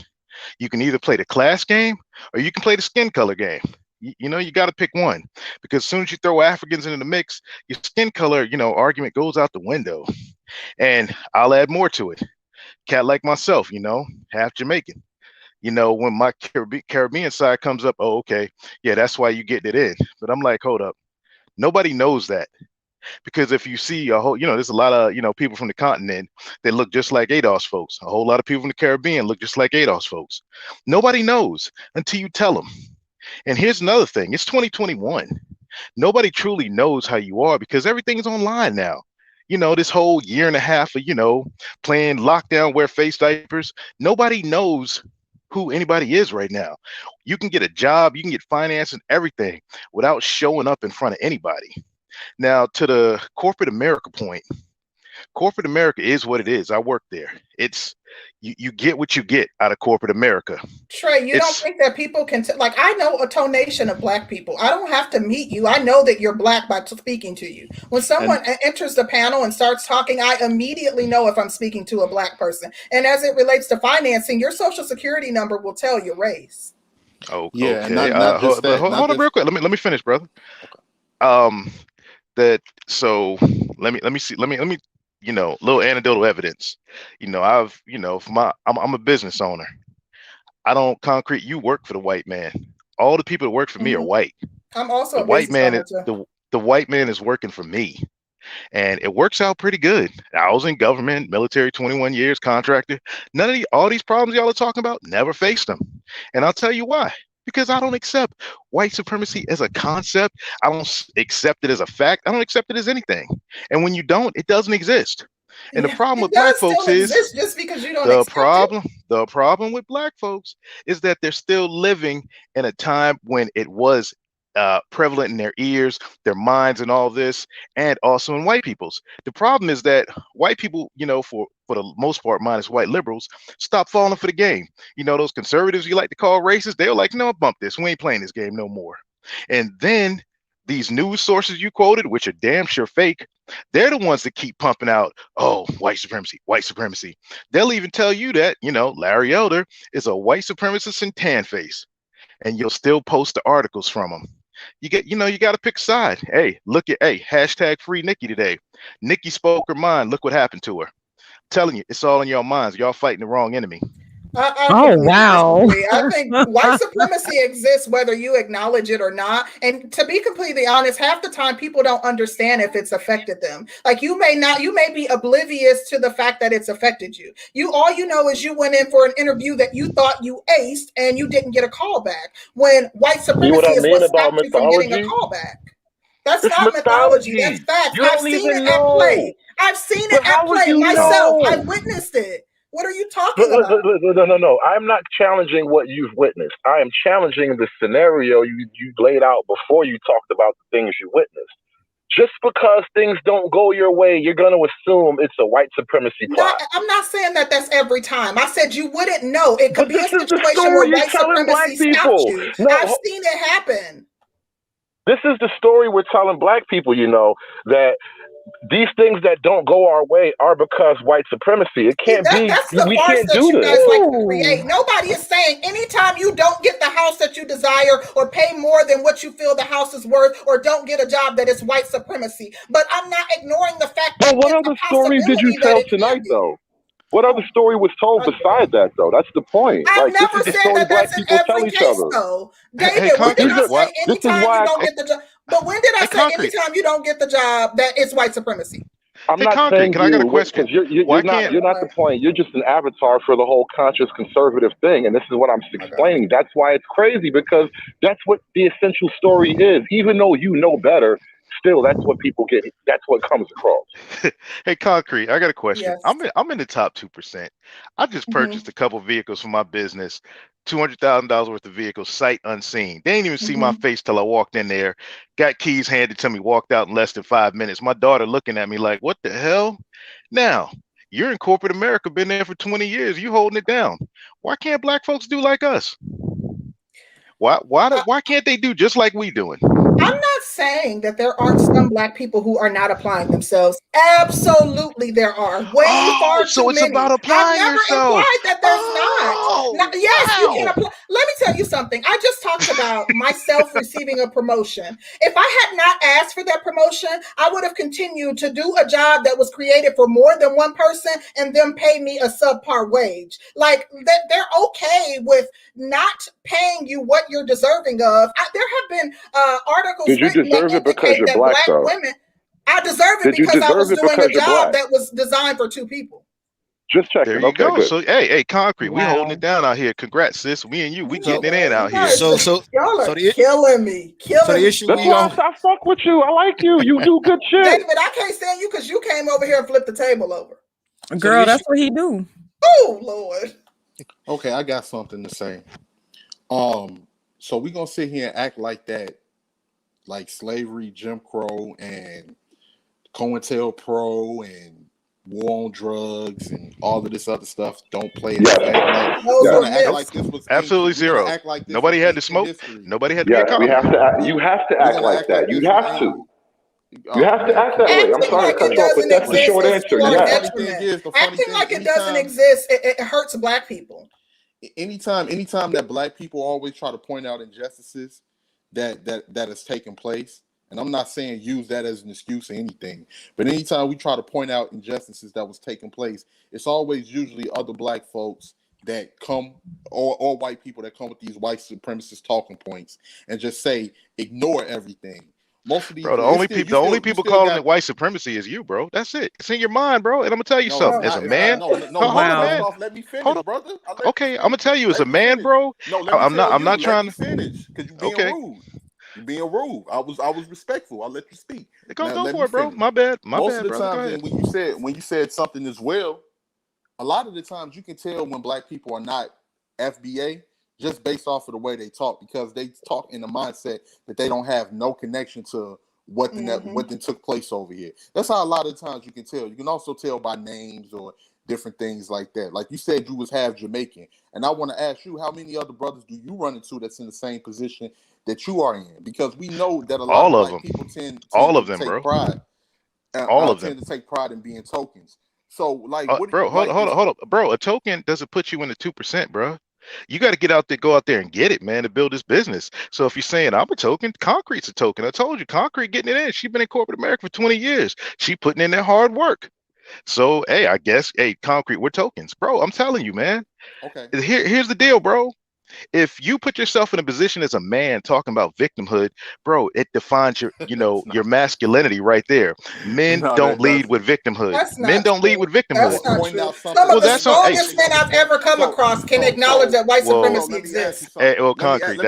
You can either play the class game or you can play the skin color game. You got to pick one, because as soon as you throw Africans into the mix, your skin color, argument goes out the window. And I'll add more to it. Cat like myself, half Jamaican. When my Caribbean side comes up, oh, okay, yeah, that's why you getting it in. But I'm like, hold up. Nobody knows that. Because if you see a whole, there's a lot of, people from the continent that look just like ADOS folks. A whole lot of people from the Caribbean look just like ADOS folks. Nobody knows until you tell them. And here's another thing. It's 2021. Nobody truly knows how you are because everything's online now. This whole year and a half of, playing lockdown, wear face diapers. Nobody knows who anybody is right now. You can get a job, you can get finance and everything without showing up in front of anybody. Now, to the corporate America point, corporate America is what it is. I work there. It's you get what you get out of corporate America. Trey, you don't think that people can like, I know a tonation of Black people. I don't have to meet you. I know that you're Black by speaking to you. When someone enters the panel and starts talking, I immediately know if I'm speaking to a Black person. And as it relates to financing, your social security number will tell your race. Oh, yeah, okay. Hold up real quick. Let me finish, brother. Okay. So let me see. Let me little anecdotal evidence. I'm a business owner. I don't concrete. You work for the white man. All the people that work for me are white. I'm also the white man. The white man is working for me, and it works out pretty good. I was in government, military, 21 years, contractor. None of all these problems y'all are talking about, never faced them. And I'll tell you why. Because I don't accept white supremacy as a concept. I don't accept it as a fact. I don't accept it as anything. And when you don't, it doesn't exist. And the problem with Black folks is just because you don't the problem with Black folks is that they're still living in a time when it was prevalent in their ears, their minds, and all this, and also in white people's. The problem is that white people, for the most part, minus white liberals, stop falling for the game. Those conservatives you like to call racist, they're like, no, bump this. We ain't playing this game no more. And then these news sources you quoted, which are damn sure fake, they're the ones that keep pumping out, oh, white supremacy, white supremacy. They'll even tell you that, Larry Elder is a white supremacist in tan face, and you'll still post the articles from them. You got to pick a side. Hey, hashtag free Nikki today. Nikki spoke her mind. Look what happened to her. I'm telling you, it's all in your minds. Y'all fighting the wrong enemy. Oh, wow. I think white supremacy exists whether you acknowledge it or not. And to be completely honest, half the time people don't understand if it's affected them. Like you may be oblivious to the fact that it's affected you. All you know is you went in for an interview that you thought you aced and you didn't get a call back. When white supremacy is what stopped you from getting a call back. That's not mythology. That's facts. I've seen it at play. I've seen it at play myself. I've witnessed it. What are you talking about? No. I'm not challenging what you've witnessed. I am challenging the scenario you laid out before you talked about the things you witnessed. Just because things don't go your way, you're going to assume it's a white supremacy plot. I'm not saying that that's every time. I said you wouldn't know. It could be a situation where white supremacy stopped you. No, I've seen it happen. This is the story we're telling Black people, that these things that don't go our way are because white supremacy. It can't be. We can't do this. Guys like to create. Nobody is saying anytime you don't get the house that you desire or pay more than what you feel the house is worth or don't get a job that it's white supremacy. But I'm not ignoring the fact that. But what other stories did you tell tonight, though? What other story was told beside that, though? That's the point. I've never said that that's in every case, though. David, when did I say anytime you don't get the job? But when did I say anytime you don't get the job that it's white supremacy? I'm not saying I got a question. You're not the point. You're just an avatar for the whole conscious conservative thing, and this is what I'm explaining. That's why it's crazy, because that's what the essential story is. Even though you know better, still, that's what people get. That's what comes across. Hey, Concrete, I got a question. Yes. I'm in the top 2%. I just purchased a couple vehicles for my business, $200,000 worth of vehicles, sight unseen. They didn't even see my face till I walked in there, got keys handed to me, walked out in less than 5 minutes. My daughter looking at me like, what the hell? Now, you're in corporate America, been there for 20 years. You holding it down. Why can't Black folks do like us? Why can't they do just like we doing? I'm not saying that there aren't some Black people who are not applying themselves. Absolutely, there are. Way far too so it's many. About applying I've never yourself. implied that there's not. Yes, you can apply. Let me tell you something. I just talked about myself receiving a promotion. If I had not asked for that promotion, I would have continued to do a job that was created for more than one person and them pay me a subpar wage. Like they're okay with not paying you what you're deserving of. There have been articles. Did you deserve it because you're Black, though? Women, I deserve it because I was doing a job that was designed for two people. Just checking. There you Okay, go. good. So hey, Concrete, we Wow. holding it down out here. Congrats, sis. Me and you, we getting it in out here. Y'all are killing me. So the issue That's why I fuck with you. I like you. You do good shit. David, I can't stand you because you came over here and flipped the table over. Girl, that's what he do. Oh Lord. Okay, I got something to say. So we gonna sit here and act like that, like slavery, Jim Crow, and COINTELPRO, and war on drugs, and all of this other stuff don't play in effect. Like, we're gonna act like this was absolutely zero. Act like this Nobody had to smoke. history. Nobody had to be a cop. We have to. You have to act like that. You have to. You have to act that way. I'm sorry to cut you off, but that's the short answer. Yes. Acting like it doesn't exist, it hurts Black people. Anytime that Black people always try to point out injustices that has taken place, and I'm not saying use that as an excuse or anything, but anytime we try to point out injustices that was taking place, it's always usually other Black folks that come, or white people that come with these white supremacist talking points and just say ignore everything. Most of these, bro, the only people calling it white supremacy is you, bro. That's it. It's in your mind, bro. And I'm gonna tell you something. As a man, let me finish, brother. Okay, I'm gonna tell you, as a man, bro. I'm not trying to finish because you're being rude. You're being rude. I was respectful. I'll let you speak. Go for it, bro. My bad. Most of the time, when you said something as well, a lot of the times you can tell when Black people are not FBA just based off of the way they talk, because they talk in the mindset that they don't have no connection to what took place over here. That's how a lot of times you can tell. You can also tell by names or different things like that. Like you said, you was half Jamaican, and I want to ask you, how many other brothers do you run into that's in the same position that you are in? Because we know that a lot of Black people tend to take pride. Tend to take pride in being tokens. So, like, bro, hold on, bro. A token doesn't put you in the 2%, bro. You got to go out there and get it, man, to build this business. So if you're saying I'm a token, Concrete's a token. I told you, Concrete getting it in. She's been in corporate America for 20 years. She putting in that hard work. So, hey, I guess, Concrete, we're tokens, bro. I'm telling you, man. Okay. Here's the deal, bro. If you put yourself in a position as a man talking about victimhood, bro, it defines your, your masculinity right there. Men don't lead with victimhood. Men don't lead with victimhood. That's not true. Some of the strongest men I've ever come across can acknowledge that white supremacy exists. Concrete,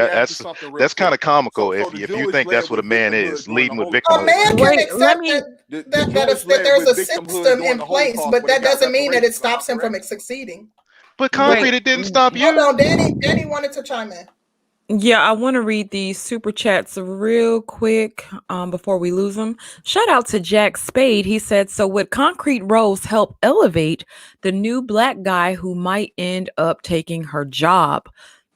that's kind of comical if you think that's what a man is, leading with victimhood. A man can accept that there's a system in place, but that doesn't mean that it stops him from succeeding. But Concrete, it didn't stop you. Hold on, Danny wanted to chime in. Yeah, I want to read these super chats real quick before we lose them. Shout out to Jack Spade. He said, so would Concrete Rose help elevate the new Black guy who might end up taking her job?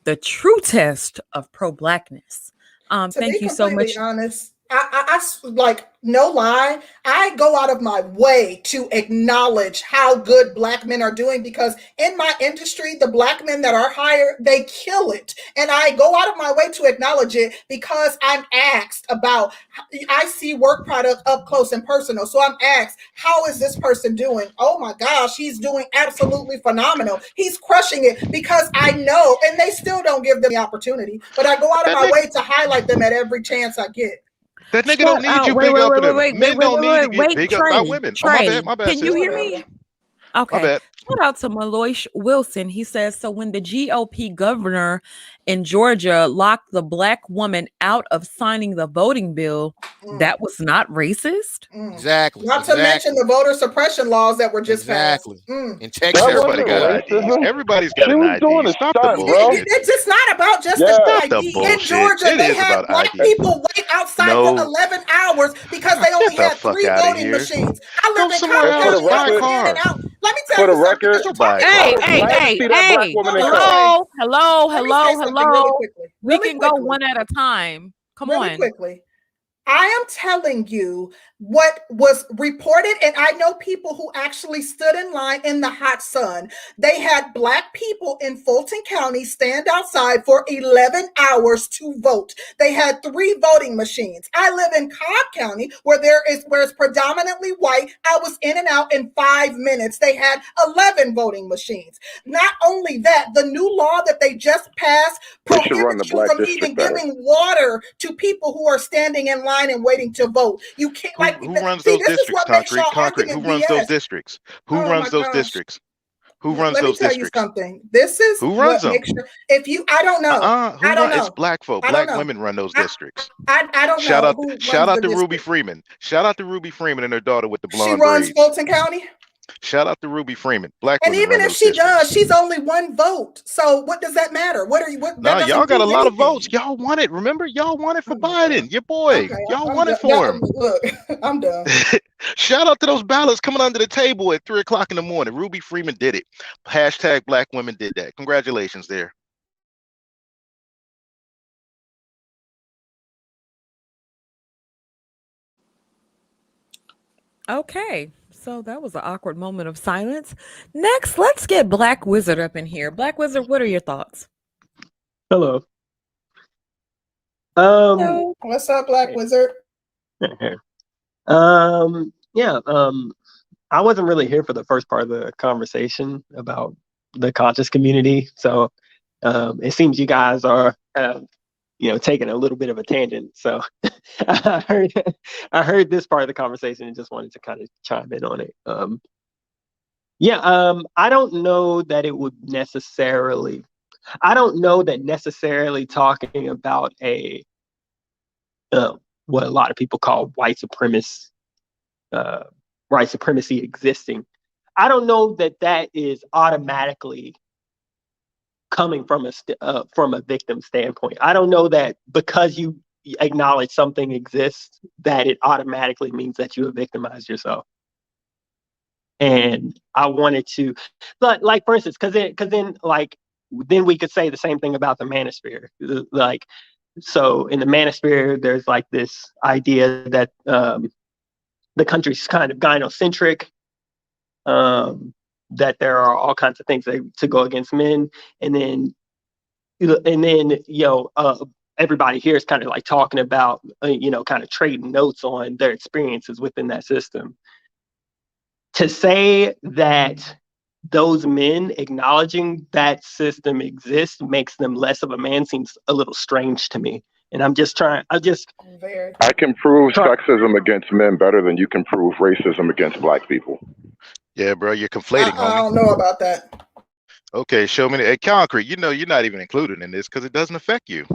The true test of pro-Blackness. Thank you so much. To be honest, I like, no lie, I go out of my way to acknowledge how good Black men are doing, because in my industry, the Black men that are hired, they kill it. And I go out of my way to acknowledge it because I'm asked about, I see work product up close and personal. So I'm asked, how is this person doing? Oh my gosh, he's doing absolutely phenomenal. He's crushing it, because I know, and they still don't give them the opportunity, but I go out of my way to highlight them at every chance I get. That nigga don't need you big up in him. Men don't need to get big up by women. My bad. Can you hear me? Okay. My bad. Shout out to Maloish Wilson. He says, so when the GOP governor in Georgia locked the Black woman out of signing the voting bill, that was not racist? Exactly. Not to mention the voter suppression laws that were just passed. In Texas, everybody's got an ID. Stop the bullshit. It's just not about just an ID. In Georgia, they had Black people wait outside for 11 hours because they only had 3 voting machines. I live in Colorado. Let me tell you something. Hello. We can go one at a time. Come on. Quickly. I am telling you what was reported, and I know people who actually stood in line in the hot sun. They had Black people in Fulton County stand outside for 11 hours to vote. They had 3 voting machines. I live in Cobb County, where it's predominantly white. I was in and out in 5 minutes. They had 11 voting machines. Not only that, the new law that they just passed prohibits you from even giving water to people who are standing in line and waiting to vote. You can't. Who runs those districts? Concrete. Who runs those districts? Who runs those districts? Who runs Let me those tell districts? you something. This is who runs them. Makes sure, if you, I don't know. I don't know. It's black folk. Black women run those districts. I don't know who shout runs out the to Ruby district. Freeman. Shout out to Ruby Freeman and her daughter with the blonde She runs braids. Fulton County. Shout out to Ruby Freeman. Black And women even run if those she districts. does, she's only one vote. So what does that matter? What are you? What? No, y'all got a lot anything. of votes. Y'all won it. Remember, y'all won it for Biden. Your boy. Okay, y'all won it for him. Look, I'm done. Shout out to those ballots coming under the table at 3:00 in the morning. Ruby Freeman did it. Hashtag Black women did that. Congratulations there. Okay, so that was an awkward moment of silence. Next, let's get Black Wizard up in here. Black Wizard, what are your thoughts? Hello. Hello. What's up, Black Wizard? I wasn't really here for the first part of the conversation about the conscious community, so it seems you guys are taking a little bit of a tangent. So I heard this part of the conversation and just wanted to kind of chime in on it. I don't know that it would necessarily. I don't know that necessarily talking about what a lot of people call white supremacy existing. I don't know that is automatically coming from a victim standpoint. I don't know that because you acknowledge something exists that it automatically means that you have victimized yourself. And I wanted to, but like for instance, because then we could say the same thing about the manosphere. Like, so in the manosphere, there's like this idea that the country's kind of gynocentric, that there are all kinds of things to go against men, and then everybody here is kind of like talking about kind of trading notes on their experiences within that system. To say that those men acknowledging that system exists makes them less of a man seems a little strange to me. And I can prove sexism against men better than you can prove racism against black people. Yeah, bro, you're conflating. I don't know about that. Okay, show me the concrete. You're not even included in this because it doesn't affect you.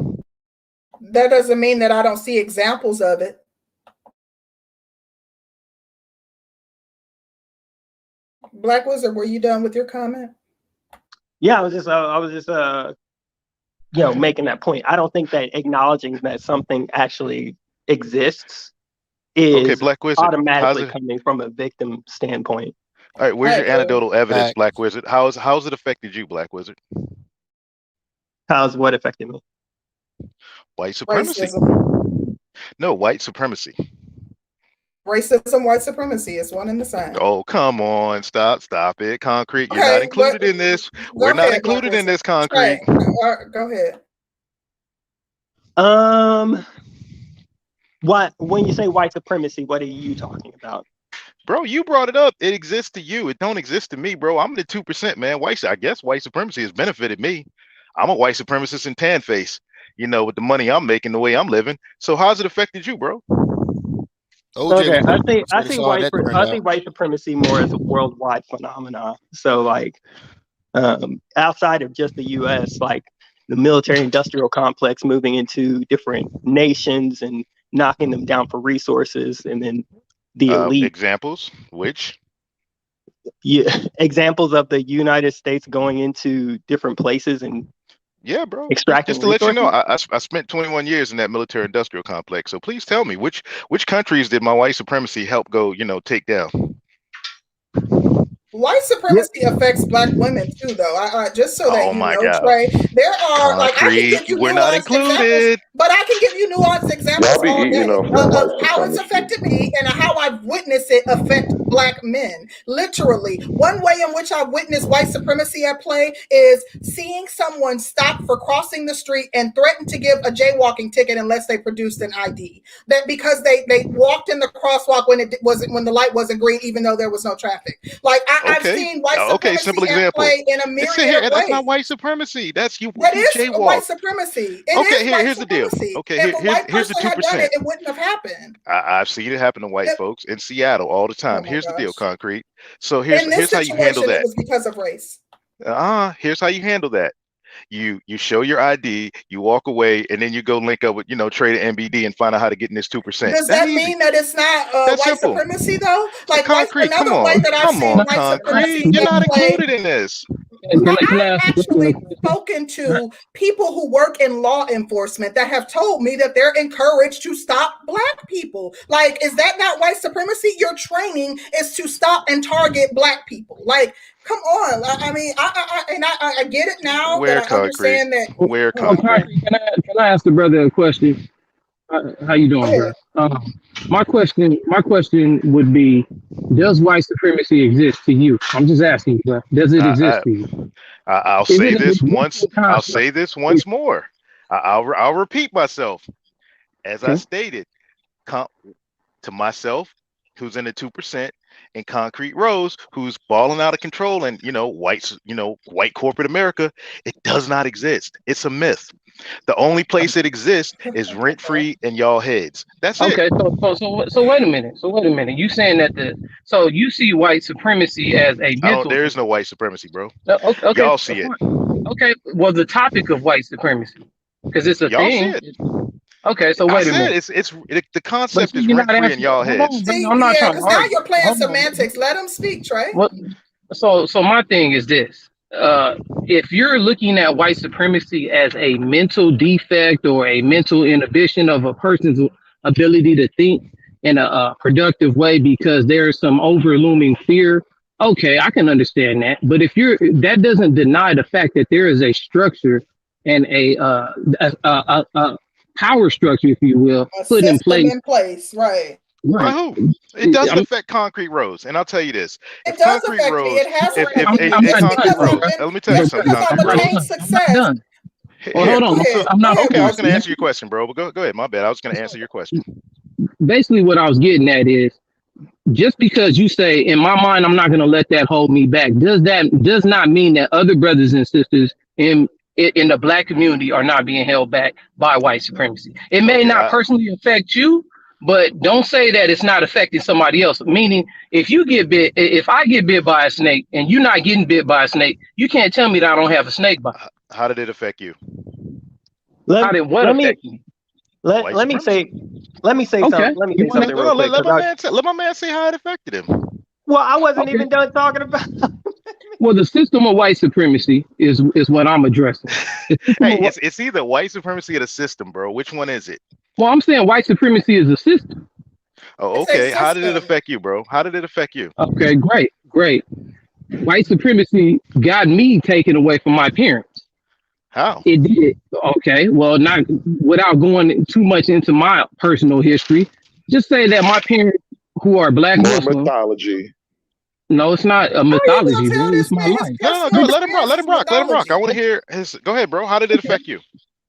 That doesn't mean that I don't see examples of it. Black Wizard, were you done with your comment? Yeah, I was just making that point. I don't think that acknowledging that something actually exists is Black Wizard, automatically coming from a victim standpoint. All right, where's your anecdotal evidence, Black Wizard? How's it affected you, Black Wizard? How's what affected me? White supremacy. Racism. No, white supremacy. Racism, white supremacy is one and the same. Oh, come on. Stop it. Concrete, you're not included in this. We're not included in this, Concrete. Go ahead. When you say white supremacy, what are you talking about? Bro, you brought it up. It exists to you. It don't exist to me, bro. I'm the 2%, man. I guess white supremacy has benefited me. I'm a white supremacist in tan face, with the money I'm making, the way I'm living. So how's it affected you, bro? Okay, I see white supremacy more as a worldwide phenomenon. So like outside of just the US, like the military industrial complex moving into different nations and knocking them down for resources, and then the elite. Examples, which? Yeah, examples of the United States going into different places and bro. Extracting just to resources? let you know, I spent 21 years in that military industrial complex. So please tell me which countries did my white supremacy help go, take down? White supremacy affects black women too, though. Just so that God. Trey, there are Concrete, I can give you we're not included. Examples, but I can give you nuanced examples all day of how it's affected me and how I've witnessed it affect black men. Literally, one way in which I've witnessed white supremacy at play is seeing someone stop for crossing the street and threaten to give a jaywalking ticket unless they produced an ID. That because they walked in the crosswalk when the light wasn't green, even though there was no traffic. Like I've seen white supremacy simple at play in a myriad of ways. That's not white supremacy. That's you. That is jaywalk. White supremacy. Here's the deal. Okay, here's the 2%. It wouldn't have happened. I've seen it happen to white folks in Seattle all the time. Here's the deal, Concrete. So here's how you handle that. It was because of race. Here's how you handle that. You show your ID, you walk away, and then you go link up with, trade at MBD and find out how to get in this 2%. Does that mean that it's not white supremacy though? Like Concrete, another way that I've seen white supremacy. You're not included in this. I've actually spoken to people who work in law enforcement that have told me that they're encouraged to stop Black people. Like, is that not white supremacy? Your training is to stop and target Black people. Like, come on. I mean, I get it now. Where that I understand that. Where concrete? Can I ask the brother a question? How you doing, bro? My question would be: does white supremacy exist to you? I'm just asking you, bro. Does it exist to you? I'll say this once. I'll say this once more. I'll repeat myself. As I stated, to myself, who's in the 2%, and concreterose, who's balling out of control, and white corporate America, it does not exist. It's a myth. The only place it exists is rent free in y'all heads. That's it. Okay, so wait a minute. You saying that so you see white supremacy as a mental? There is no white supremacy, bro. Okay, y'all see it. Okay, well, the topic of white supremacy, because it's a y'all thing. See it. Okay, so wait a minute. The concept is rent free in y'all heads. I'm not trying to argue. Now you're playing semantics. Let them speak, Trey. So my thing is this. If you're looking at white supremacy as a mental defect or a mental inhibition of a person's ability to think in a productive way because there's some overlooming fear, okay, I can understand that. But that doesn't deny the fact that there is a structure and a power structure, if you will, put in place. Right. By who? It doesn't affect concreterose, and I'll tell you this: it does affect me. It has concreterose. Let me tell you something. Success. Hold on. I'm not okay. I was going to answer your question, bro. But go ahead. My bad. I was going to answer your question. Basically, what I was getting at is, just because you say, in my mind, I'm not going to let that hold me back, does not mean that other brothers and sisters in the Black community are not being held back by white supremacy. It may not personally affect you, but don't say that it's not affecting somebody else. Meaning, if I get bit by a snake and you're not getting bit by a snake, you can't tell me that I don't have a snake bite. How did it affect you? Let me say something. Let my man say how it affected him. Well, I wasn't even done talking about. Well, the system of white supremacy is what I'm addressing. It's either white supremacy or the system, bro. Which one is it? Well, I'm saying white supremacy is a system. Oh, okay. How did it affect you, bro? How did it affect you? Okay, great. White supremacy got me taken away from my parents. How? It did. Okay, well, not without going too much into my personal history. Just say that my parents, who are Black Muslims. Mythology. No, it's not a mythology. It's my life. No, let him rock. I want to hear his. Go ahead, bro. How did it affect you?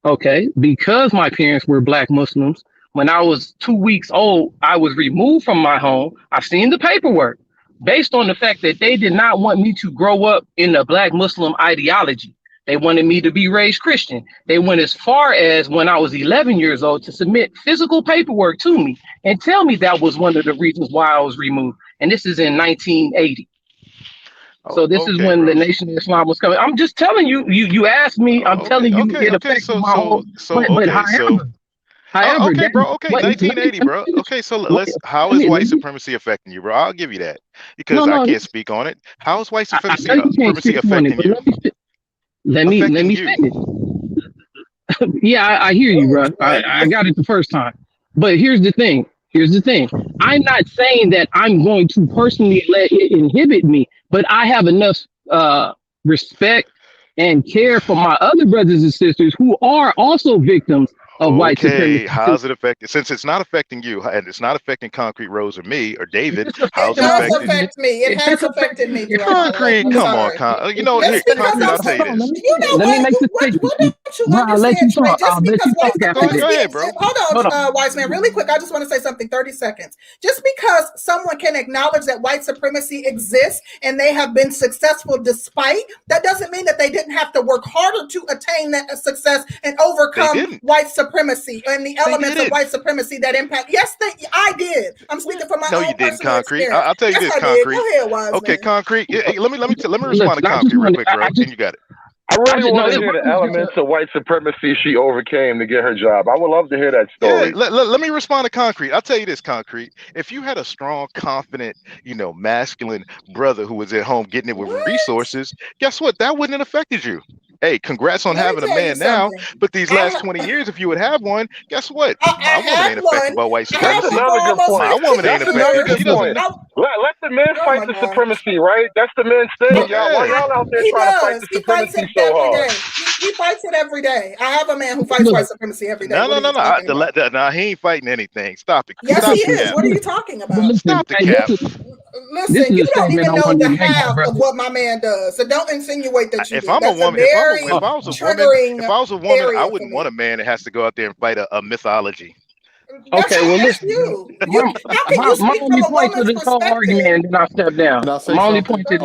Okay, because my parents were Black Muslims, when I was 2 weeks old, I was removed from my home. I've seen the paperwork based on the fact that they did not want me to grow up in the Black Muslim ideology. They wanted me to be raised Christian. They went as far as when I was 11 years old to submit physical paperwork to me and tell me that was one of the reasons why I was removed. And this is in 1980. So this is when the Nation of Islam was coming. I'm just telling you. You asked me. I'm telling you. It affects my whole. However, okay, bro. Okay, 1980, bro. Okay, so how is white supremacy affecting you, bro? I'll give you that because I can't speak on it. How is white supremacy affecting you? Let me finish. Yeah, I hear you, bro. I got it the first time. But here's the thing. I'm not saying that I'm going to personally let it inhibit me, but I have enough respect and care for my other brothers and sisters who are also victims of white supremacy. How's it affecting? Since it's not affecting you and it's not affecting Concreterose or me or David, how's it affecting me? It has affected me. Concrete, come on, you know, Concrete, I'll tell you this. Let me make the statement. I'll let you talk. Go ahead, bro. Hold on, wise man, really quick. I just want to say something. 30 seconds. Just because someone can acknowledge that white supremacy exists and they have been successful despite, that doesn't mean that they didn't have to work harder to attain that success and overcome white supremacy. supremacy and the elements of white supremacy that impact. Yes, I did. I'm speaking from my own personal experience. I'll tell you this, Concrete. Go ahead, Wise okay, man. Concrete. Yeah, let me respond to Concrete real quick, bro. Then you got it. I really want to hear the elements of white supremacy she overcame to get her job. I would love to hear that story. Yeah, let me respond to Concrete. I'll tell you this, Concrete. If you had a strong, confident, masculine brother who was at home getting it with resources, guess what? That wouldn't have affected you. Hey, congrats on having a man now. But these last 20 years, if you would have one, guess what? My woman ain't affected by white supremacy. That's another good point. My woman ain't affected. She doesn't. Let the men fight the supremacy, right? That's the men's thing. Why y'all out there trying to fight the supremacy so hard? He fights it every day. I have a man who fights white supremacy every day. No, he ain't fighting anything. Stop it. Yes, he is. What are you talking about? Stop the cap. Listen, you don't even know the half of what my man does, so don't insinuate that you do. If I was a woman, I wouldn't want a man that has to go out there and fight a mythology. Okay, well listen. My only point to this whole argument, and then I'll step down. My only point to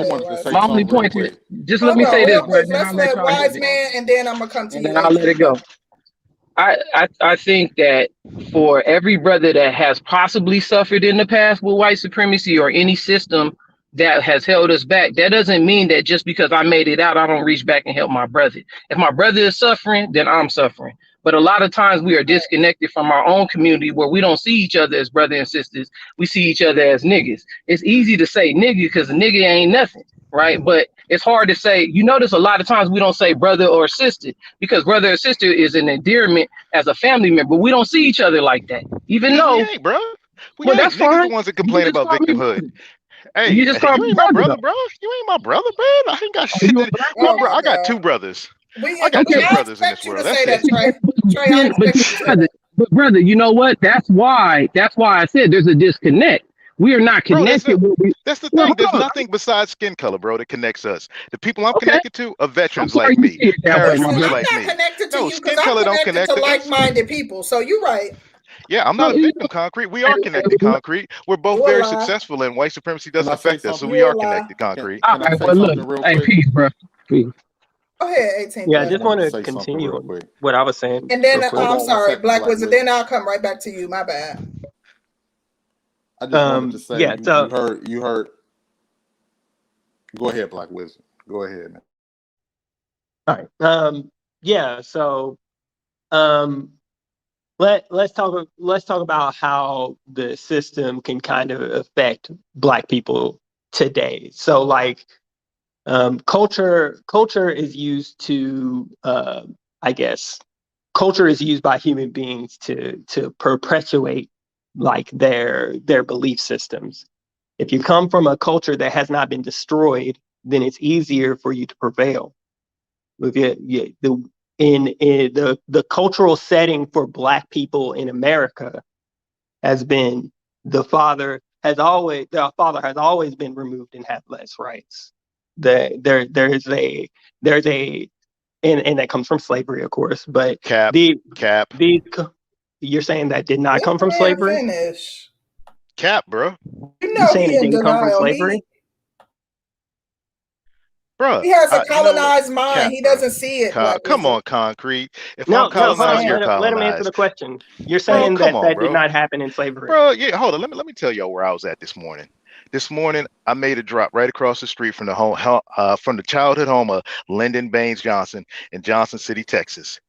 just let me say this, bro. Let's let Wise Man, and then I'm gonna come to you. And then I'll let it go. I think that for every brother that has possibly suffered in the past with white supremacy or any system that has held us back, that doesn't mean that just because I made it out, I don't reach back and help my brother. If my brother is suffering, then I'm suffering. But a lot of times we are disconnected from our own community where we don't see each other as brother and sisters. We see each other as niggas. It's easy to say nigga because a nigga ain't nothing, right? But it's hard to say. You notice a lot of times we don't say brother or sister because brother or sister is an endearment as a family member. We don't see each other like that, even though. Hey, bro. Well, that's fine. The ones that complain about victimhood. Hey, you just call me my brother, bro. You ain't my brother, man. I ain't got shit. I got two brothers. I got two brothers in this world. That's it. But brother, you know what? That's why I said there's a disconnect. We are not connected. That's the thing. There's nothing besides skin color, bro, that connects us. The people I'm connected to are veterans like me. I'm not connected to you because I'm connected to like-minded people. So you're right. Yeah, I'm not a victim, Concrete. We are connected, Concrete. We're both very successful, and white supremacy doesn't affect us, so we are connected, Concrete. All right, well, look, hey, peace, bro. Peace. Go ahead, 18. Yeah, I just want to continue what I was saying. And then, I'm sorry, Black Wizard, then I'll come right back to you. My bad. I just wanted to say, you heard. Go ahead, Black Wizard. Go ahead, man. All right. Yeah. So, let's talk about how the system can kind of affect Black people today. So, like, culture is used to, I guess, culture is used by human beings to perpetuate like their belief systems. If you come from a culture that has not been destroyed, then it's easier for you to prevail. In the cultural setting for Black people in America has been the father has always been removed and had less rights. And that comes from slavery, of course. But you're saying that did not come from slavery? Cap, bro. You're saying it didn't come from slavery? Bro, he has a colonized mind. He doesn't see it. Come on, Concrete. If I'm colonized, you're colonized. Let him answer the question. You're saying that did not happen in slavery. Bro, yeah, hold on. Let me tell y'all where I was at this morning. This morning, I made a drop right across the street from the childhood home of Lyndon Baines Johnson in Johnson City, Texas.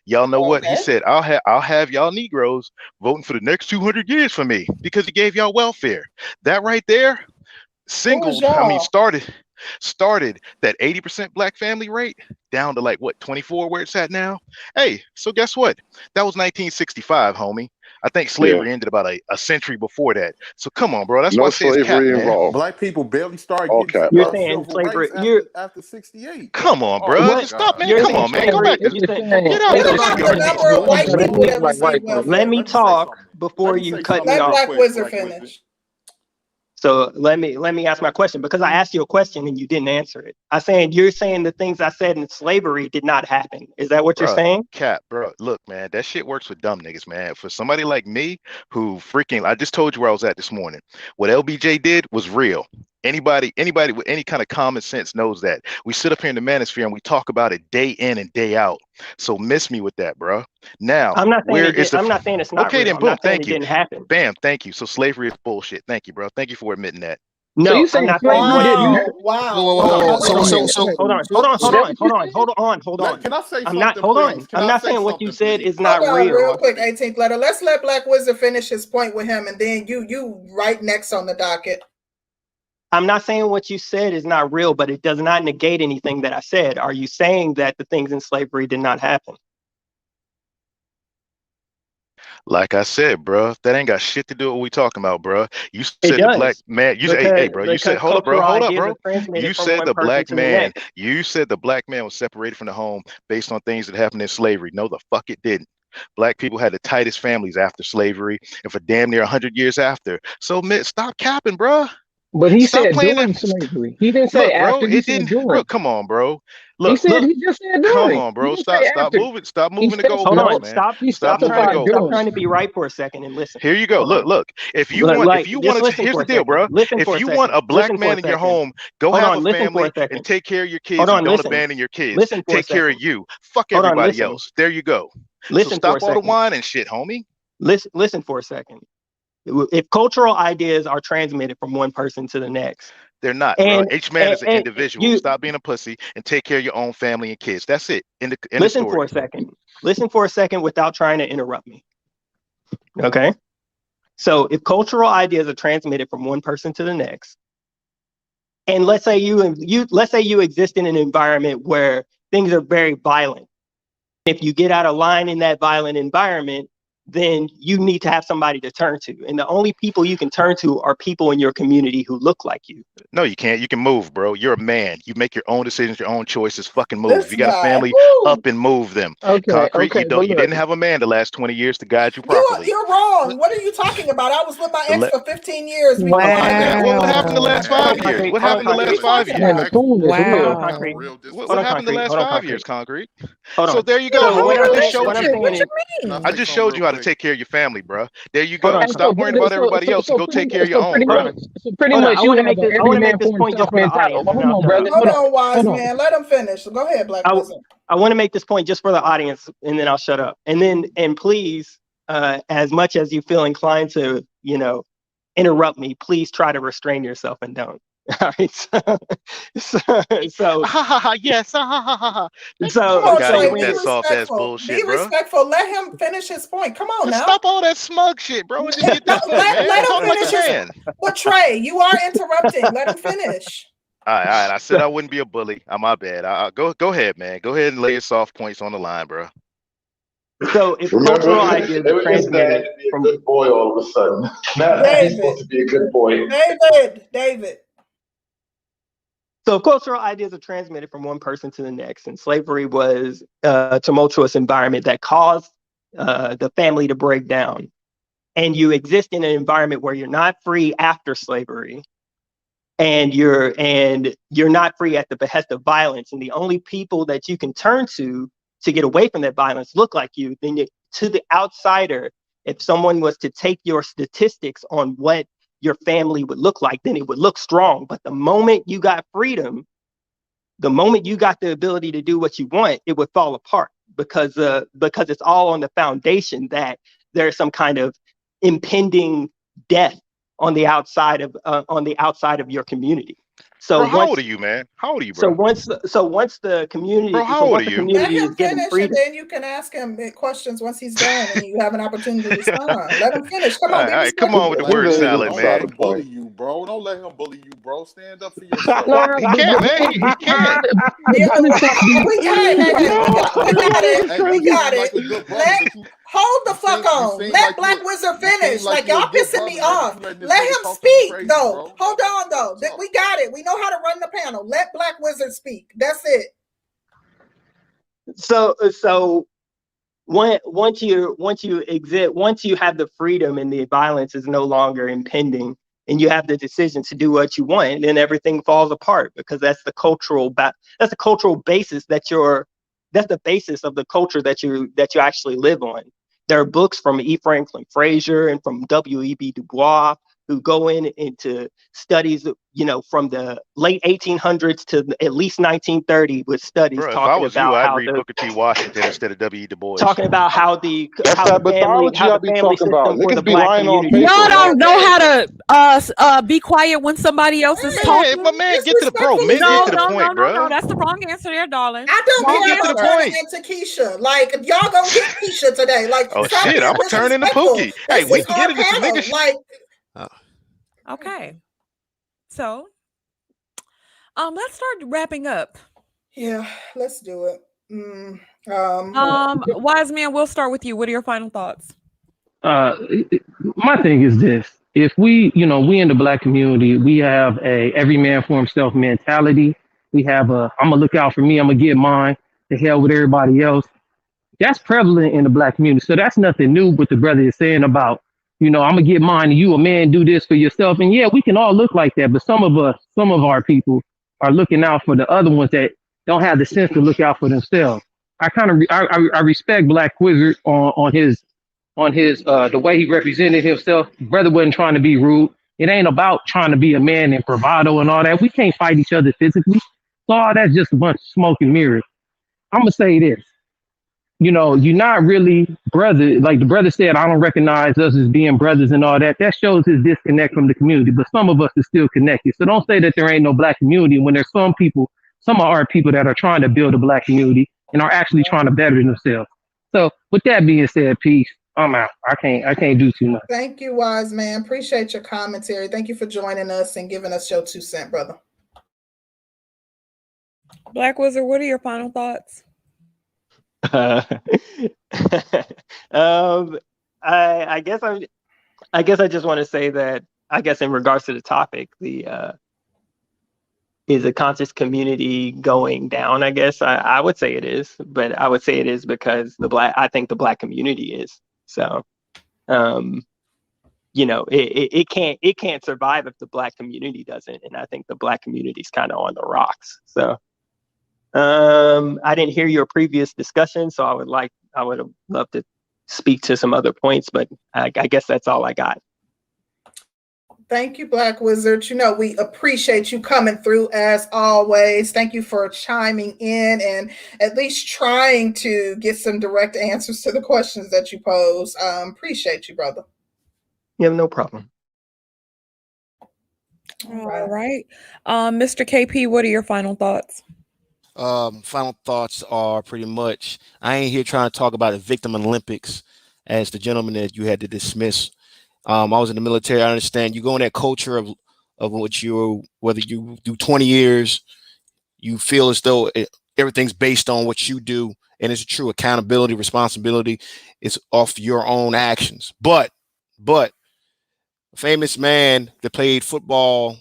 Y'all know what he said? I'll have y'all Negroes voting for the next 200 years for me because he gave y'all welfare. That right there, started that 80% Black family rate down to like what 24 where it's at now. Hey, so guess what? That was 1965, homie. I think slavery ended about a century before that. So come on, bro. That's why I say it's cap, man. Black people barely started getting you're saying slavery after 68. Come on, bro. Just stop, man. Come on, man. Go back. Let me talk before you cut me off. Let Black Wizard finish. So let me ask my question because I asked you a question and you didn't answer it. You're saying the things I said in slavery did not happen. Is that what you're saying? Cap, bro. Look, man, that shit works with dumb niggas, man. For somebody like me who I just told you where I was at this morning. What LBJ did was real. Anybody with any kind of common sense knows that. We sit up here in the manosphere and we talk about it day in and day out. So miss me with that, bro. Now, I'm not saying I'm not saying it's not okay, real. then I'm boom, not saying thank it you. didn't happen. Bam, thank you. So slavery is bullshit. Thank you, bro. Thank you for admitting that. No, so you saying I'm not saying what it is. Wow. Hold on. Can I say I'm not. something, Hold please? on. Can I'm I not say saying what you something, said please? is not Hold on, real. real quick, 18th letter. Let's let Black Wizard finish his point with him, and then you right next on the docket. I'm not saying what you said is not real, but it does not negate anything that I said. Are you saying that the things in slavery did not happen? Like I said, bro, that ain't got shit to do with what we talking about, bro. You said the black man. You said, hey, bro. You said, hold up, bro. You said the black man. You said the black man was separated from the home based on things that happened in slavery. No, the fuck it didn't. Black people had the tightest families after slavery, and for damn near 100 years after. So, stop capping, bro. But he said during slavery. He didn't say after. He said during. Look, come on, bro. He just said during. Come on, bro. Stop moving the goalposts, hold on, man. Stop trying to be right for a second and listen. Here you go. Look. If you want, here's the deal, bro. If you want a black man in your home, go have a family and take care of your kids and don't abandon your kids. Take care of you. Fuck everybody else. There you go. So stop all the whine and shit, homie. Listen for a second. If cultural ideas are transmitted from one person to the next, they're not, bro. Each man is an individual. Stop being a pussy and take care of your own family and kids. That's it. Listen for a second. Listen for a second without trying to interrupt me. Okay. So if cultural ideas are transmitted from one person to the next, and let's say you exist in an environment where things are very violent. If you get out of line in that violent environment, then you need to have somebody to turn to. And the only people you can turn to are people in your community who look like you. No, you can't. You can move, bro. You're a man. You make your own decisions, your own choices. Fucking move. If you got a family, up and move them. Concrete, you didn't have a man the last 20 years to guide you properly. You're wrong. What are you talking about? I was with my ex for 15 years. Wow. What happened the last 5 years? What happened the last 5 years? What happened the last 5 years, Concrete? So there you go. I just showed you how to take care of your family, bro. There you go. Stop worrying about everybody else and go take care of your own, bro. Pretty much, I want to make this point just for the audience. Hold on, brother. Hold on, wise man. Let him finish. Go ahead, Black Wizard. I want to make this point just for the audience, and then I'll shut up. And please, as much as you feel inclined to, interrupt me, please try to restrain yourself and don't. All right. So yes. Be respectful. Let him finish his point. Come on now. Stop all that smug shit, bro. Let him finish. But Trey, you are interrupting. Let him finish. All right. I said I wouldn't be a bully. My bad. Go ahead, man. Go ahead and lay your soft points on the line, bro. So if cultural ideas are transmitted from a good boy all of a sudden, now he's supposed to be a good boy. David. So cultural ideas are transmitted from one person to the next, and slavery was a tumultuous environment that caused the family to break down. And you exist in an environment where you're not free after slavery, and you're not free at the behest of violence. And the only people that you can turn to get away from that violence look like you. Then to the outsider, if someone was to take your statistics on what your family would look like, then it would look strong. But the moment you got freedom, the moment you got the ability to do what you want, it would fall apart because it's all on the foundation that there's some kind of impending death on the outside of your community. So bro, how old are you, man? How old are you, bro? So once the community, bro, how old are you? Let him finish, and then you can ask him questions once he's done, and you have an opportunity to respond. Let him finish. Come on, all right, come on with the word salad, man. Don't bully you, bro. Don't let him bully you, bro. Stand up for yourself. He can't, man. He can't. We got it. Hold the fuck on. Let Black Wizard finish. Like y'all pissing me off. Let him speak, though. Hold on, though. We got it. We know how to run the panel. Let Black Wizard speak. That's it. So once you have the freedom and the violence is no longer impending, and you have the decision to do what you want, then everything falls apart because that's the cultural basis that's the basis of the culture that you actually live on. There are books from E. Franklin Frazier and from W.E.B. Du Bois who go into studies, from the late 1800s to at least 1930 with studies Bro, talking about I'd how read Booker T. Washington instead of W.E. Du Bois. Talking about how the mythology family system for niggas the be black lying on community. paper. Y'all don't know how to be quiet when somebody else is talking. My man, get to the point, get to the point, bro. No, that's the wrong answer there, darling. I don't care about turning into Keisha. Like, y'all gonna get Keisha today. Like, oh shit, I'm gonna turn into Pookie. Hey, we can get into some niggas. Like, okay. So, let's start wrapping up. Yeah, let's do it. Wise man, we'll start with you. What are your final thoughts? My thing is this: if we in the black community, we have a every man for himself mentality. We have I'm gonna look out for me. I'm gonna get mine. The hell with everybody else. That's prevalent in the black community. So that's nothing new. What the brother is saying about, I'm gonna get mine. And you, a man, do this for yourself. And yeah, we can all look like that. But some of our people are looking out for the other ones that don't have the sense to look out for themselves. I respect Black Wizard on his the way he represented himself. Brother wasn't trying to be rude. It ain't about trying to be a man and bravado and all that. We can't fight each other physically. So all that's just a bunch of smoke and mirrors. I'm gonna say this. You're not really brother. Like the brother said, I don't recognize us as being brothers and all that. That shows his disconnect from the community. But some of us are still connected. So don't say that there ain't no black community when there's some of our people that are trying to build a black community and are actually trying to better themselves. So with that being said, peace. I'm out. I can't do too much. Thank you, wise man. Appreciate your commentary. Thank you for joining us and giving us your 2 cents, brother. Black Wizard, what are your final thoughts? I guess I just want to say that I guess in regards to the topic, is a conscious community going down? I guess I would say it is, but I would say it is because I think the black community is. So, it can't survive if the black community doesn't, and I think the black community is kind of on the rocks. So. I didn't hear your previous discussion, so I would have loved to speak to some other points, but I guess that's all I got. Thank you, Black Wizard. We appreciate you coming through as always. Thank you for chiming in and at least trying to get some direct answers to the questions that you pose. Appreciate you, brother. Yeah, no problem. All right. Mr. KP, what are your final thoughts? Final thoughts are pretty much, I ain't here trying to talk about the victim Olympics as the gentleman that you had to dismiss. I was in the military. I understand you go in that culture of whether you do 20 years, you feel as though everything's based on what you do. And it's true. Accountability, responsibility is off your own actions. But a famous man that played football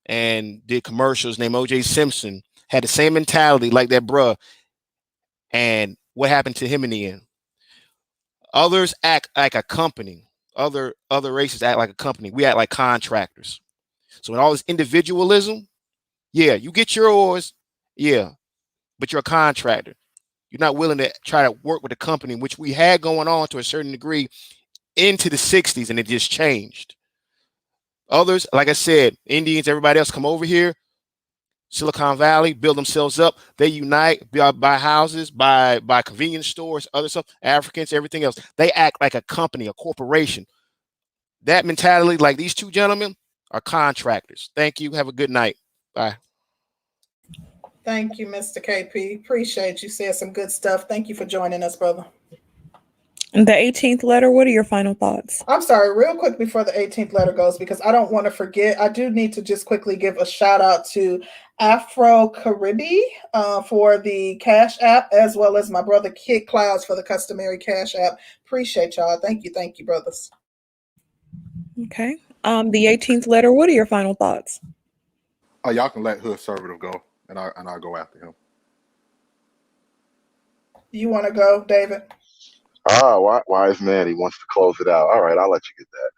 and did commercials named O.J. Simpson had the same mentality like that bruh. And what happened to him in the end? Others act like a company. Other races act like a company. We act like contractors. So in all this individualism, yeah, you get yours, yeah, but you're a contractor. You're not willing to try to work with a company, which we had going on to a certain degree into the 60s, and it just changed. Others, like I said, Indians, everybody else come over here, Silicon Valley, build themselves up. They unite, buy houses, buy convenience stores, other stuff, Africans, everything else. They act like a company, a corporation. That mentality, like these two gentlemen, are contractors. Thank you. Have a good night. Bye. Thank you, Mr. KP. Appreciate you. Said some good stuff. Thank you for joining us, brother. The 18th letter, what are your final thoughts? I'm sorry, real quick before the 18th letter goes, because I don't want to forget, I do need to just quickly give a shout out to Afro Caribe for the Cash App, as well as my brother Kid Clouds for the customary Cash App. Appreciate y'all. Thank you, brothers. Okay. The 18th letter, what are your final thoughts? Y'all can let Hood Servative go, and I'll go after him. You want to go, David? Wise man, he wants to close it out. All right, I'll let you get that.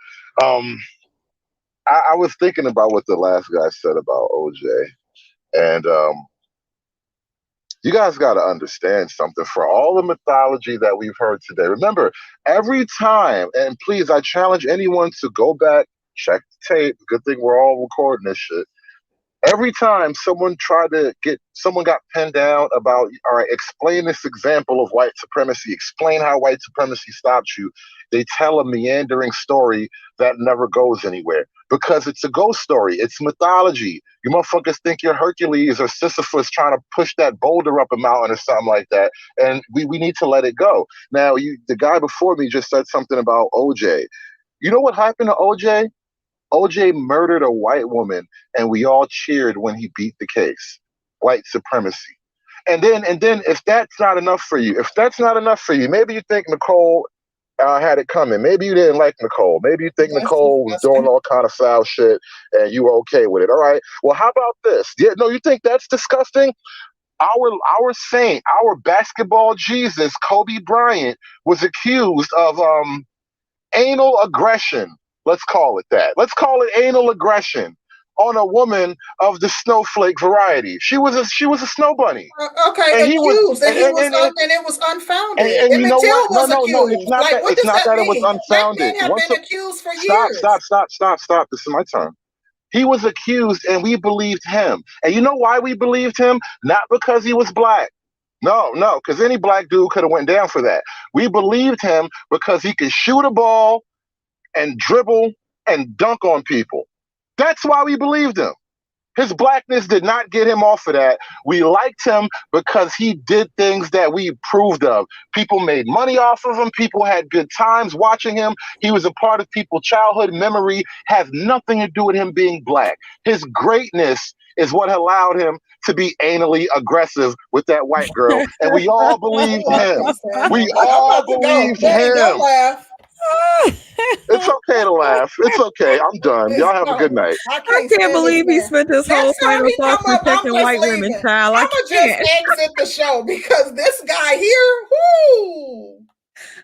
I was thinking about what the last guy said about OJ, and you guys got to understand something. For all the mythology that we've heard today, remember, every time, and please, I challenge anyone to go back, check the tape. Good thing we're all recording this shit. Every time someone got pinned down about, all right, explain this example of white supremacy, explain how white supremacy stopped you, they tell a meandering story that never goes anywhere because it's a ghost story. It's mythology. You motherfuckers think you're Hercules or Sisyphus trying to push that boulder up a mountain or something like that. And we need to let it go. Now, the guy before me just said something about OJ. You know what happened to OJ? OJ murdered a white woman, and we all cheered when he beat the case. White supremacy. And then, if that's not enough for you, maybe you think Nicole had it coming. Maybe you didn't like Nicole. Maybe you think Nicole was doing all kind of foul shit, and you were okay with it. All right. Well, how about this? Yeah, no, you think that's disgusting? Our saint, our basketball Jesus, Kobe Bryant, was accused of anal aggression. Let's call it that. Let's call it anal aggression on a woman of the snowflake variety. She was a snow bunny. Okay, and accused, and it was unfounded. And you know what? No, it's not like, that. It's not that it was unfounded. Black men have been accused for years. Stop. This is my turn. He was accused, and we believed him. And you know why we believed him? Not because he was black. No, because any black dude could have went down for that. We believed him because he could shoot a ball and dribble and dunk on people. That's why we believed him. His blackness did not get him off of that. We liked him because he did things that we approved of. People made money off of him. People had good times watching him. He was a part of people's childhood memory. Has nothing to do with him being black. His greatness is what allowed him to be anally aggressive with that white girl. And we all believed him. We all believed him. It's okay to laugh. It's okay. I'm done. Y'all have a good night. I can't believe he spent his whole final thoughts protecting white women, child. I'm gonna just exit the show because this guy here, whoo.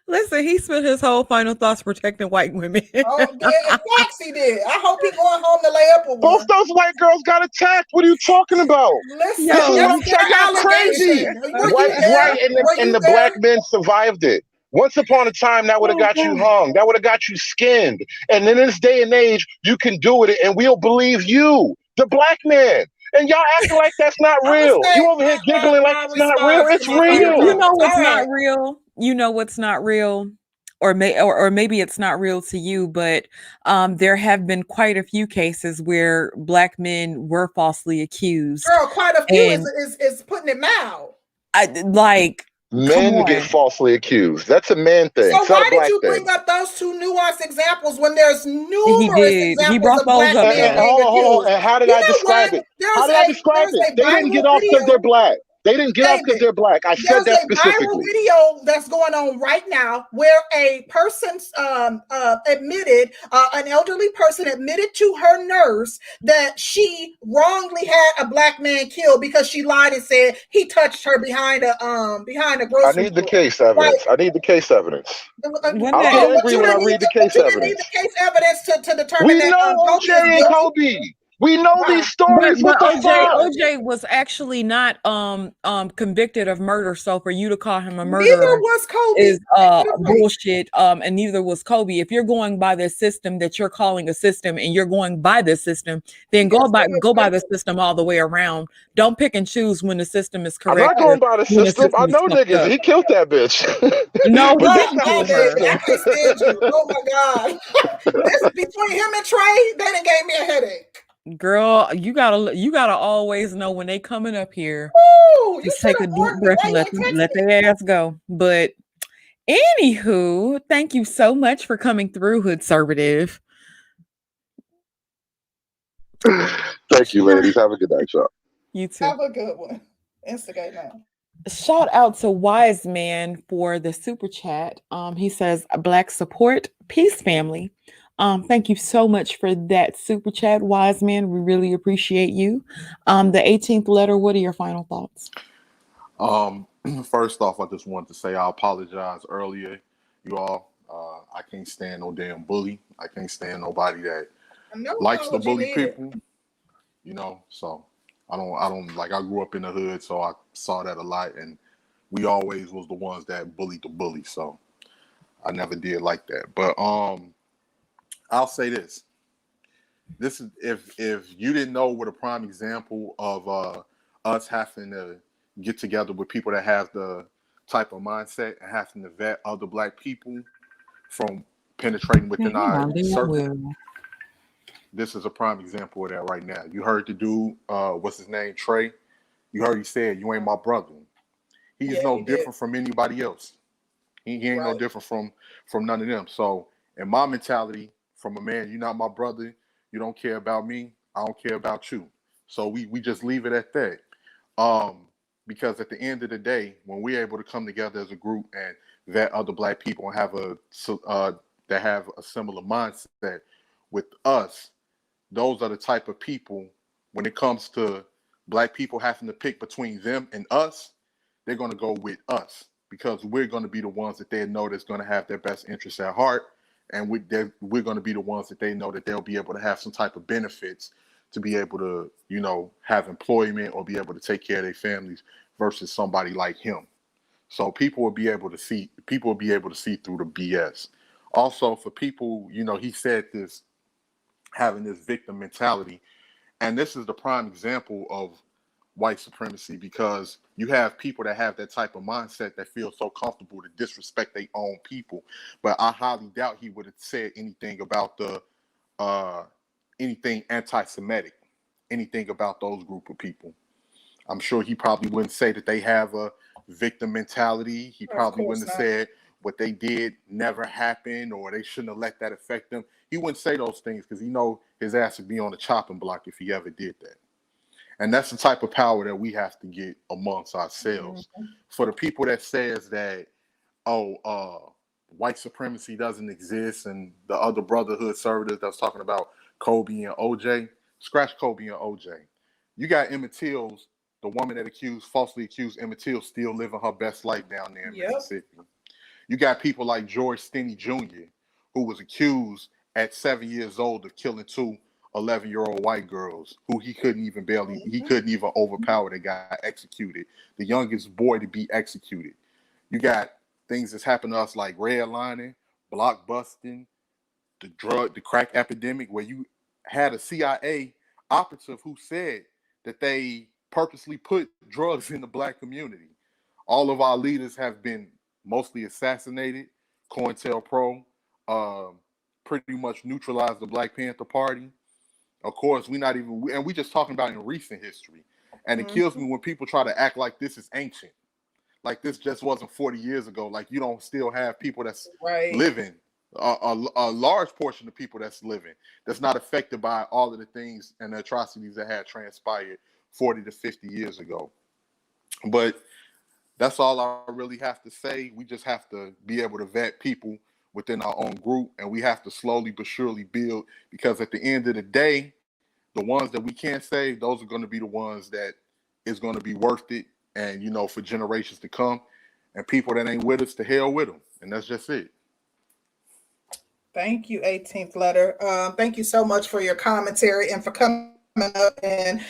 Listen, he spent his whole final thoughts protecting white women. Oh, in fact, he did. I hope he's going home to lay up with one. Both those white girls got attacked. What are you talking about? Listen, y'all crazy. Right, and the black men survived it. Once upon a time, that would have got you hung. That would have got you skinned. And in this day and age, you can do it, and we'll believe you, the black man. And y'all acting like that's not real. You over here giggling like it's not real. It's real. You know what's not real? You know what's not real? Or maybe it's not real to you, but there have been quite a few cases where black men were falsely accused. Girl, quite a few is putting it mild. Men get falsely accused. That's a man thing. So why did you bring up those two nuanced examples when there's numerous examples he brought of black men being Hold on. And how did I describe it? They didn't get off because they're black. They didn't get off because they're black. I said that specifically. There's a viral video that's going on right now where a person admitted, an elderly person admitted to her nurse that she wrongly had a black man killed because she lied and said he touched her behind a grocery. I need the case evidence. I need the case evidence. I'll get angry when I read the case evidence. You need the case evidence to determine we know OJ and Kobe. We know these stories. But OJ was actually not convicted of murder. So for you to call him a murderer, neither was Kobe. Is bullshit. And neither was Kobe. If you're going by the system that you're calling a system, and you're going by the system, then go by the system all the way around. Don't pick and choose when the system is correct. I'm not going by the system. I know niggas. He killed that bitch. No, he didn't kill her. I can't stand you. Oh my god! Between him and Trey, then it gave me a headache. Girl, you gotta always know when they coming up here. Ooh, just take a deep breath and let their ass go. But anywho, thank you so much for coming through, Hoodservative. Thank you, ladies. Have a good night, y'all. You too. Have a good one. Instigate now. Shout out to Wise Man for the super chat. He says, Black support, peace family. Thank you so much for that super chat, Wise Man. We really appreciate you. The 18th letter, what are your final thoughts? First off, I just wanted to say I apologize earlier, you all. I can't stand no damn bully. I can't stand nobody that likes to bully people. You know, so I don't like, I grew up in the hood, so I saw that a lot, and we always was the ones that bullied the bully, so I never did like that. But I'll say this. this is if you didn't know what a prime example of us having to get together with people that have the type of mindset and having to vet other Black people from penetrating within our circle. This is a prime example of that right now. You heard the dude, what's his name, Trey? You heard he said, "You ain't my brother." He is no different from anybody else. He ain't no different from none of them. So in my mentality, from a man, you're not my brother. You don't care about me. I don't care about you. So we just leave it at that. Because at the end of the day, when we're able to come together as a group and vet other Black people and have that have a similar mindset with us, those are the type of people, when it comes to Black people having to pick between them and us, they're going to go with us because we're going to be the ones that they know that's going to have their best interests at heart. And we're going to be the ones that they know that they'll be able to have some type of benefits to be able to, you know, have employment or be able to take care of their families versus somebody like him. So people will be able to see through the BS. Also, for people, you know, he said this, having this victim mentality. And this is the prime example of white supremacy, because you have people that have that type of mindset that feel so comfortable to disrespect their own people. But I highly doubt he would have said anything about anything anti-Semitic, anything about those group of people. I'm sure he probably wouldn't say that they have a victim mentality. He probably wouldn't have said what they did never happened or they shouldn't have let that affect them. He wouldn't say those things because he know his ass would be on the chopping block if he ever did that. And that's the type of power that we have to get amongst ourselves. Mm-hmm. For the people that says that, white supremacy doesn't exist and the other brotherhood servitors that's talking about Kobe and OJ, scratch Kobe and OJ. You got Emmett Till's, the woman that falsely accused Emmett Till, still living her best life down there in Mississippi. You got people like George Stinney Jr., who was accused at 7 years old of killing two 11-year-old white girls who he couldn't even overpower. They got executed. The youngest boy to be executed. You got things that's happened to us like redlining, blockbusting, the crack epidemic, where you had a CIA operative who said that they purposely put drugs in the Black community. All of our leaders have been mostly assassinated. COINTELPRO pretty much neutralized the Black Panther Party. Of course, we just talking about in recent history. And it kills me when people try to act like this is ancient. Like this just wasn't 40 years ago. Like you don't still have people that's living, a large portion of people that's living, that's not affected by all of the things and the atrocities that had transpired 40 to 50 years ago. But that's all I really have to say. We just have to be able to vet people within our own group, and we have to slowly but surely build, because at the end of the day, the ones that we can't save, those are going to be the ones that is going to be worth it, and you know, for generations to come. And people that ain't with us, to hell with them, and that's just it. Thank you, 18th letter. Thank you so much for your commentary and for coming up and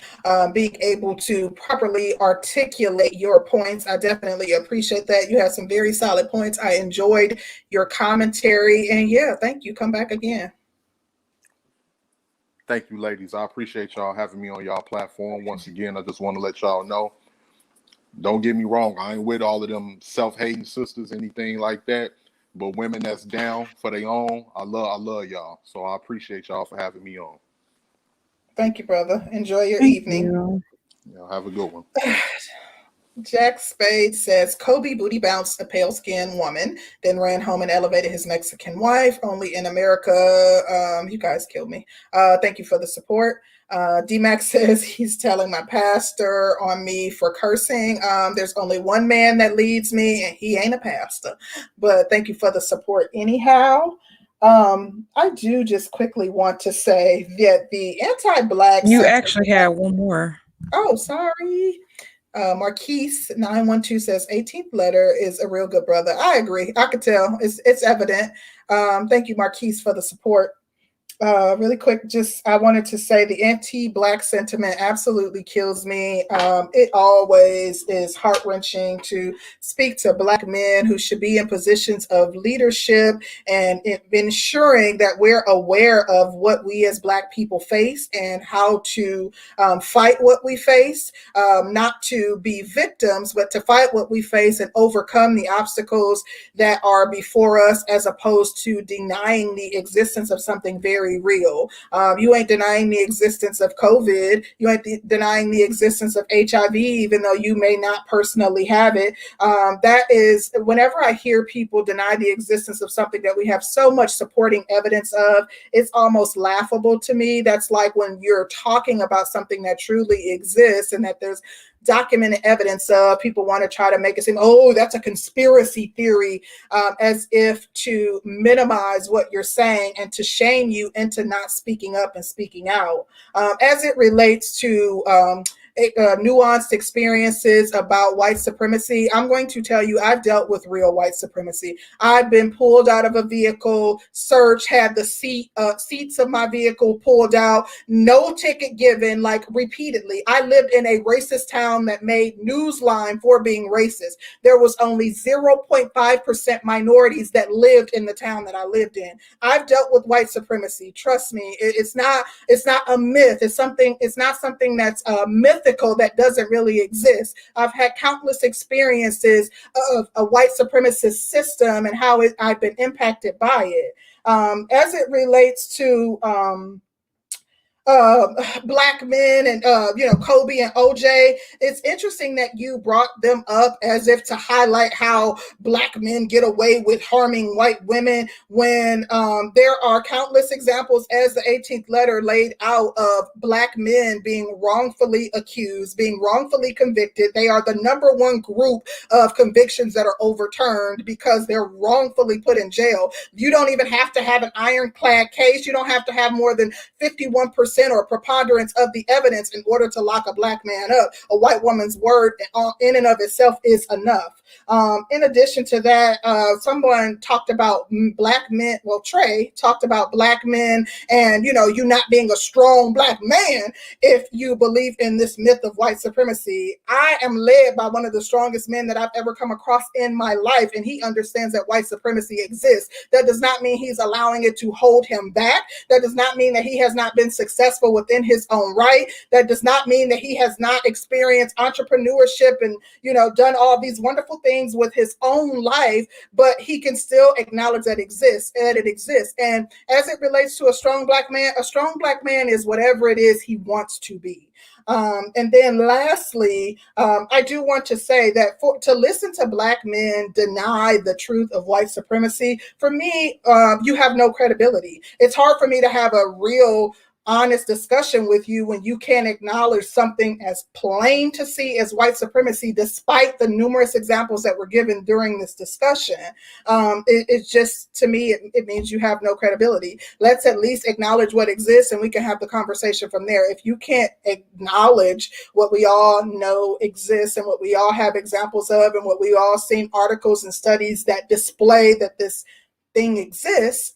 being able to properly articulate your points. I definitely appreciate that. You have some very solid points. I enjoyed your commentary, and yeah, thank you. Come back again. Thank you, ladies. I appreciate y'all having me on y'all platform. Once again, I just want to let y'all know, don't get me wrong, I ain't with all of them self-hating sisters, anything like that. But women that's down for their own, I love y'all. So I appreciate y'all for having me on. Thank you, brother. Enjoy your evening. Yeah, have a good one. Jack Spade says, Kobe booty bounced a pale-skinned woman, then ran home and elevated his Mexican wife. Only in America. You guys killed me. Thank you for the support. D-Max says he's telling my pastor on me for cursing. There's only one man that leads me, and he ain't a pastor. But thank you for the support anyhow. I do just quickly want to say that the anti-Black... You actually have one more. Oh, sorry. Marquise 912 says 18th letter is a real good brother. I agree. I could tell. It's evident. Thank you, Marquise, for the support. Really quick, I wanted to say the anti-Black sentiment absolutely kills me. It always is heart-wrenching to speak to Black men who should be in positions of leadership and ensuring that we're aware of what we as Black people face and how to fight what we face, not to be victims, but to fight what we face and overcome the obstacles that are before us, as opposed to denying the existence of something very real. You ain't denying the existence of COVID. You ain't denying the existence of HIV, even though you may not personally have it. That is, whenever I hear people deny the existence of something that we have so much supporting evidence of, it's almost laughable to me. That's like when you're talking about something that truly exists and that there's documented evidence of, people want to try to make it seem, oh, that's a conspiracy theory, as if to minimize what you're saying and to shame you into not speaking up and speaking out. As it relates to nuanced experiences about white supremacy, I'm going to tell you, I've dealt with real white supremacy. I've been pulled out of a vehicle, searched, had the seats of my vehicle pulled out, no ticket given, like repeatedly. I lived in a racist town that made Newsline for being racist. There was only 0.5% minorities that lived in the town that I lived in. I've dealt with white supremacy. Trust me, it's not a myth. It's not something that's mythical, that doesn't really exist. I've had countless experiences of a white supremacist system and how I've been impacted by it. As it relates to Black men and Kobe and OJ, it's interesting that you brought them up as if to highlight how Black men get away with harming white women, when there are countless examples, as the 18th letter laid out, of Black men being wrongfully accused, being wrongfully convicted. They are the number one group of convictions that are overturned because they're wrongfully put in jail. You don't even have to have an ironclad case. You don't have to have more than 51% or preponderance of the evidence in order to lock a Black man up. A white woman's word in and of itself is enough. In addition to that, someone talked about Black men. Well, Trey talked about Black men and, you not being a strong Black man if you believe in this myth of white supremacy. I am led by one of the strongest men that I've ever come across in my life, and he understands that white supremacy exists. That does not mean he's allowing it to hold him back. That does not mean that he has not been successful within his own right. That does not mean that he has not experienced entrepreneurship and, done all these wonderful things with his own life, but he can still acknowledge that it exists. And as it relates to a strong Black man is whatever it is he wants to be. And then lastly, I do want to say that to listen to Black men deny the truth of white supremacy, for me, you have no credibility. It's hard for me to have a real honest discussion with you when you can't acknowledge something as plain to see as white supremacy, despite the numerous examples that were given during this discussion. It's just, to me, it means you have no credibility. Let's at least acknowledge what exists and we can have the conversation from there. If you can't acknowledge what we all know exists and what we all have examples of and what we all seen articles and studies that display that this thing exists,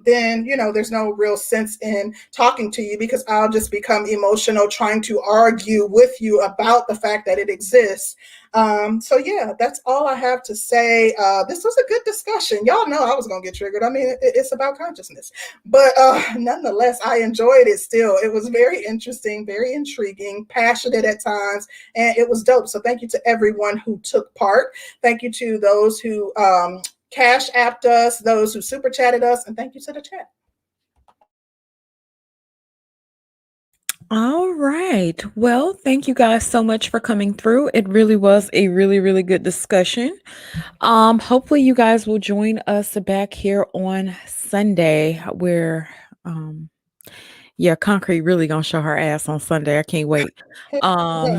then there's no real sense in talking to you, because I'll just become emotional trying to argue with you about the fact that it exists. So yeah, that's all I have to say. This was a good discussion. Y'all know I was gonna get triggered. I mean, it's about consciousness, but nonetheless, I enjoyed it still. It was very interesting, very intriguing, passionate at times, and it was dope. So thank you to everyone who took part. Thank you to those who Cash apped us, those who super chatted us, and thank you to the chat. All right. Well, thank you guys so much for coming through. It really was a really, really good discussion. Hopefully you guys will join us back here on Sunday, where Concrete really gonna show her ass on Sunday. I can't wait. Whatever.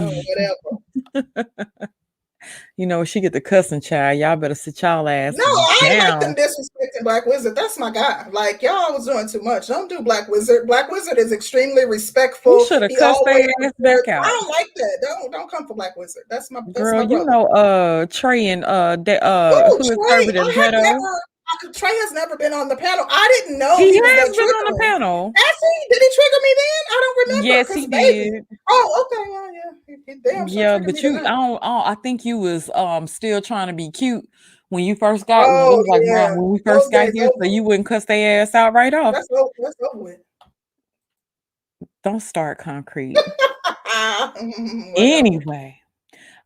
She get the cussing, child. Y'all better sit y'all ass down. I ain't like them disrespecting Black Wizard. That's my guy. Like, y'all was doing too much. Don't do Black Wizard. Black Wizard is extremely respectful. You should have cussed their ass back out. I don't like that. Don't come for Black Wizard. That's my girl. My Trey and who is Herbert in Ghetto. Trey has never been on the panel. I didn't know he was has that been on the panel. Has he? Did he trigger me then? I don't remember. Yes, he did. Oh, okay. Well, yeah. He damn sure yeah, but you, I think you was still trying to be cute when you first got. When we first got here, so you wouldn't cuss their ass out right off. That's over with. Don't start concrete. Anyway,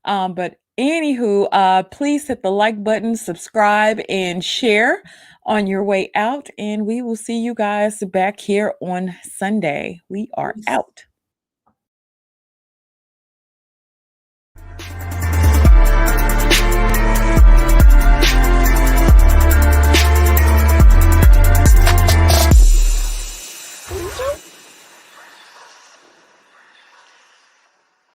but anywho, please hit the like button, subscribe, and share on your way out, and we will see you guys back here on Sunday. We are out. Thank you.